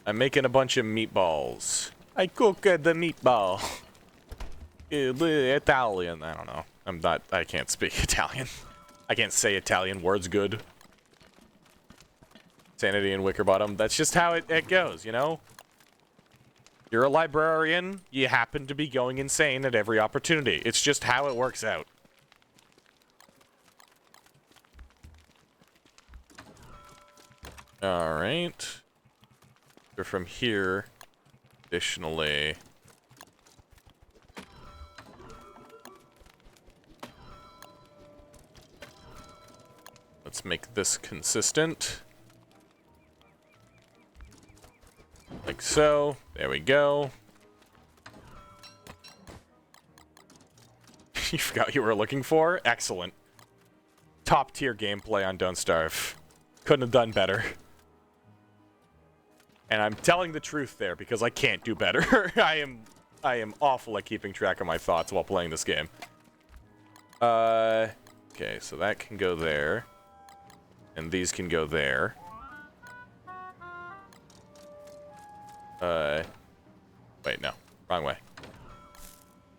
I'm making a bunch of meatballs. I cook the meatball. Italian, I don't know. I can't speak Italian. I can't say Italian words good. Sanity and Wickerbottom. That's just how it goes, you know? You're a librarian, you happen to be going insane at every opportunity. It's just how it works out. Alright. So from here, additionally... let's make this consistent. Like so. There we go. You forgot what you were looking for? Excellent. Top tier gameplay on Don't Starve. Couldn't have done better. And I'm telling the truth there because I can't do better. I am awful at keeping track of my thoughts while playing this game. Okay, so that can go there. And these can go there. Wait, no. Wrong way.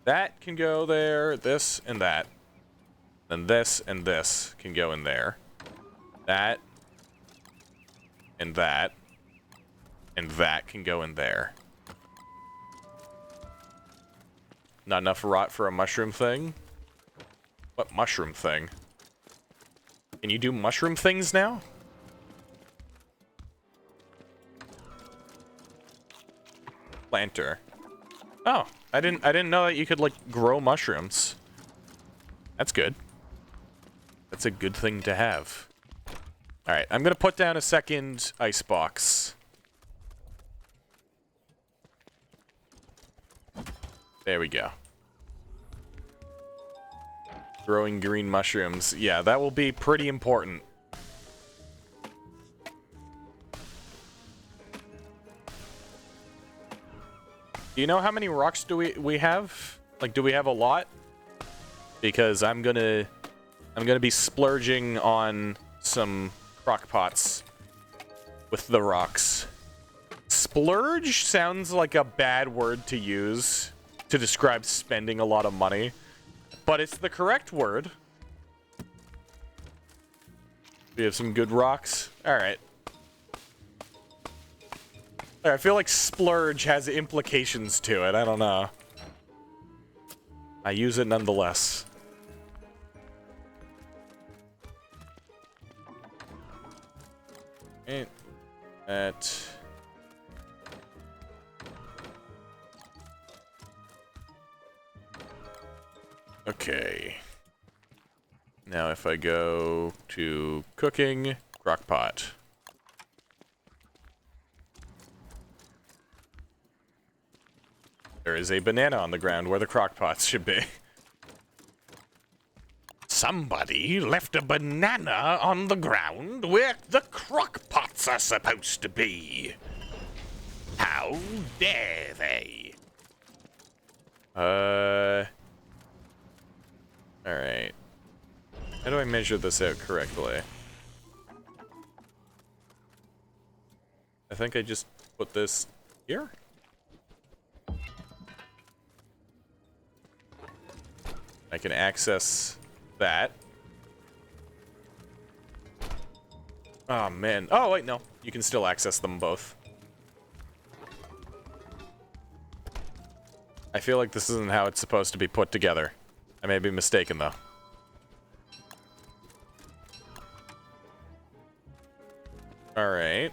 That can go there, this and that. Then this and this can go in there. That. And that. And that can go in there. Not enough rot for a mushroom thing? What mushroom thing? Can you do mushroom things now? Planter. Oh, I didn't know that you could like grow mushrooms. That's good. That's a good thing to have. All right, I'm gonna put down a second ice box. There we go. Growing green mushrooms. Yeah, that will be pretty important. Do you know how many rocks do we have? Like, do we have a lot? Because I'm gonna be splurging on some crock pots with the rocks. Splurge sounds like a bad word to use to describe spending a lot of money, but it's the correct word. We have some good rocks. All right. I feel like splurge has implications to it. I don't know. I use it nonetheless. And that. Okay. Now if I go to cooking, crock pot. There is a banana on the ground where the crock pots should be. Somebody left a banana on the ground where the crock pots are supposed to be. How dare they? Alright. How do I measure this out correctly? I think I just put this here? I can access that. Oh, man. Oh, wait, no. You can still access them both. I feel like this isn't how it's supposed to be put together. I may be mistaken, though. Alright.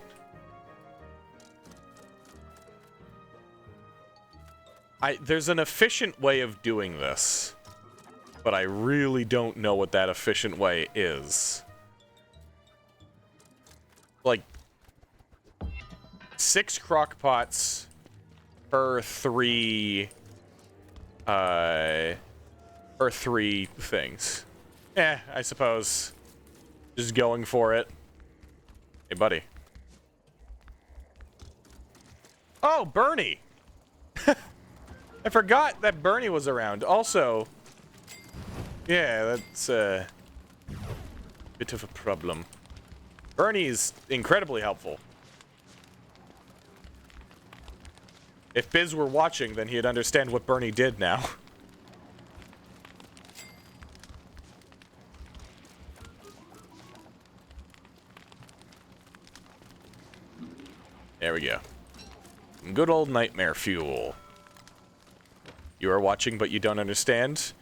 There's an efficient way of doing this, but I really don't know what that efficient way is. Like, 6 crock pots per 3 things. I suppose. Just going for it. Hey, buddy. Oh, Bernie! I forgot that Bernie was around. Also, yeah, that's a bit of a problem. Bernie's incredibly helpful. If Biz were watching, then he'd understand what Bernie did now. There we go. Good old nightmare fuel. You are watching, but you don't understand.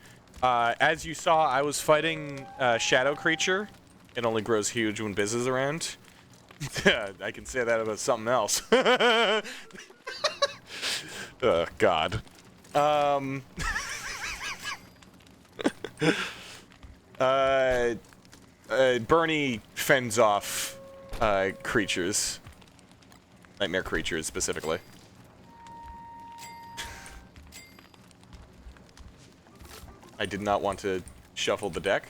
As you saw, I was fighting a shadow creature. It only grows huge when Biz is around. I can say that about something else. Oh, God. Bernie fends off creatures. Nightmare creatures, specifically. I did not want to shuffle the deck.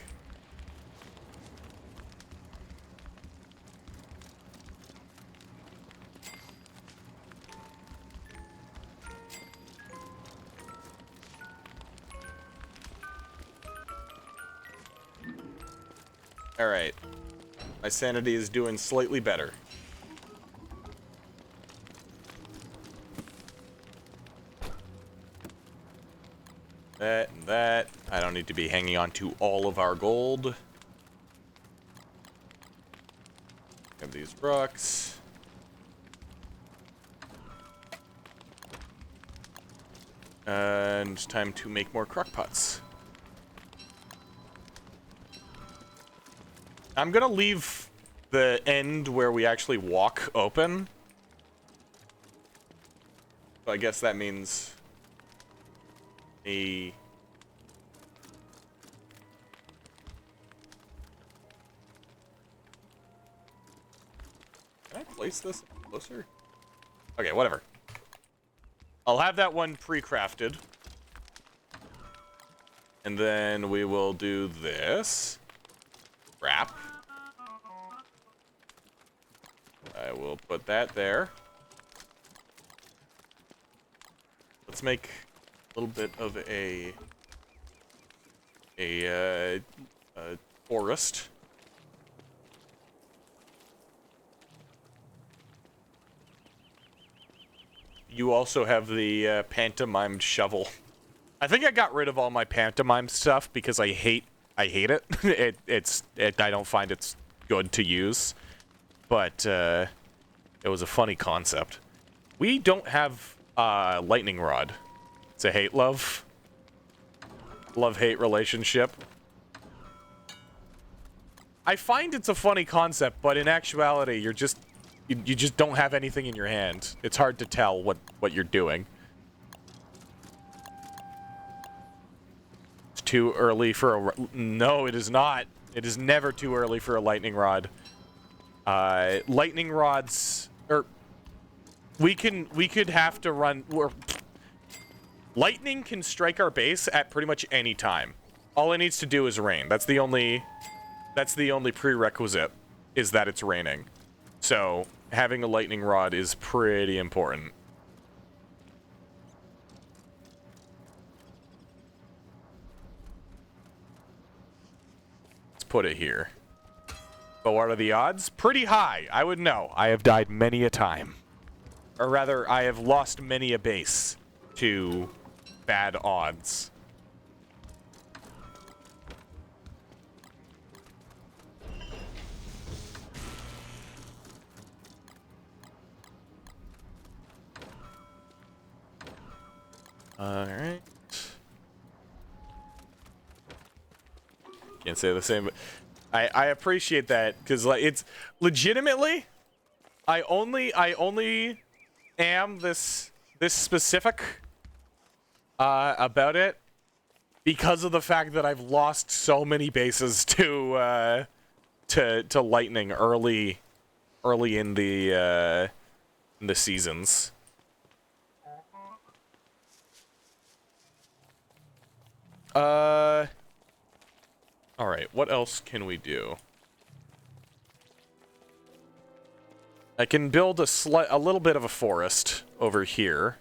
Alright. My sanity is doing slightly better. That and that. I don't need to be hanging on to all of our gold. Have these rocks. And time to make more crockpots. I'm gonna leave the end where we actually walk open. So I guess that means a... Can I place this closer? Okay, whatever. I'll have that one pre-crafted. And then we will do this. Wrap. I will put that there. Let's make a little bit of a forest. You also have the pantomimed shovel. I think I got rid of all my pantomime stuff because I hate it. I don't find it's good to use. But it was a funny concept. We don't have lightning rod. It's a hate-love. Love-hate relationship. I find it's a funny concept, but in actuality, you just don't have anything in your hand. It's hard to tell what you're doing. It's too early for a... No, it is not. It is never too early for a lightning rod. Lightning rods... We could have to run... Lightning can strike our base at pretty much any time. All it needs to do is rain. That's the only prerequisite, is that it's raining. So, having a lightning rod is pretty important. Let's put it here. But what are the odds? Pretty high. I would know. I have died many a time. Or rather, I have lost many a base to bad odds. Alright. Can't say the same, but I appreciate that, because like it's legitimately I only am this specific about it because of the fact that I've lost so many bases to lightning early in the seasons. Alright, what else can we do? I can build a little bit of a forest over here.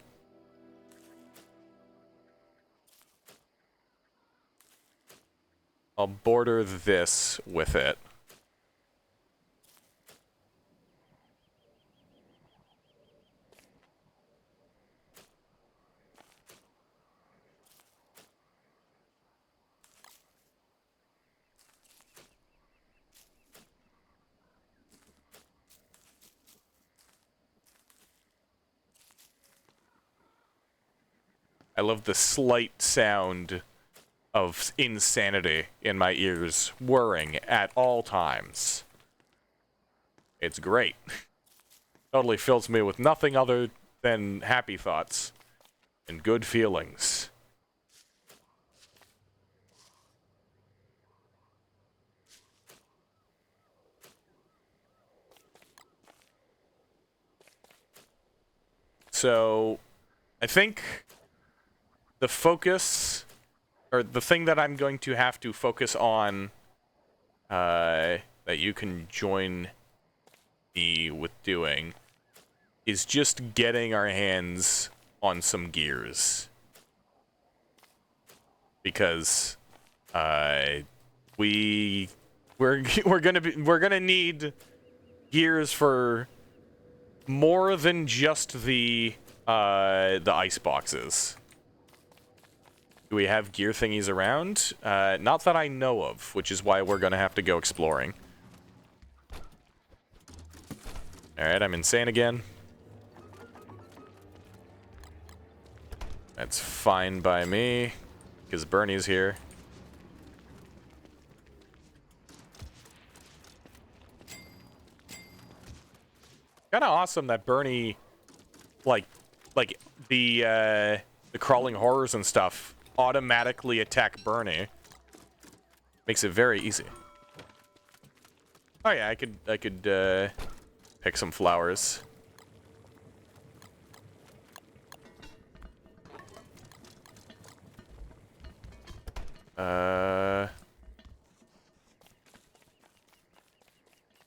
I'll border this with it. I love the slight sound of insanity in my ears, whirring at all times. It's great. Totally fills me with nothing other than happy thoughts and good feelings. so I think the focus, or the thing that I'm going to have to focus on, that you can join me with doing, is just getting our hands on some gears. Because we're gonna need gears for more than just the ice boxes. Do we have gear thingies around? Not that I know of, which is why we're gonna have to go exploring. Alright, I'm insane again. That's fine by me, because Bernie's here. Kinda awesome that Bernie, like the crawling horrors and stuff automatically attack Bernie. Makes it very easy. Oh yeah, I could pick some flowers.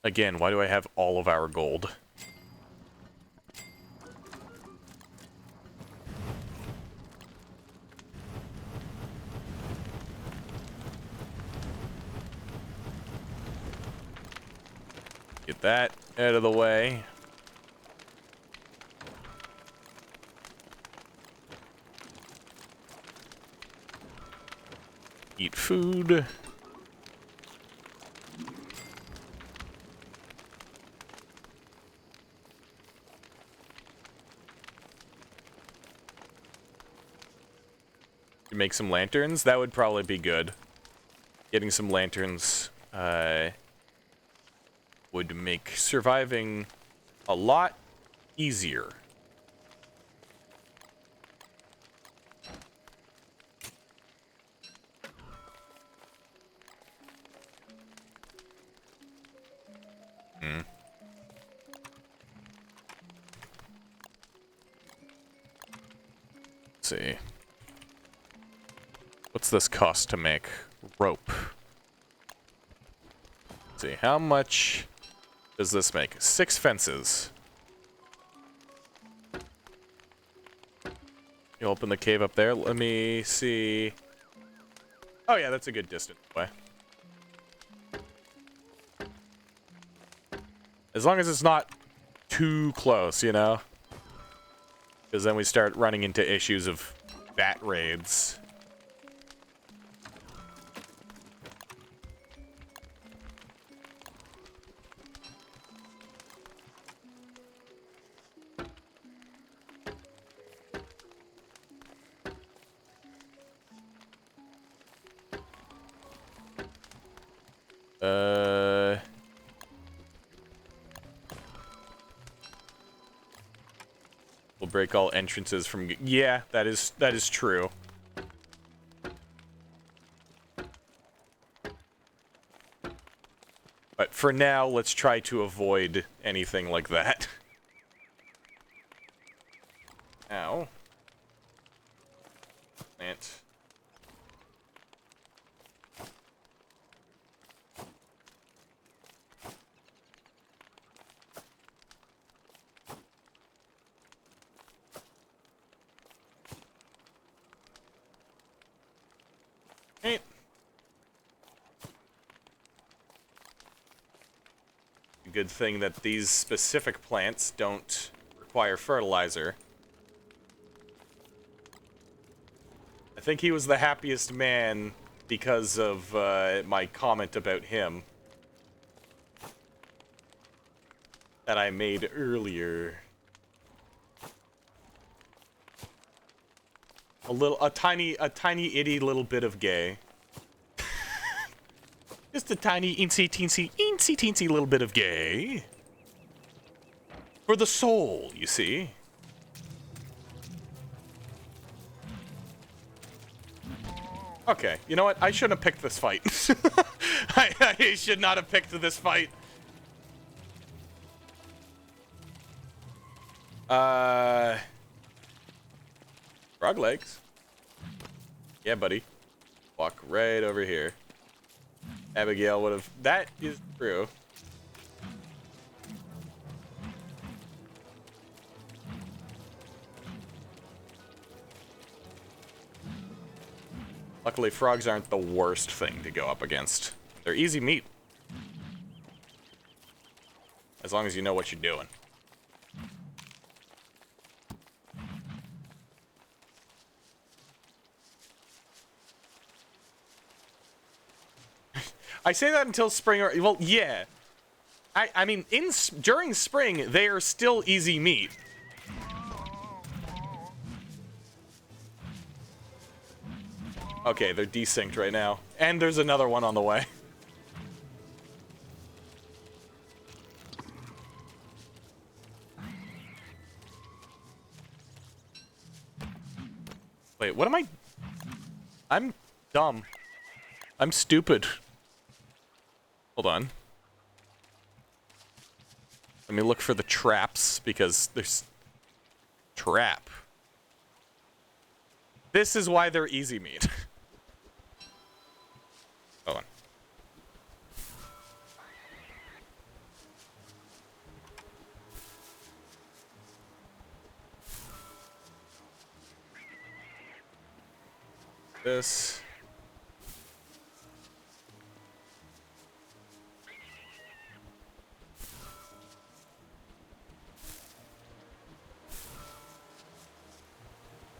Again, why do I have all of our gold? Get that out of the way. Eat food. To make some lanterns, that would probably be good. Getting some lanterns would make surviving a lot easier. Let's see. What's this cost to make? Rope. Let's see, how much does this make? 6 fences. You open the cave up there. Let me see. Oh yeah, that's a good distance away. As long as it's not too close, you know? Because then we start running into issues of bat raids. We'll break all entrances from... Yeah, that is true. But for now, let's try to avoid anything like that. Ow. Plant. Hey. Good thing that these specific plants don't require fertilizer. I think he was the happiest man because of my comment about him that I made earlier. A tiny itty little bit of gay. Just a tiny teensy teensy little bit of gay. For the soul, you see. Okay, you know what? I shouldn't have picked this fight. I should not have picked this fight. Frog legs. Yeah, buddy. Walk right over here. Abigail would have... That is true. Luckily, frogs aren't the worst thing to go up against. They're easy meat. As long as you know what you're doing. I say that until spring or... Well, yeah. I mean, during spring, they are still easy meat. Okay, they're desynced right now. And there's another one on the way. Wait, what am I... I'm dumb. I'm stupid. Hold on. Let me look for the traps, because there's... Trap. This is why they're easy meat. Hold on. This...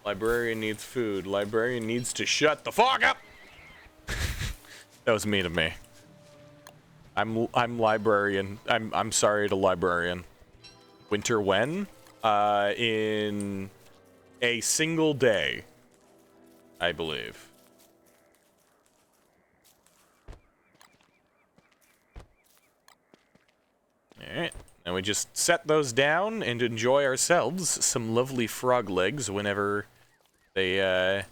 Librarian needs food. Librarian needs to shut the fuck up! That was mean of me. I'm librarian. I'm sorry to librarian. Winter when? In a single day, I believe. Alright. And we just set those down and enjoy ourselves some lovely frog legs whenever they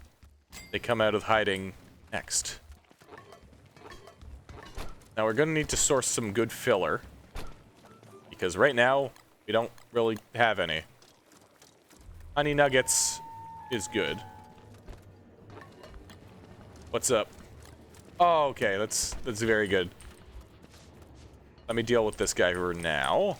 come out of hiding next. Now we're gonna need to source some good filler, because right now we don't really have any. Honey nuggets is good. What's up? Oh, okay, that's very good. Let me deal with this guy for now.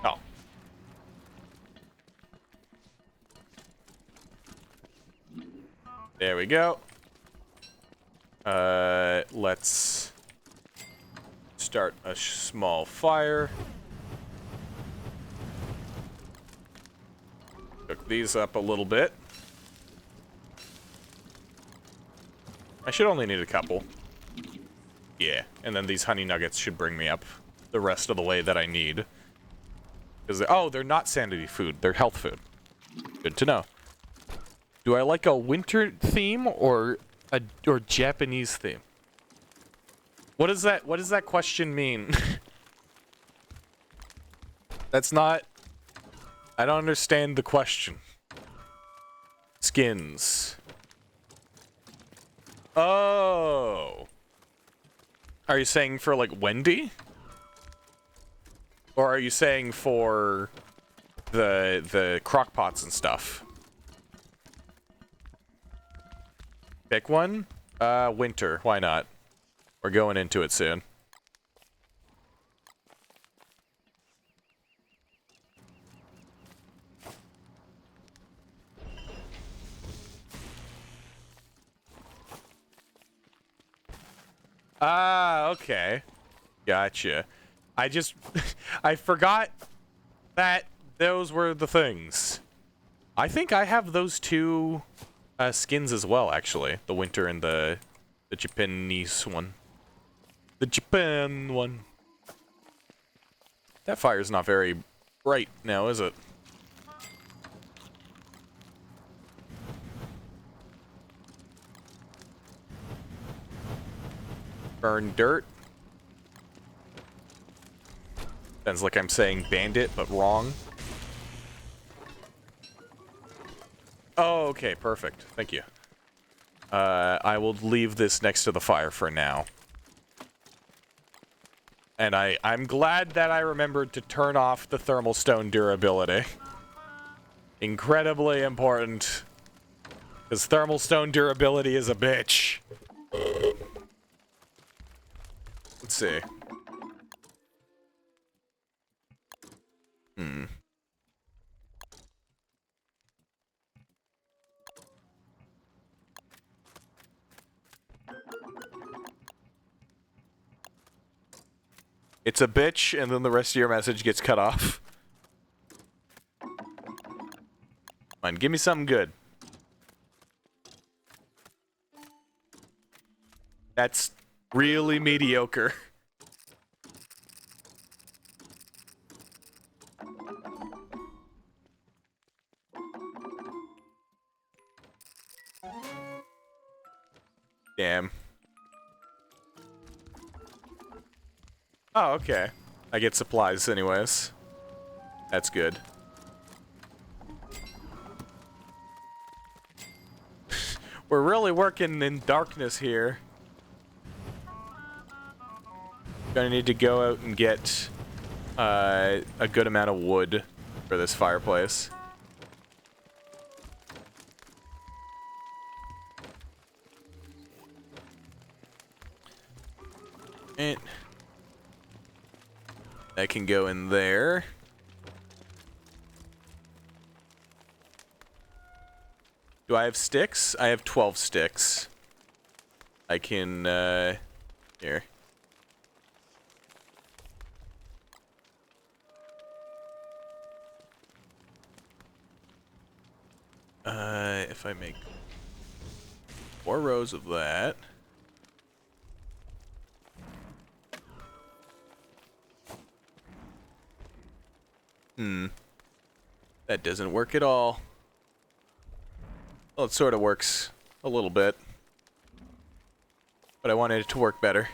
Oh. There we go. Let's start a small fire. Cook these up a little bit. I should only need a couple. Yeah, and then these honey nuggets should bring me up the rest of the way that I need. Because oh, they're not sanity food; they're health food. Good to know. Do I like a winter theme or Japanese theme? What does that question mean? That's not... I don't understand the question. Skins. Oh. Are you saying for, like, Wendy? Or are you saying for the crock pots and stuff? Pick one? Winter. Why not? We're going into it soon. Ah, okay. Gotcha. I just... I forgot that those were the things. I think I have those two skins as well, actually. The winter and the Japanese one. The Japan one. That fire's not very bright now, is it? Burn dirt. Sounds like I'm saying bandit, but wrong. Oh, okay, perfect. Thank you. I will leave this next to the fire for now. And I'm glad that I remembered to turn off the thermal stone durability. Incredibly important. Because thermal stone durability is a bitch. Let's see. It's a bitch, and then the rest of your message gets cut off. Come on, give me something good. That's really mediocre. Damn. Oh, okay. I get supplies anyways. That's good. We're really working in darkness here. Gonna need to go out and get a good amount of wood for this fireplace. And that can go in there. Do I have sticks? I have 12 sticks. I can, here. If I make 4 rows of that. That doesn't work at all. Well, it sort of works a little bit. But I wanted it to work better.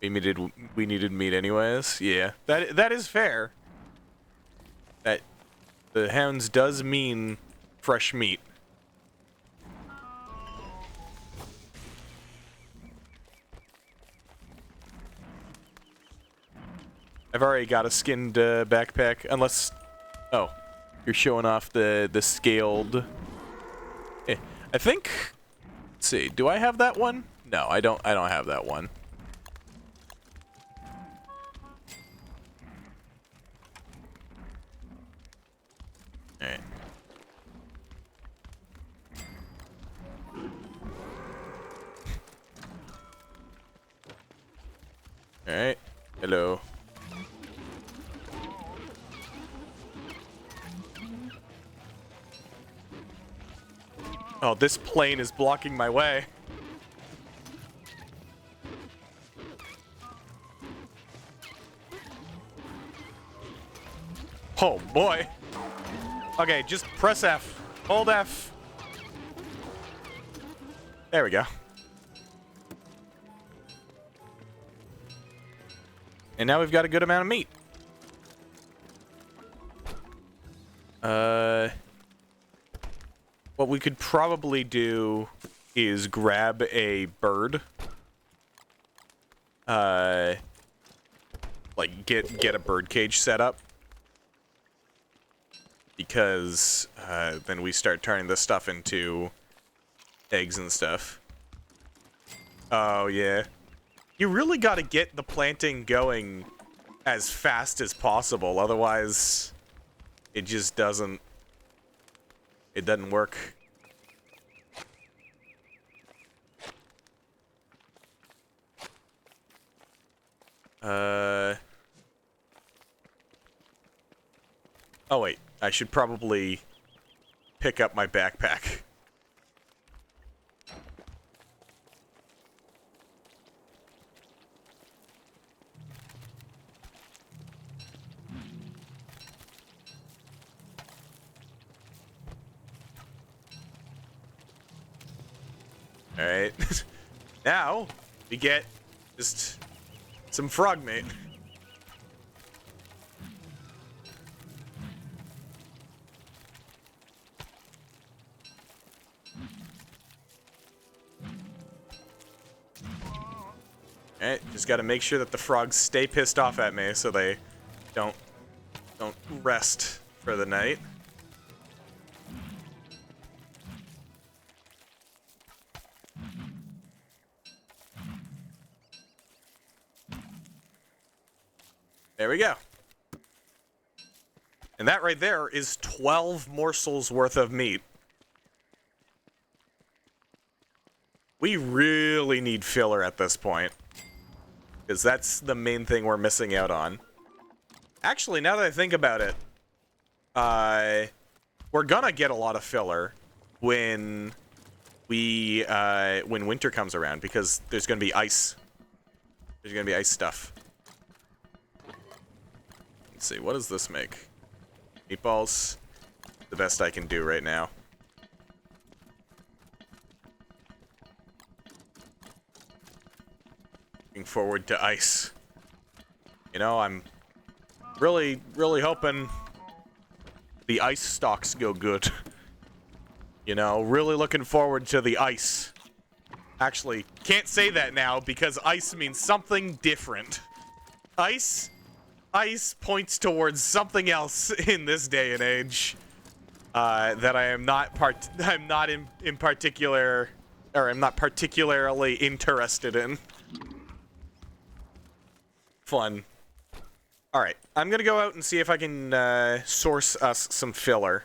We needed meat anyways. Yeah, that is fair. That the hounds does mean fresh meat. I've already got a skinned backpack, unless... Oh, you're showing off the scaled... I think... Let's see, do I have that one? No, I don't have that one. Alright. Alright. Hello. Oh, this plane is blocking my way. Oh, boy. Okay, just press F. Hold F. There we go. And now we've got a good amount of meat. What we could probably do is grab a bird. Like, get a bird cage set up. Because, then we start turning this stuff into eggs and stuff. Oh, yeah. You really gotta get the planting going as fast as possible, otherwise it just doesn't... It doesn't work. Oh wait, I should probably pick up my backpack. Alright. Now, we get just some frog meat. Alright, just gotta make sure that the frogs stay pissed off at me so they don't rest for the night. There we go. And that right there is 12 morsels worth of meat. We really need filler at this point, because that's the main thing we're missing out on. Actually, now that I think about it, we're gonna get a lot of filler when when winter comes around, because there's gonna be ice. There's gonna be ice stuff. Let's see, what does this make? Meatballs. The best I can do right now. Looking forward to ice. You know, I'm really hoping the ice stocks go good. You know, really looking forward to the ice. Actually, can't say that now because ice means something different. Ice points towards something else in this day and age that I'm not particularly interested in. Fun. All right, I'm gonna go out and see if I can source us some filler,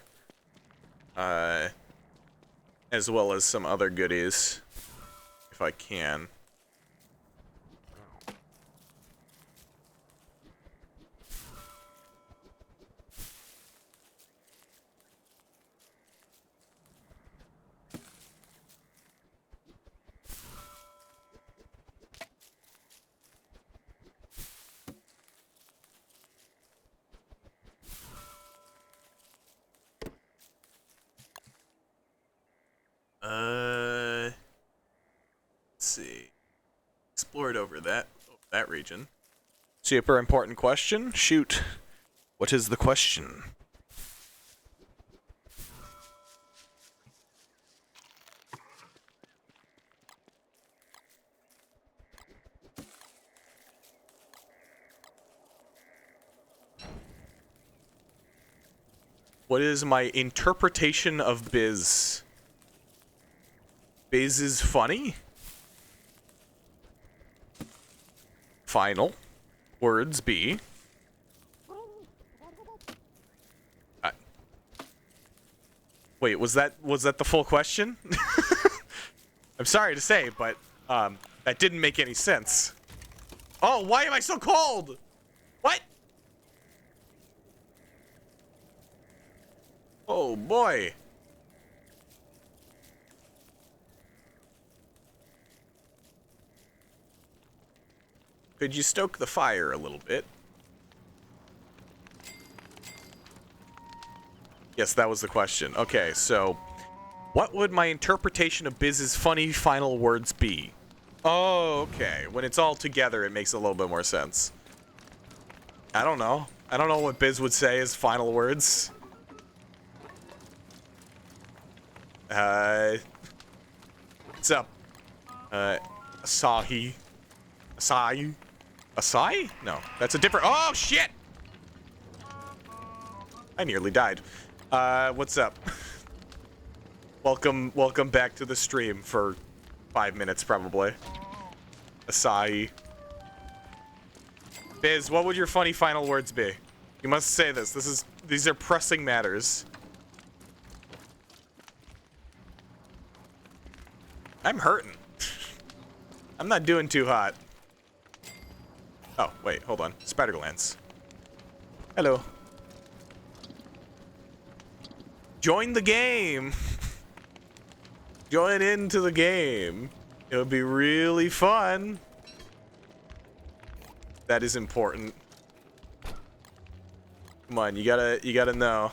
as well as some other goodies, if I can. Let's see. Explored over that region. Super important question. Shoot. What is the question? What is my interpretation of Biz? Biz is funny? Final words be. Wait, was that the full question? I'm sorry to say, but that didn't make any sense. Oh, why am I so cold? What? Oh boy. Could you stoke the fire a little bit? Yes, that was the question. Okay, so what would my interpretation of Biz's funny final words be? Oh, okay. When it's all together, it makes a little bit more sense. I don't know. I don't know what Biz would say as final words. What's up? Asahi. Asai? Asai? No, that's a different. Oh shit! I nearly died. What's up? Welcome back to the stream for 5 minutes probably. Asai. Biz, what would your funny final words be? You must say this. These are pressing matters. I'm hurting. I'm not doing too hot. Oh, wait, hold on. Spider glands. Hello. Join the game. Join into the game. It'll be really fun. That is important. Come on, you gotta know.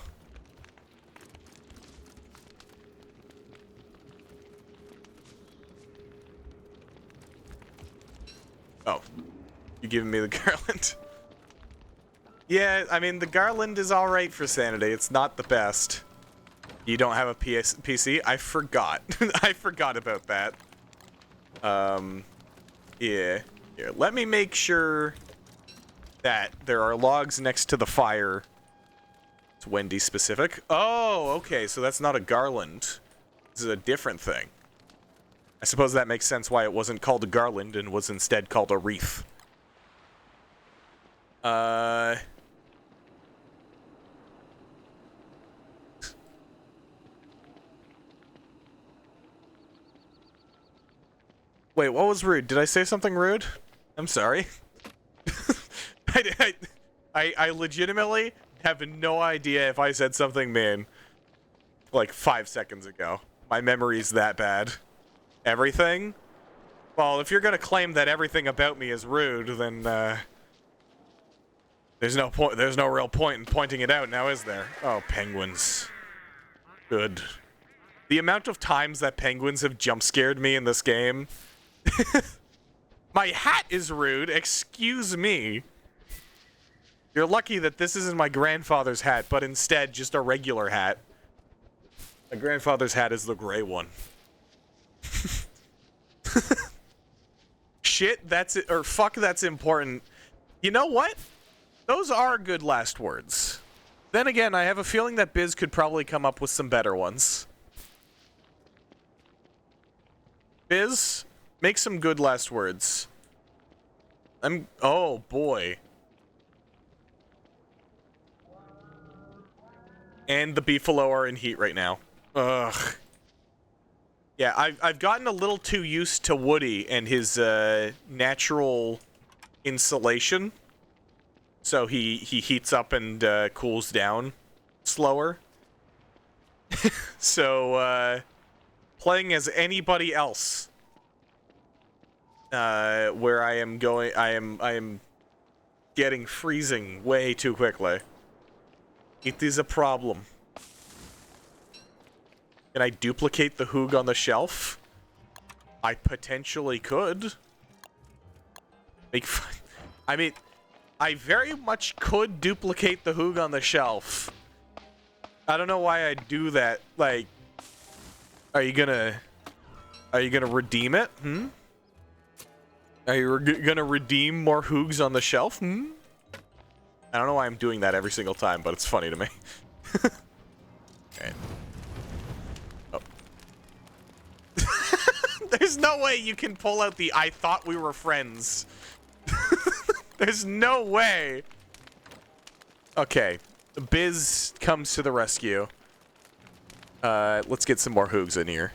Oh. You giving me the garland? Yeah, I mean, the garland is alright for sanity. It's not the best. You don't have a PC? I forgot. I forgot about that. Yeah. Here, let me make sure that there are logs next to the fire. It's Wendy specific. Oh, okay, so that's not a garland. This is a different thing. I suppose that makes sense why it wasn't called a garland and was instead called a wreath. Wait, what was rude? Did I say something rude? I'm sorry. I legitimately have no idea if I said something mean like 5 seconds ago. My memory's that bad. Everything? Well, if you're gonna claim that everything about me is rude, then there's no real point in pointing it out now, is there? Oh, penguins. Good. The amount of times that penguins have jump scared me in this game. My hat is rude, excuse me. You're lucky that this isn't my grandfather's hat, but instead just a regular hat. My grandfather's hat is the gray one. Shit, that's it, or fuck, that's important. You know what? Those are good last words. Then again, I have a feeling that Biz could probably come up with some better ones. Biz, make some good last words. Oh boy. And the Beefalo are in heat right now. Ugh. Yeah, I've gotten a little too used to Woody and his natural insulation. So he heats up and cools down slower. So playing as anybody else, where I am getting freezing way too quickly. It is a problem. Can I duplicate the Hoog on the shelf? I potentially could. I mean, I very much could duplicate the Hoog on the shelf. I don't know why I'd do that. Like, are you gonna redeem it? Are you gonna redeem more Hoogs on the shelf? I don't know why I'm doing that every single time, but it's funny to me. Okay. Oh. There's no way you can pull out the I thought we were friends. There's no way. Okay. Biz comes to the rescue. Let's get some more Hoogs in here.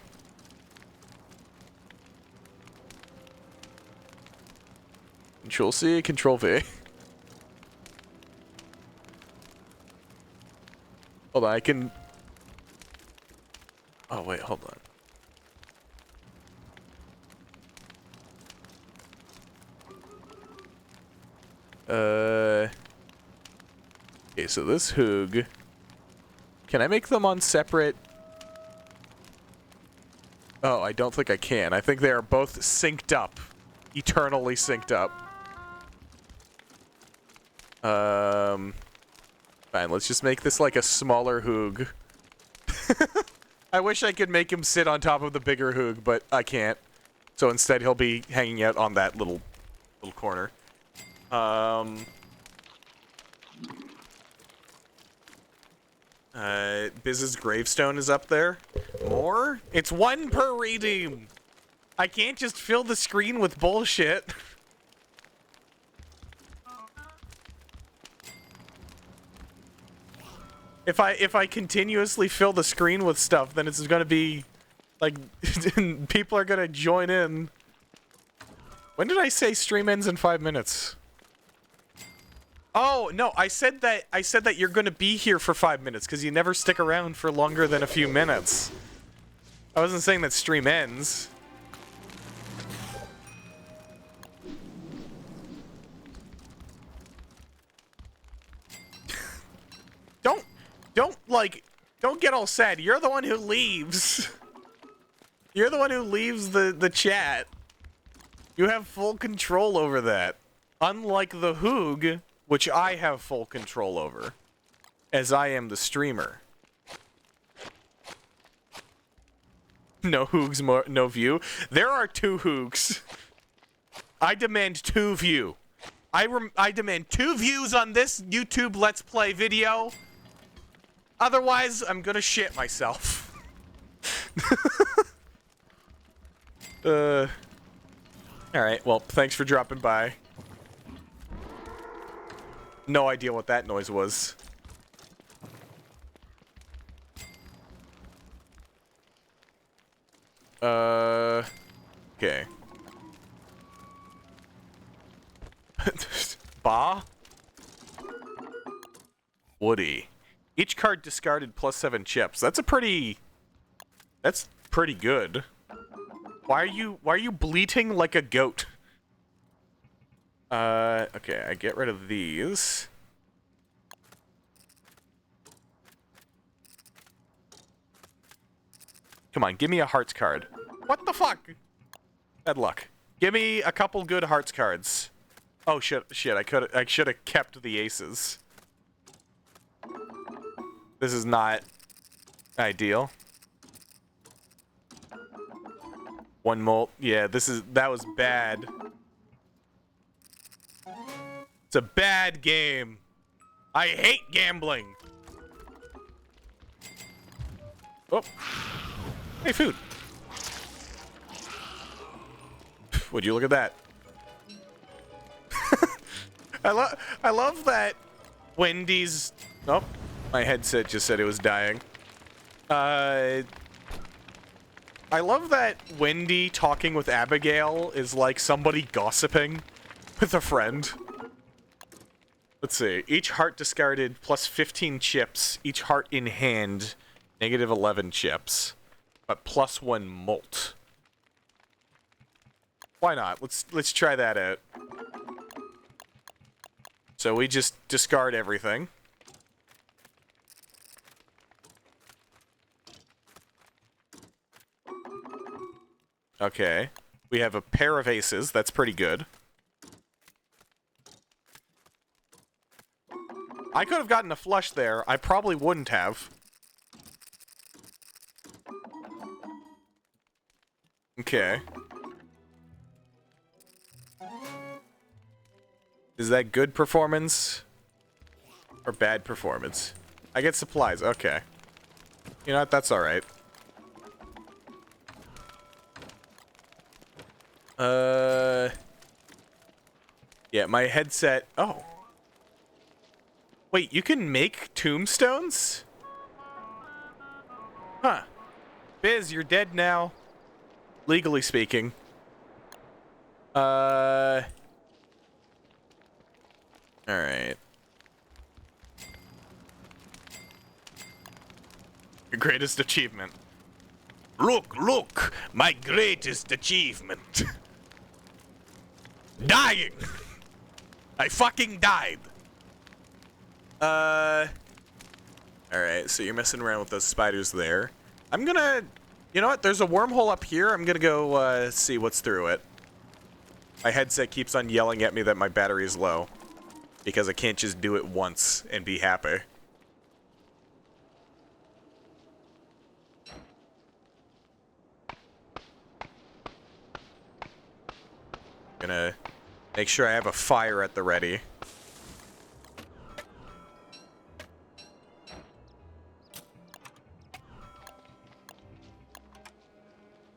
Control C, Control V. Hold on, I can... Oh, wait, hold on. Okay, so this Hoog... Can I make them on separate... Oh, I don't think I can. I think they are both synced up. Eternally synced up. Fine, let's just make this like a smaller Hoog. I wish I could make him sit on top of the bigger Hoog, but I can't. So instead he'll be hanging out on that little corner. Biz's gravestone is up there. More? It's one per redeem. I can't just fill the screen with bullshit. If I continuously fill the screen with stuff, then it's gonna be like people are gonna join in. When did I say stream ends in 5 minutes? Oh no, I said that you're gonna be here for 5 minutes because you never stick around for longer than a few minutes. I wasn't saying that stream ends. Don't get all sad. You're the one who leaves. You're the one who leaves the chat. You have full control over that. Unlike the Hoog, which I have full control over, as I am the streamer. No Hoogs, no view. There are 2 Hoogs. I demand 2 view. I demand 2 views on this YouTube Let's Play video. Otherwise, I'm gonna shit myself. Alright, well, thanks for dropping by. No idea what that noise was. Okay. Ba? Woody. Each card discarded plus 7 chips. That's pretty good. Why are you bleating like a goat? Okay, I get rid of these. Come on, give me a hearts card. What the fuck? Bad luck. Give me a couple good hearts cards. Oh shit, I should have kept the aces. This is not ideal. 1 molt. Yeah, that was bad. It's a bad game. I hate gambling. Oh. Hey, food. Would you look at that? I love that Wendy's... Oh, my headset just said it was dying. I love that Wendy talking with Abigail is like somebody gossiping with a friend. Let's see. Each heart discarded plus 15 chips. Each heart in hand, negative 11 chips. But plus 1 molt. Why not? Let's try that out. So we just discard everything. Okay. We have a pair of aces. That's pretty good. I could have gotten a flush there. I probably wouldn't have. Okay. Is that good performance? Or bad performance? I get supplies. Okay. You know what? That's alright. Yeah, my headset... Oh. Wait, you can make tombstones? Huh. Biz, you're dead now. Legally speaking. Alright. Your greatest achievement. Look, my greatest achievement. Dying! I fucking died. Alright, so you're messing around with those spiders there. I'm gonna... You know what? There's a wormhole up here. I'm gonna go, see what's through it. My headset keeps on yelling at me that my battery is low. Because I can't just do it once and be happy. Gonna make sure I have a fire at the ready.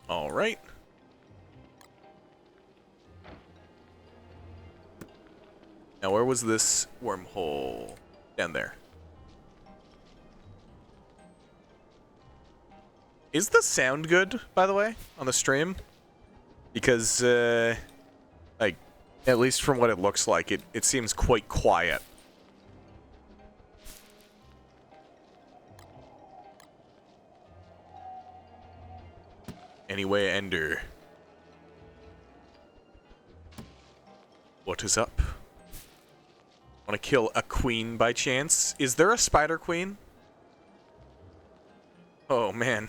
All right. Now, where was this wormhole? Down there. Is the sound good, by the way, on the stream? Because, like, at least from what it looks like, it seems quite quiet. Anyway, Ender. What is up? Want to kill a queen by chance? Is there a spider queen? Oh, man.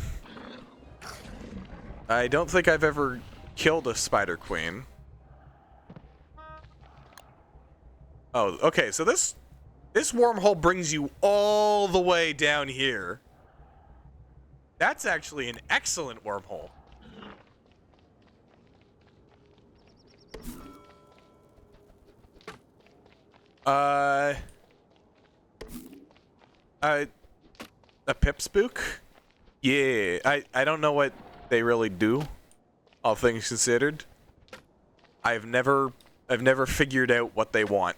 I don't think I've ever killed a spider queen. Oh, okay, so this wormhole brings you all the way down here. That's actually an excellent wormhole. Uh, a pip spook? Yeah, I don't know what they really do, all things considered. I've never figured out what they want.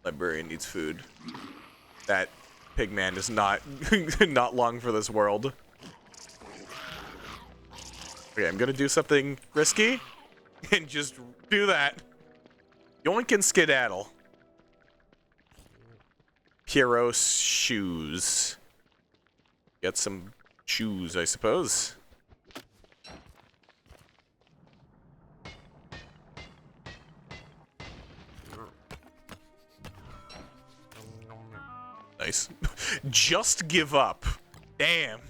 Librarian needs food. That pigman is not not long for this world. Okay, I'm gonna do something risky and just do that. Yoink and skedaddle. Pierrot's shoes. Get some shoes, I suppose. Nice. Just give up. Damn.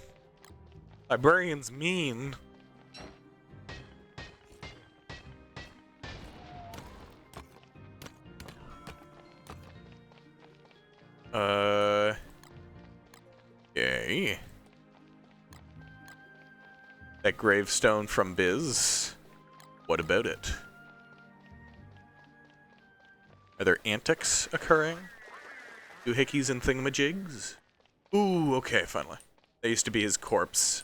Librarian's mean. Okay. That gravestone from Biz. What about it? Are there antics occurring? Doohickeys and thingamajigs? Ooh, okay, finally. That used to be his corpse.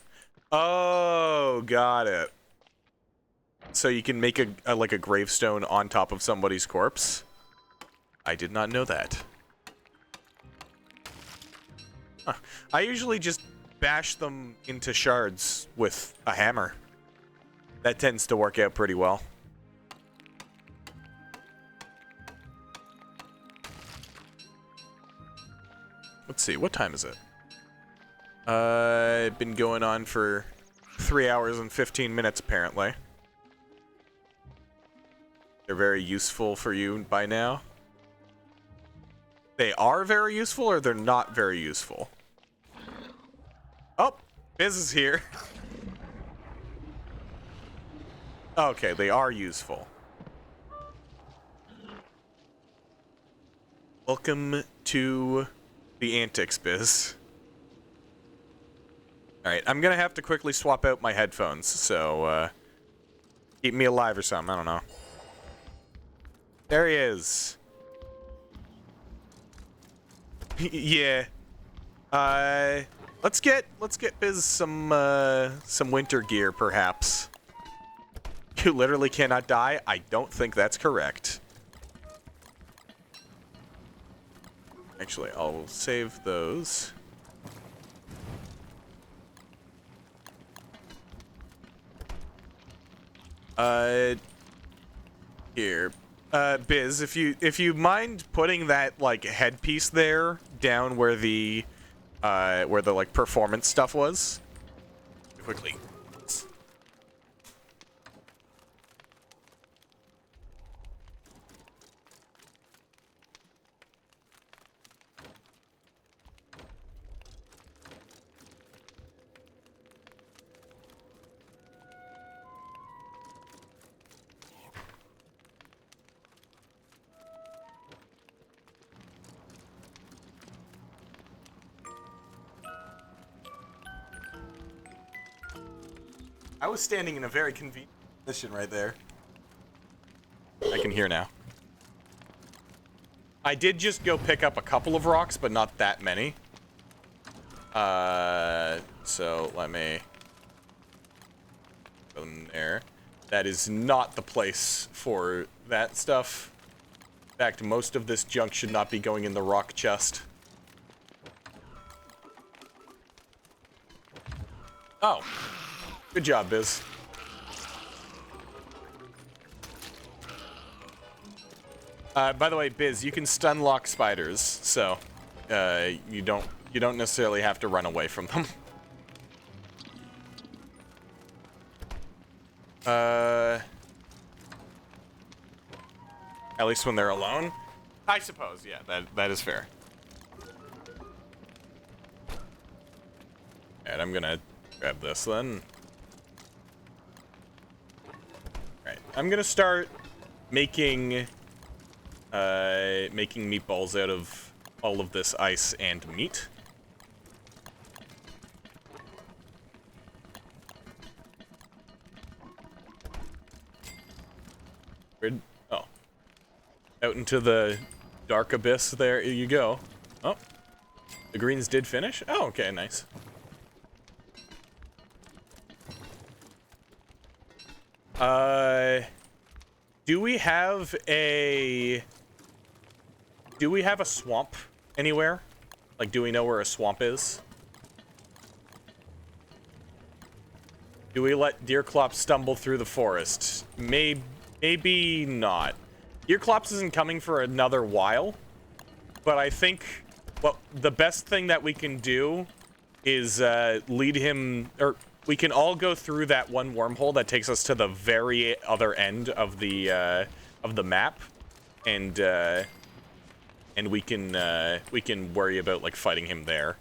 Oh, got it. So you can make like a gravestone on top of somebody's corpse? I did not know that. Huh. I usually just bash them into shards with a hammer. That tends to work out pretty well. Let's see, what time is it? It's been going on for 3 hours and 15 minutes, apparently. They're very useful for you by now. They are very useful, or they're not very useful? Oh, Biz is here. Okay, they are useful. Welcome to the Antics, Biz. Alright, I'm gonna have to quickly swap out my headphones, so, keep me alive or something, I don't know. There he is. Yeah. Let's get Biz some winter gear, perhaps. You literally cannot die? I don't think that's correct. Actually, I'll save those. Here. Biz, if you mind putting that like headpiece there down where the like performance stuff was. Quickly. I was standing in a very convenient position right there. I can hear now. I did just go pick up a couple of rocks, but not that many. So let me put them there. That is not the place for that stuff. In fact, most of this junk should not be going in the rock chest. Oh. Good job, Biz. By the way, Biz, you can stun lock spiders, so you don't necessarily have to run away from them. At least when they're alone, I suppose. Yeah, that is fair. And I'm gonna grab this then. Alright, I'm gonna start making meatballs out of all of this ice and meat. Oh. Out into the dark abyss there you go. Oh. The greens did finish? Oh, okay, nice. Do we have a swamp anywhere? Like, do we know where a swamp is? Do we let Deerclops stumble through the forest? Maybe not. Deerclops isn't coming for another while, but I think the best thing that we can do is lead him, or we can all go through that one wormhole that takes us to the very other end of the map, and we can worry about like fighting him there.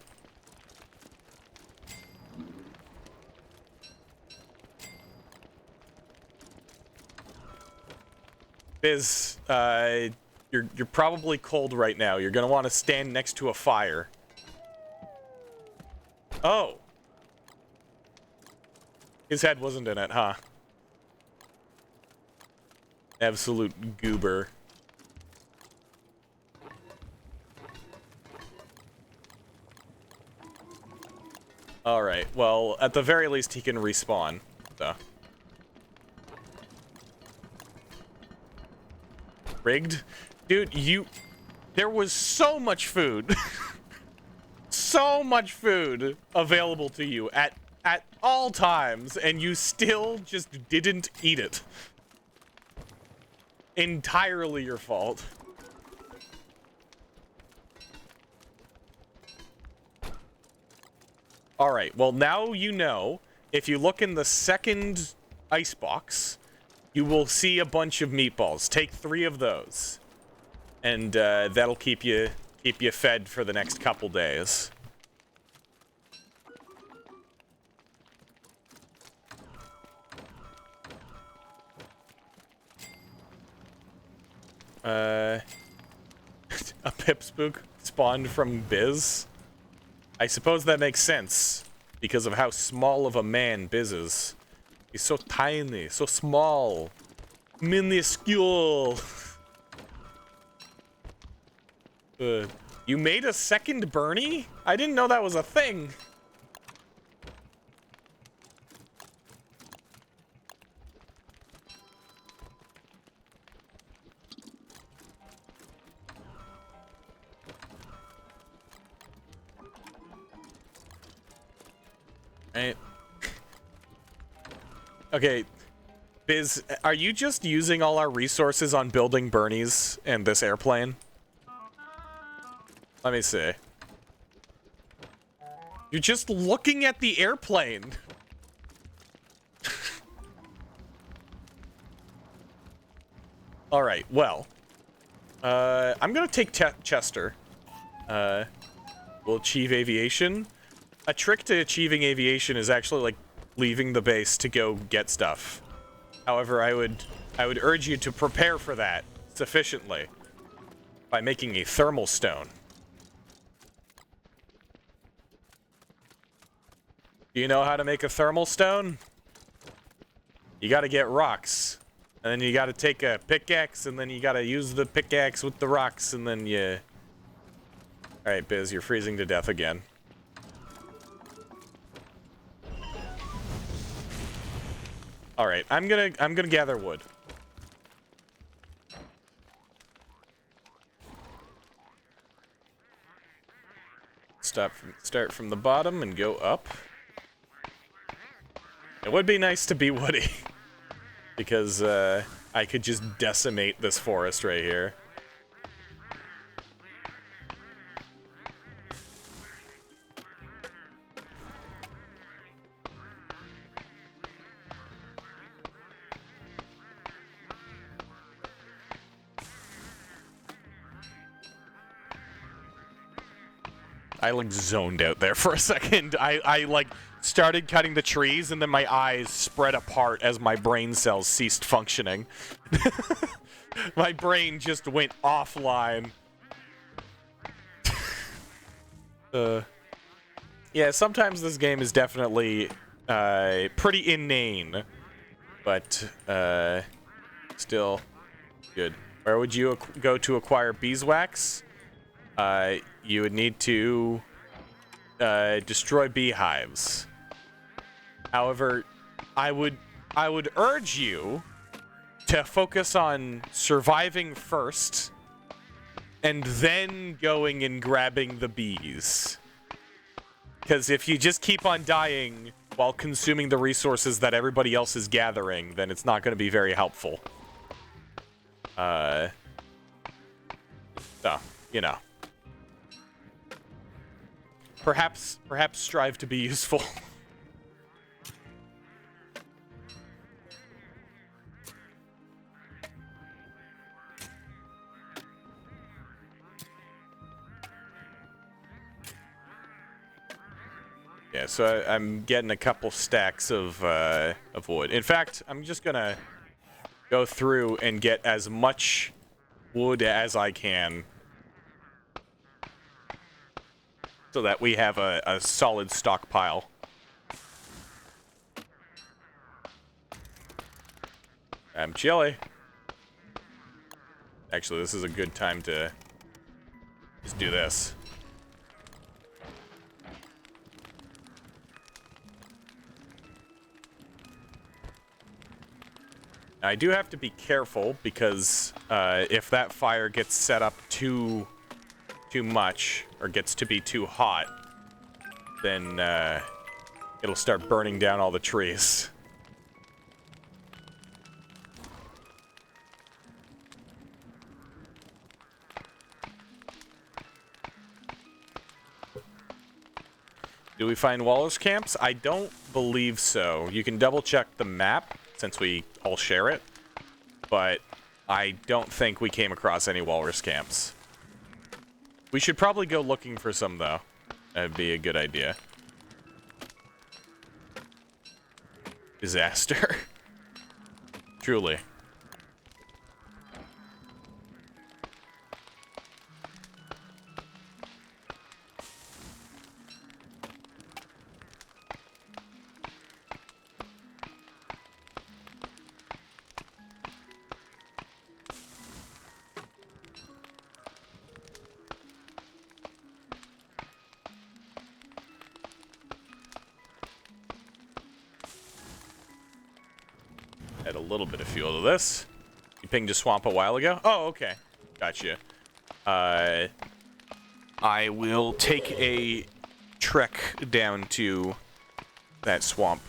Biz, you're probably cold right now. You're gonna want to stand next to a fire. Oh. His head wasn't in it, huh? Absolute goober. Alright, well, at the very least he can respawn, so. Rigged? Dude, there was so much food. So much food available to you at all times, and you still just didn't eat it. Entirely your fault. Alright, well now you know, if you look in the second icebox, you will see a bunch of meatballs. Take 3 of those. And that'll keep you fed for the next couple days. A Pipspook spawned from Biz? I suppose that makes sense, because of how small of a man Biz is. He's so tiny, so small. Minuscule. You made a second Bernie? I didn't know that was a thing. Right. Okay, Biz, are you just using all our resources on building Bernies and this airplane? Let me see. You're just looking at the airplane. Alright, well. I'm gonna take Chester. We'll achieve aviation. A trick to achieving aviation is actually, like, leaving the base to go get stuff. However, I would urge you to prepare for that sufficiently by making a thermal stone. Do you know how to make a thermal stone? You gotta get rocks. And then you gotta take a pickaxe, and then you gotta use the pickaxe with the rocks, and then you... Alright, Biz, you're freezing to death again. Alright, I'm gonna gather wood. Start from the bottom and go up. It would be nice to be Woody, because I could just decimate this forest right here. I like zoned out there for a second. I like started cutting the trees and then my eyes spread apart as my brain cells ceased functioning. My brain just went offline. Yeah, sometimes this game is definitely pretty inane, but still Good. Where would you go to acquire beeswax? You would need to destroy beehives. However, I would urge you to focus on surviving first and then going and grabbing the bees. Because if you just keep on dying while consuming the resources that everybody else is gathering, then it's not going to be very helpful. So, you know. Perhaps strive to be useful. Yeah, so I'm getting a couple stacks of wood. In fact, I'm just gonna go through and get as much wood as I can, so that we have a solid stockpile. I'm chilly. Actually, this is a good time to just do this. I do have to be careful because if that fire gets set up too much or gets to be too hot, then it'll start burning down all the trees. Do we find walrus camps? I don't believe so. You can double check the map since we all share it, but I don't think we came across any walrus camps. We should probably go looking for some, though. That'd be a good idea. Disaster. Truly. Add a little bit of fuel to this. You pinged a swamp a while ago? Oh, okay. Gotcha. I will take a trek down to that swamp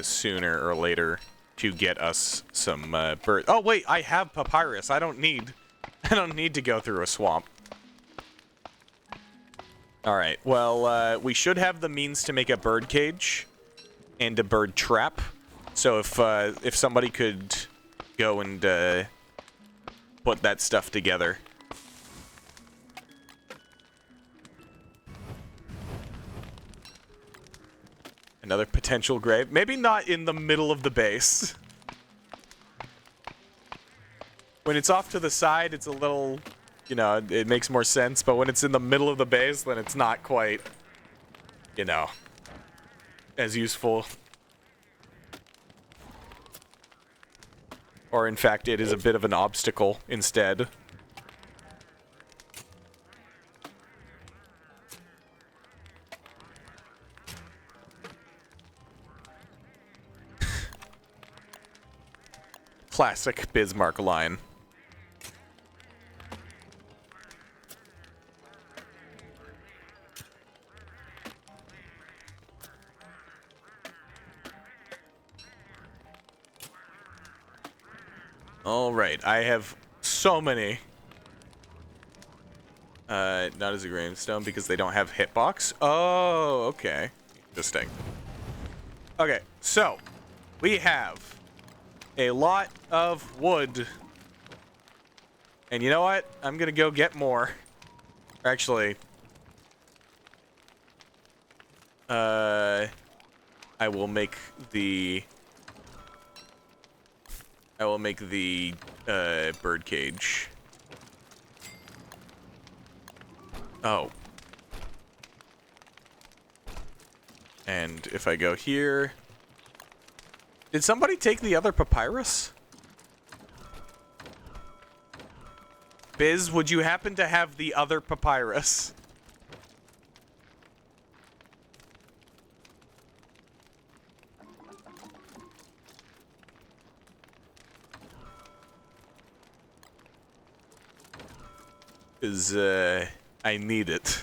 sooner or later to get us some bird. Oh wait, I have papyrus. I don't need to go through a swamp. All right. Well, we should have the means to make a bird cage and a bird trap. So if somebody could go and put that stuff together. Another potential grave. Maybe not in the middle of the base. When it's off to the side, it's a little, you know, it makes more sense. But when it's in the middle of the base, then it's not quite, you know, as useful. Or in fact, it is a bit of an obstacle instead. Classic Bismarck line. All right, I have so many. Not as a gravestone because they don't have hitbox. Oh, okay. Interesting. Okay, so we have a lot of wood. And you know what? I'm gonna go get more. Actually, I will make the bird cage. Oh. And if I go here... Did somebody take the other papyrus? Biz, would you happen to have the other papyrus? Because, I need it.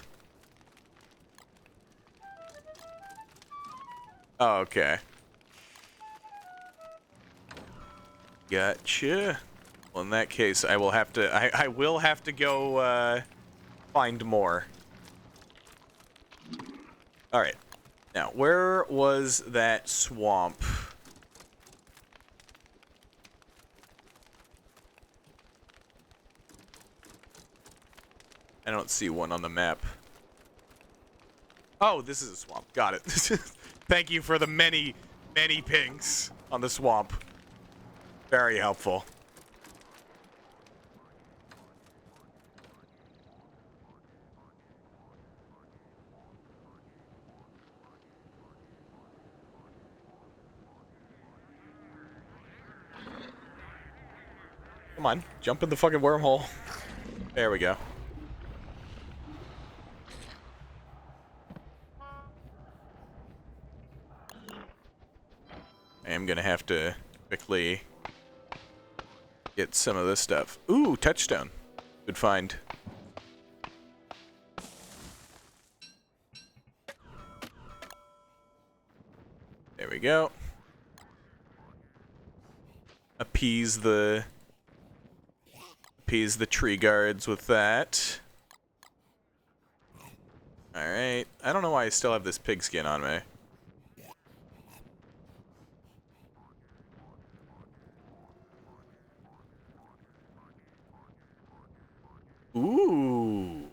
Oh, okay. Gotcha. Well, in that case, I will have to, I will have to go, find more. Alright. Now, where was that swamp? I don't see one on the map. Oh, this is a swamp. Got it. Thank you for the many, many pings on the swamp. Very helpful. Come on, jump in the fucking wormhole. There we go. I am gonna have to quickly get some of this stuff. Ooh, touchstone. Good find. There we go. Appease the tree guards with that. Alright. I don't know why I still have this pigskin on me. Ooh.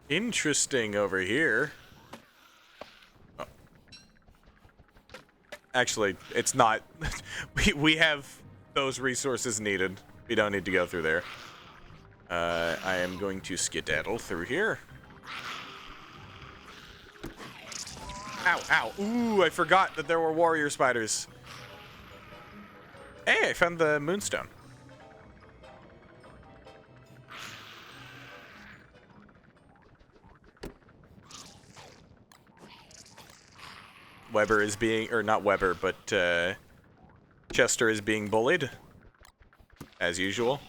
Interesting over here. Oh. Actually, it's not. we have those resources needed. We don't need to go through there. I am going to skedaddle through here. Ow, ow. Ooh, I forgot that there were warrior spiders. Hey, I found the moonstone. Weber is being, or not Weber, but Chester is being bullied, as usual.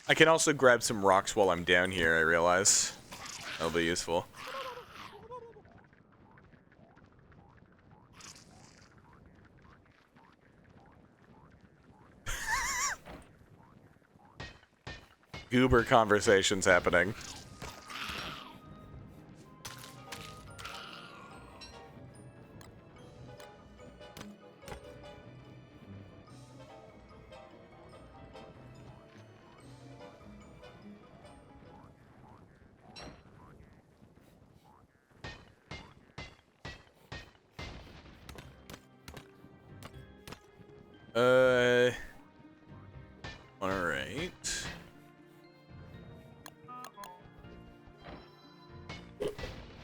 I can also grab some rocks while I'm down here, I realize. That'll be useful. Goober conversations happening. Alright.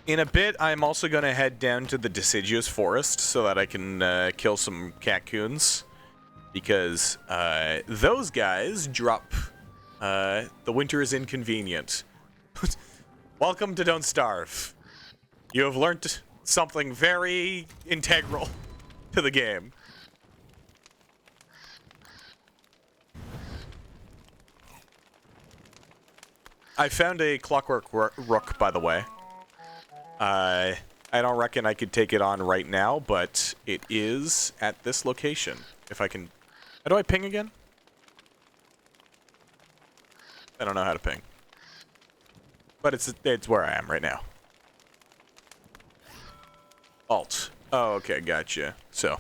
In a bit, I'm also going to head down to the deciduous forest so that I can kill some caccoons. Because those guys drop the winter is inconvenient. Welcome to Don't Starve. You have learned something very integral to the game. I found a clockwork rook, by the way. I don't reckon I could take it on right now, but it is at this location. If I can... How do I ping again? I don't know how to ping. But it's where I am right now. Alt. Oh, okay, gotcha. So.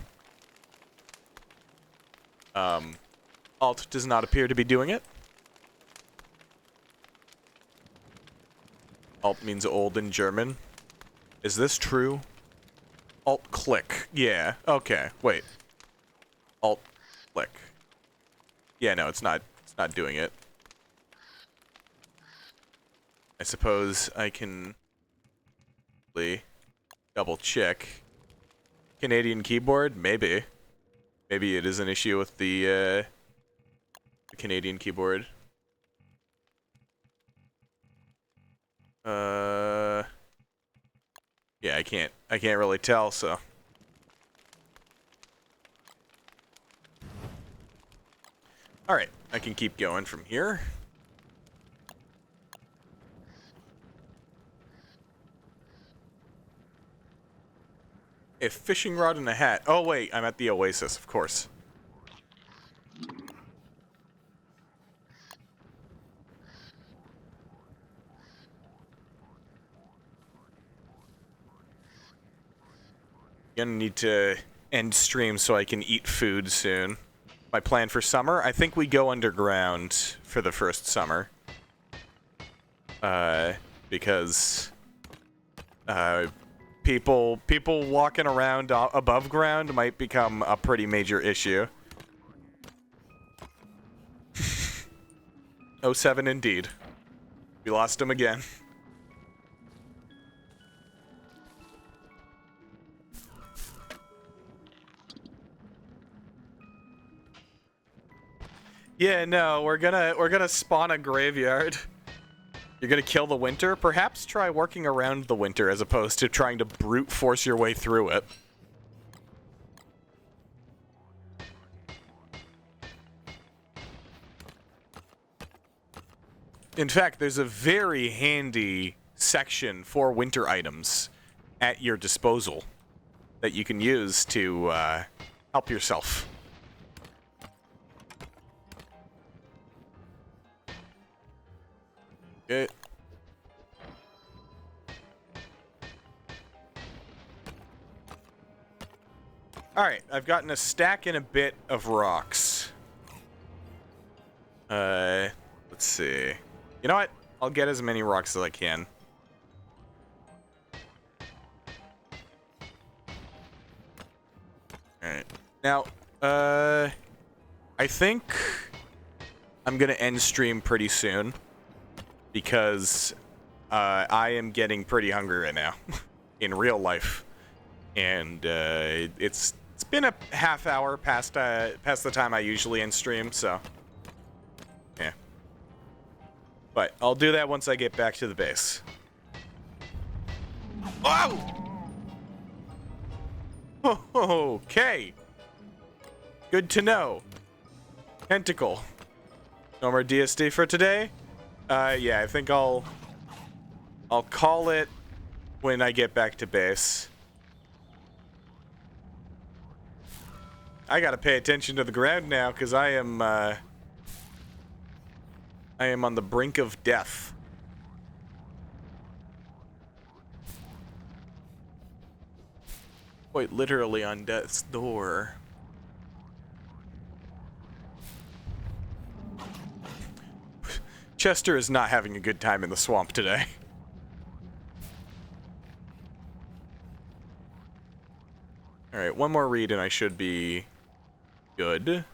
Alt does not appear to be doing it. Alt means old in German. Is this true? Alt click. Yeah, okay, wait. Alt click. Yeah, no, it's not doing it. I suppose I can double check. Canadian keyboard? Maybe. Maybe it is an issue with the Canadian keyboard. Yeah, I can't really tell, so. Alright, I can keep going from here. A fishing rod and a hat. Oh wait, I'm at the Oasis, of course. Gonna need to end stream so I can eat food soon. My plan for summer, I think we go underground for the first summer. Because people walking around above ground might become a pretty major issue. 07 indeed. We lost him again. Yeah, no, we're gonna spawn a graveyard. You're gonna kill the winter? Perhaps try working around the winter as opposed to trying to brute force your way through it. In fact, there's a very handy section for winter items at your disposal that you can use to help yourself. Good. Alright, I've gotten a stack and a bit of rocks. Let's see. You know what? I'll get as many rocks as I can. Alright. Now, I think I'm gonna end stream pretty soon. Because I am getting pretty hungry right now in real life, and it's been a half hour past the time I usually end stream, so yeah. But I'll do that once I get back to the base. Oh! Okay. Good to know. Tentacle. No more DSD for today. Yeah, I think I'll call it when I get back to base. I gotta pay attention to the ground now, because I am on the brink of death. Quite literally on death's door. Chester is not having a good time in the swamp today. Alright, one more read and I should be good.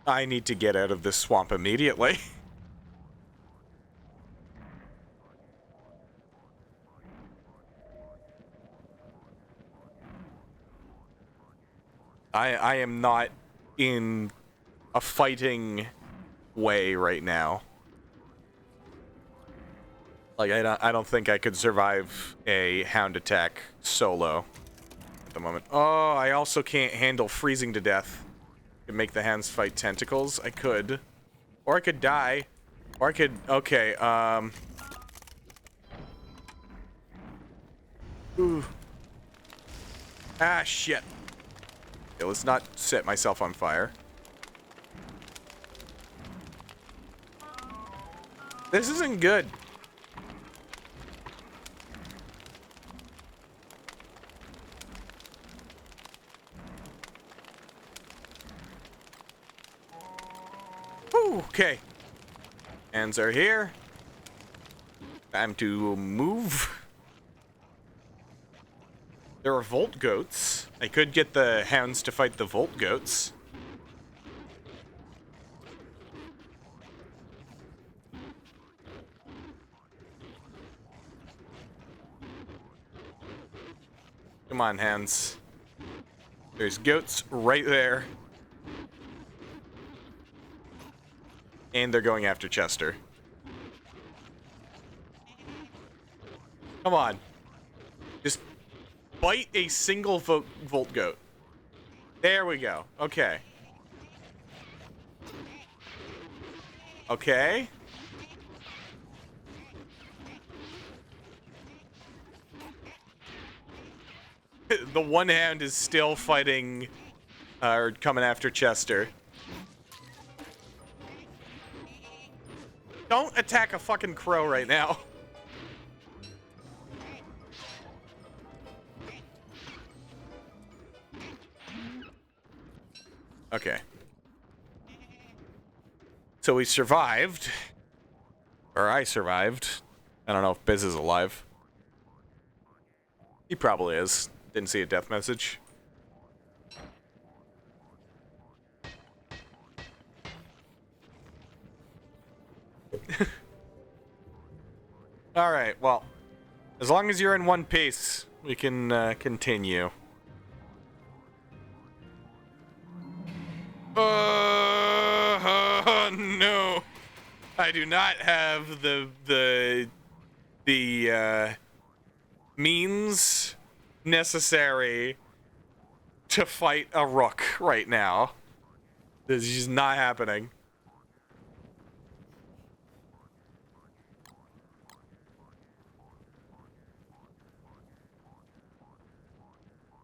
I need to get out of this swamp immediately. I am not in a fighting way right now. Like, I don't think I could survive a hound attack solo at the moment. Oh, I also can't handle freezing to death. Could make the hounds fight tentacles. I could. Or I could die. Or I could... Okay, Ooh. Ah, shit. Okay, let's not set myself on fire. This isn't good. Ooh, okay. Hands are here. Time to move. There are Volt Goats. I could get the hounds to fight the Volt Goats. Come on, hands. There's goats right there. And they're going after Chester. Come on. Just bite a single volt goat. There we go. Okay. Okay. The one hand is still fighting, or coming after Chester. Don't attack a fucking crow right now. Okay. So we survived. Or I survived. I don't know if Biz is alive. He probably is. Didn't see a death message. Alright, well. As long as you're in one piece, we can continue. No. I do not have the means necessary to fight a rook right now. This is just not happening.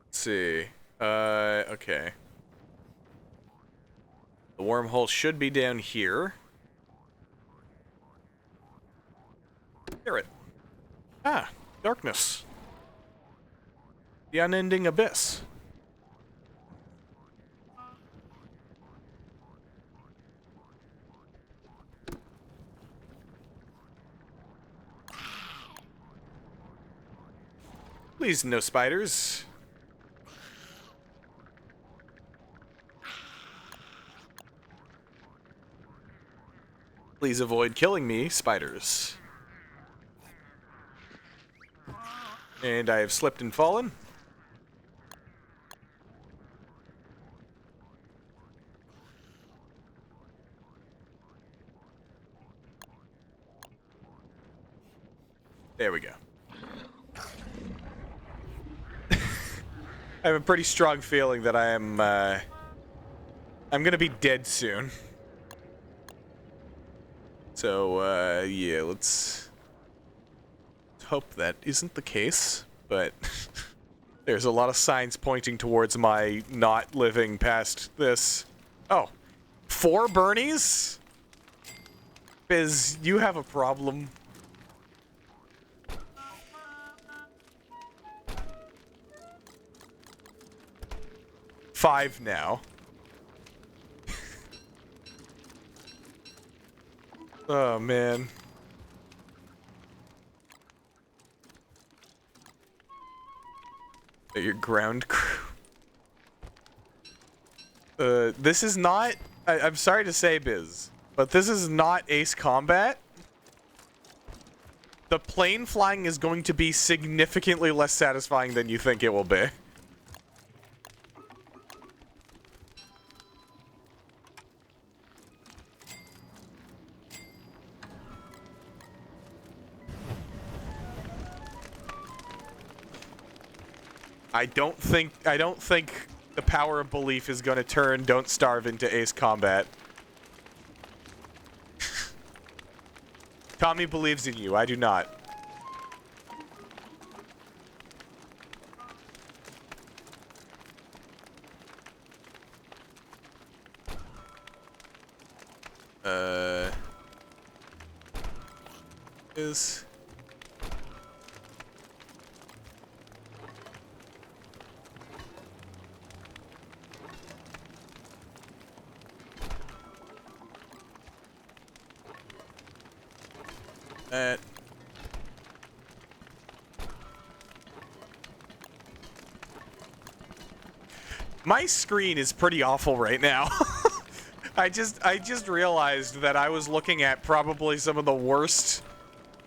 Let's see. Okay. The wormhole should be down here. Hear it. Ah, darkness. The unending abyss. Please, no spiders. Please avoid killing me, spiders. And I have slipped and fallen. There we go. I have a pretty strong feeling that I'm gonna be dead soon. So, yeah, let's hope that isn't the case, but there's a lot of signs pointing towards my not living past this. Oh, 4 Bernies? Biz, you have a problem. Five now. Oh, man. Your ground crew. This is not... I'm sorry to say, Biz, but this is not Ace Combat. The plane flying is going to be significantly less satisfying than you think it will be. I don't think the power of belief is going to turn Don't Starve into Ace Combat. Tommy believes in you. I do not. Is... My screen is pretty awful right now. I just realized that I was looking at probably some of the worst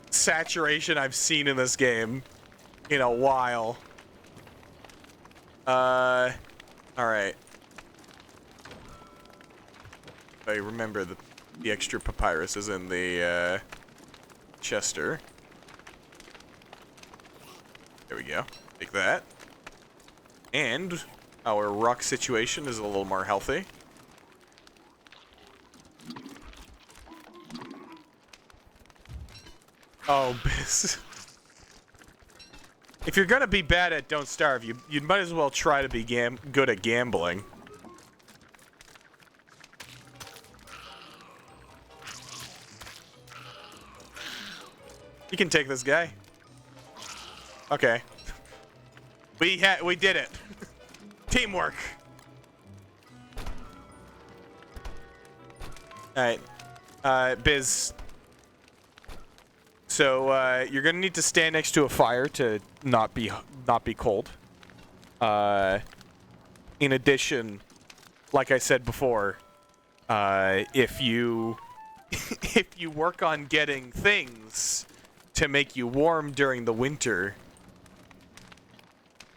saturation I've seen in this game in a while. Alright. I remember the extra papyrus is in the, Chester. There we go. Take that. And our rock situation is a little more healthy. Oh, Biz. If you're gonna be bad at Don't Starve, you might as well try to be good at gambling. You can take this guy. Okay. We did it. Teamwork. Alright. Biz. So, you're gonna need to stand next to a fire to not be cold. In addition, like I said before, if you if you work on getting things to make you warm during the winter,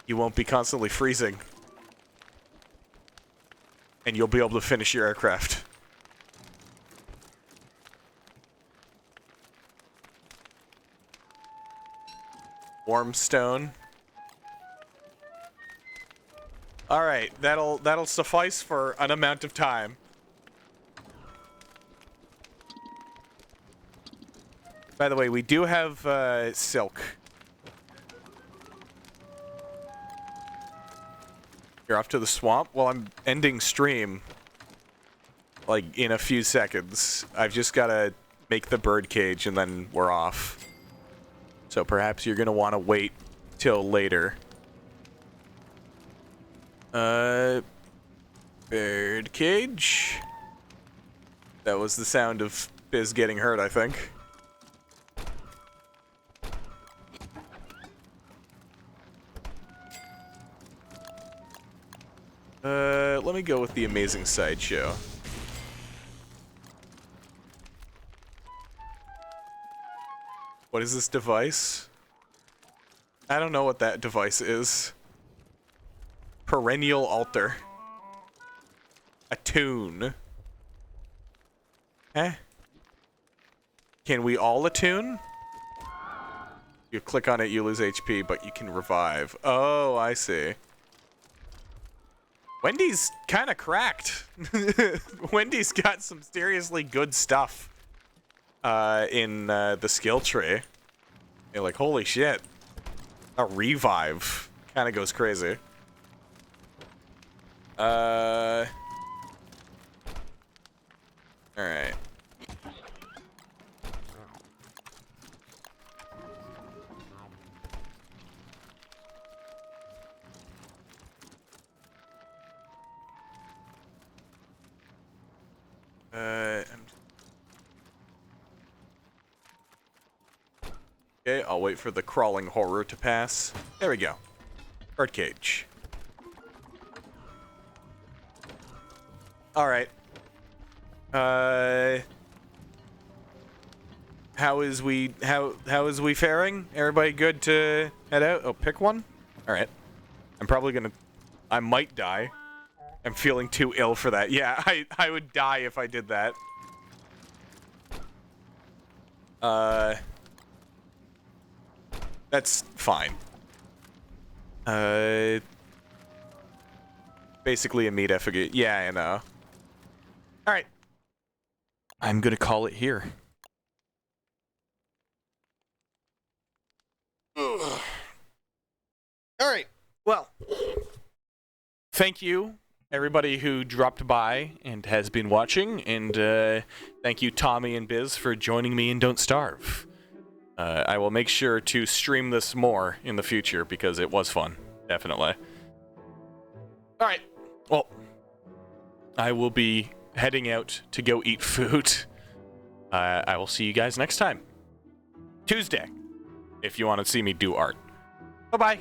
you won't be constantly freezing. And you'll be able to finish your aircraft. Warm stone. Alright, that'll suffice for an amount of time. By the way, we do have silk. You're off to the swamp? Well, I'm ending stream, like, in a few seconds. I've just gotta make the bird cage and then we're off. So perhaps you're gonna want to wait till later. Bird cage? That was the sound of Biz getting hurt, I think. Let me go with the amazing sideshow. What is this device? I don't know what that device is. Perennial altar. Attune. Eh? Can we all attune? You click on it, you lose HP, but you can revive. Oh, I see. Wendy's kind of cracked. Wendy's got some seriously good stuff in the skill tree. You're like, holy shit. A revive kind of goes crazy. Alright. Okay, I'll wait for the crawling horror to pass. There we go. Birdcage. Alright. How is we faring? Everybody good to head out? Oh, pick one? Alright. I might die. I'm feeling too ill for that. Yeah, I would die if I did that. That's fine. Basically a meat effigy. Yeah, I know. Alright. I'm gonna call it here. Alright. Well. Thank you, everybody who dropped by and has been watching, and thank you, Tommy and Biz, for joining me in Don't Starve. I will make sure to stream this more in the future because it was fun, definitely. Alright, well, I will be heading out to go eat food. I will see you guys next time. Tuesday, if you want to see me do art. Bye-bye.